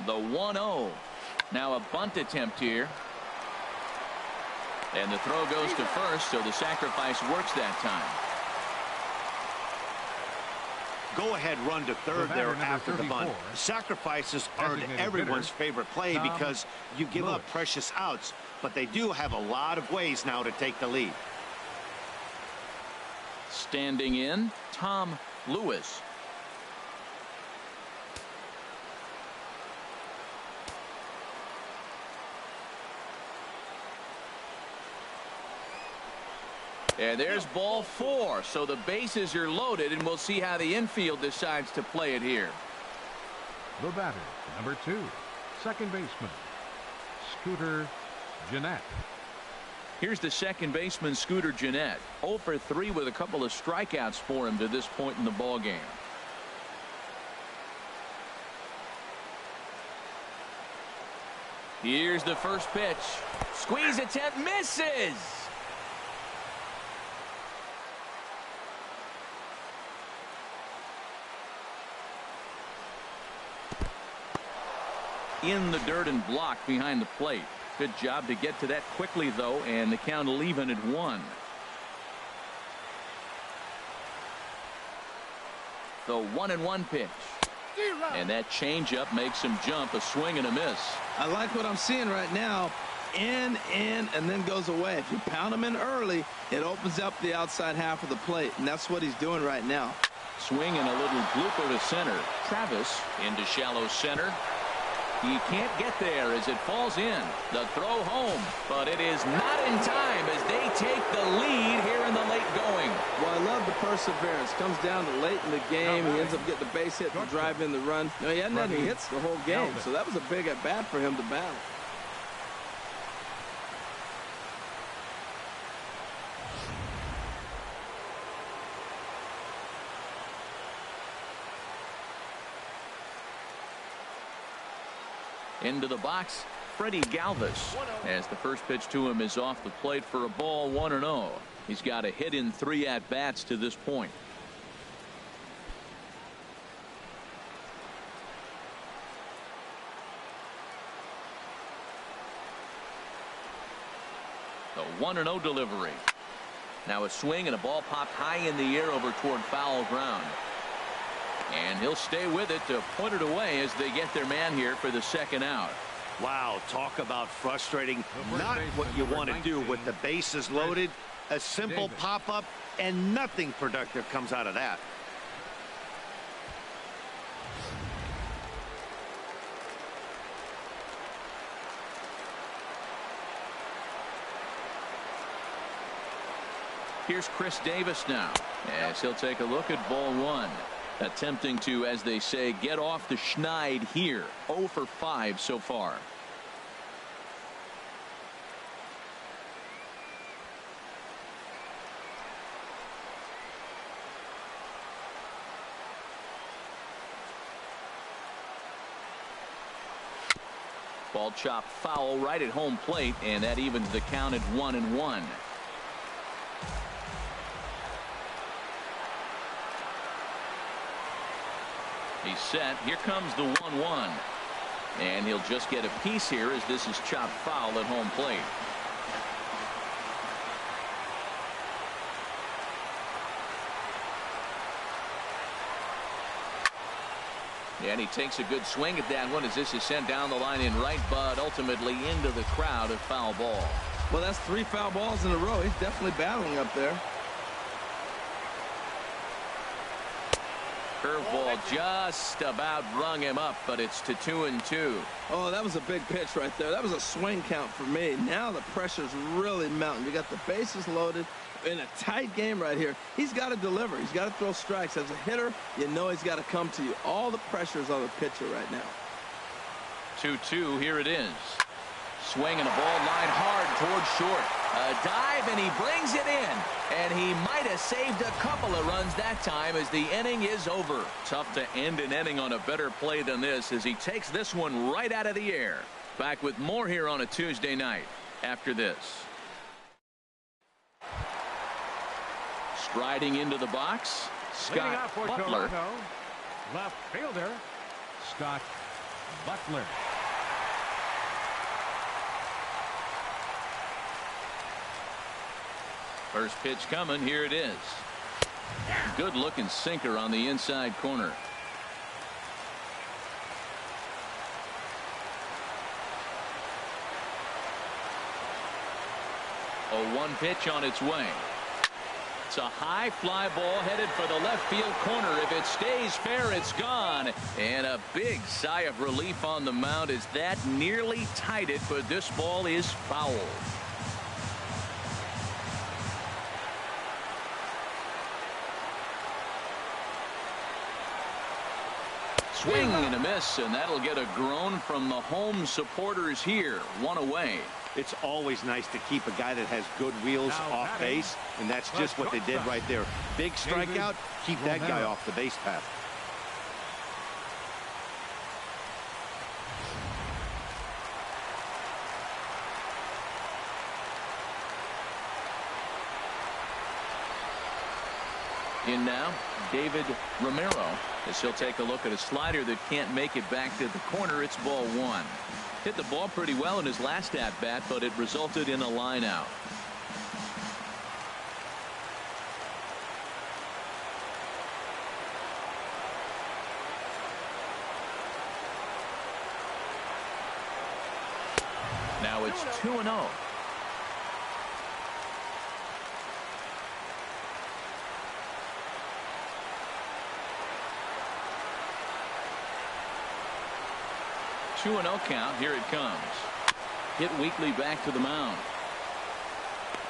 The 1-0. Now a bunt attempt here. And the throw goes to first, so the sacrifice works that time. Go-ahead run to third there after the bunt. Sacrifices aren't everyone's favorite play because you give up precious outs, but they do have a lot of ways now to take the lead. Standing in, Tom Lewis. And there's ball 4, so the bases are loaded, and we'll see how the infield decides to play it here. The batter, number 2, second baseman, Scooter Gennett. Here's the second baseman, Scooter Gennett. 0 for 3 with a couple of strikeouts for him to this point in the ball game. Here's the first pitch. Squeeze attempt, misses. In the dirt and blocked behind the plate. Good job to get to that quickly, though, and the count will even at 1. The 1-1 pitch. And that changeup makes him jump. A swing and a miss. I like what I'm seeing right now. In, and then goes away. If you pound him in early, it opens up the outside half of the plate, and that's what he's doing right now. Swing and a little blooper to center. Travis into shallow center. He can't get there as it falls in. The throw home, but it is not in time as they take the lead here in the late going. Well, I love the perseverance. Comes down to late in the game. He ends up getting the base hit to drive in the run. You know, he hadn't had any hits the whole game, so that was a big at bat for him to battle. Into the box, Freddie Galvis, as the first pitch to him is off the plate for a ball, 1-0. He's got a hit in 3 at-bats to this point. The 1-0 delivery. Now a swing and a ball popped high in the air over toward foul ground. And he'll stay with it to point it away as they get their man here for the second out. Wow, talk about frustrating. Not what you want to do with the bases loaded. A simple pop-up, and nothing productive comes out of that. Here's Chris Davis now, as he'll take a look at ball 1. Attempting to, as they say, get off the schneid here. 0 for 5 so far. Ball chopped foul right at home plate, and that evens the count at 1-1. He's set. Here comes the 1-1. And he'll just get a piece here as this is chopped foul at home plate. And he takes a good swing at that one as this is sent down the line in right, but ultimately into the crowd, a foul ball. Well, that's 3 foul balls in a row. He's definitely battling up there. Curveball just about rung him up, but it's to 2-2. Oh, that was a big pitch right there. That was a swing count for me. Now the pressure's really mounting. You got the bases loaded in a tight game right here. He's got to deliver. He's got to throw strikes. As a hitter, you know he's got to come to you. All the pressure's on the pitcher right now. 2-2, here it is. Swing and a ball line hard towards short. A dive, and he brings it in. And he might have saved a couple of runs that time as the inning is over. Tough to end an inning on a better play than this as he takes this one right out of the air. Back with more here on a Tuesday night after this. Striding into the box, Scott Butler. Toronto, left fielder, Scott Butler. First pitch coming. Here it is. Good looking sinker on the inside corner. A 1 pitch on its way. It's a high fly ball headed for the left field corner. If it stays fair, it's gone. And a big sigh of relief on the mound as that nearly tied it, but this ball is foul. Swing and a miss, and that'll get a groan from the home supporters here. 1 away. It's always nice to keep a guy that has good wheels off base, and that's just what they did right there. Big strikeout, keep that guy off the base path. In now, David Romero, as he'll take a look at a slider that can't make it back to the corner. It's ball 1. Hit the ball pretty well in his last at-bat, but it resulted in a line out. Now it's 2-0. Two and 0 count. Here it comes. Hit weakly back to the mound.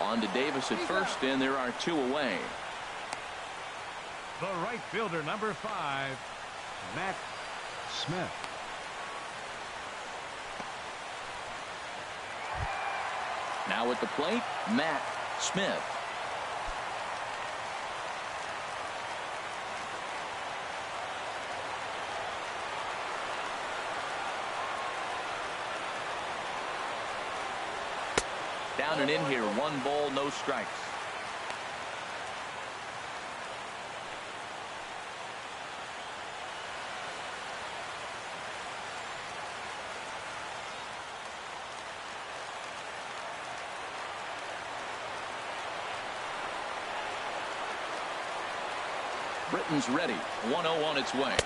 On to Davis at first, and there are 2 away. The right fielder, number 5, Matt Smith. Now at the plate, Matt Smith. Down and in here, 1 ball, no strikes. Britton's ready. 1-0 on its way.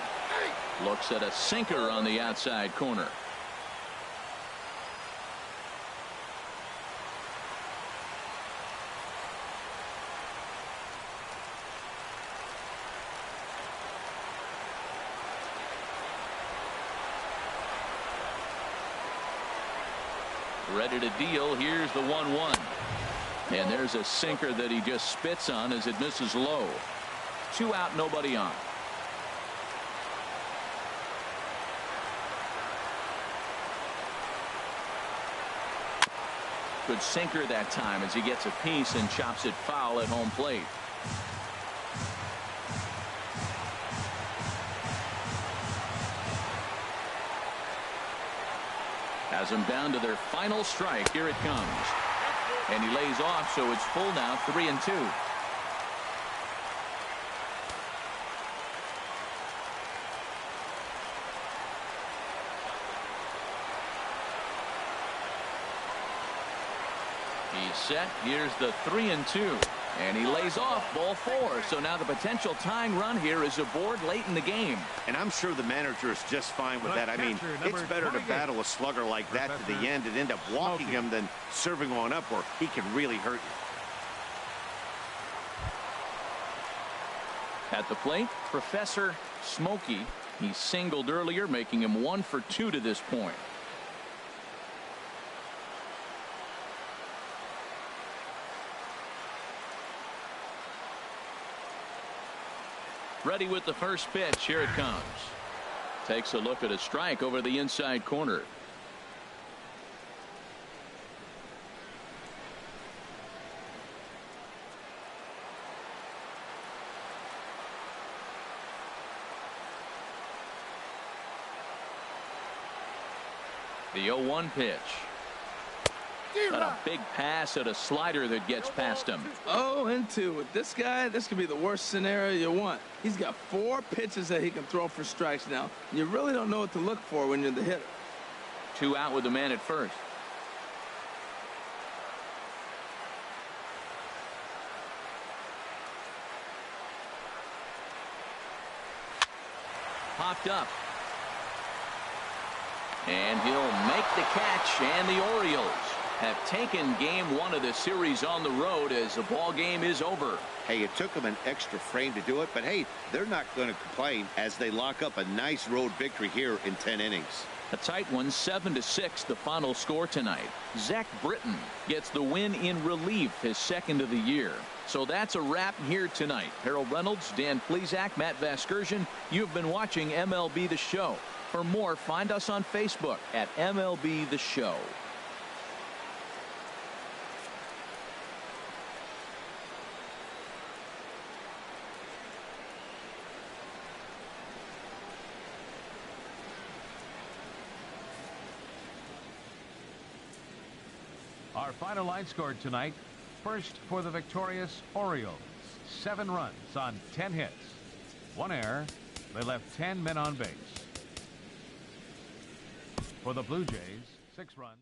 Looks at a sinker on the outside corner. Ready to deal. Here's the 1-1. And there's a sinker that he just spits on as it misses low. 2 out, nobody on. Good sinker that time as he gets a piece and chops it foul at home plate. Has them down to their final strike. Here it comes. And he lays off, so it's full now, 3-2. He's set. Here's the 3-2. And he lays off, ball 4. So now the potential tying run here is aboard late in the game. And I'm sure the manager is just fine with that. I mean, it's better to battle a slugger like that to the end and end up walking him than serving one up where he can really hurt you. At the plate, Professor Smokey. He singled earlier, making him 1 for 2 to this point. Ready with the first pitch. Here it comes. Takes a look at a strike over the inside corner. The 0-1 pitch. Got a big pass at a slider that gets past him. 0-2 with this guy. This could be the worst scenario you want. He's got 4 pitches that he can throw for strikes now. You really don't know what to look for when you're the hitter. 2 out with the man at first. Popped up. And he'll make the catch, and the Orioles have taken game 1 of the series on the road as the ball game is over. Hey, it took them an extra frame to do it, but hey, they're not going to complain as they lock up a nice road victory here in 10 innings. A tight one, 7-6, the final score tonight. Zach Britton gets the win in relief, his 2nd of the year. So that's a wrap here tonight. Harold Reynolds, Dan Plesac, Matt Vasgersian. You've been watching MLB The Show. For more, find us on Facebook at MLB The Show. Our final line scored tonight. First for the victorious Orioles. 7 runs on 10 hits. 1 error. They left 10 men on base. For the Blue Jays, 6 runs.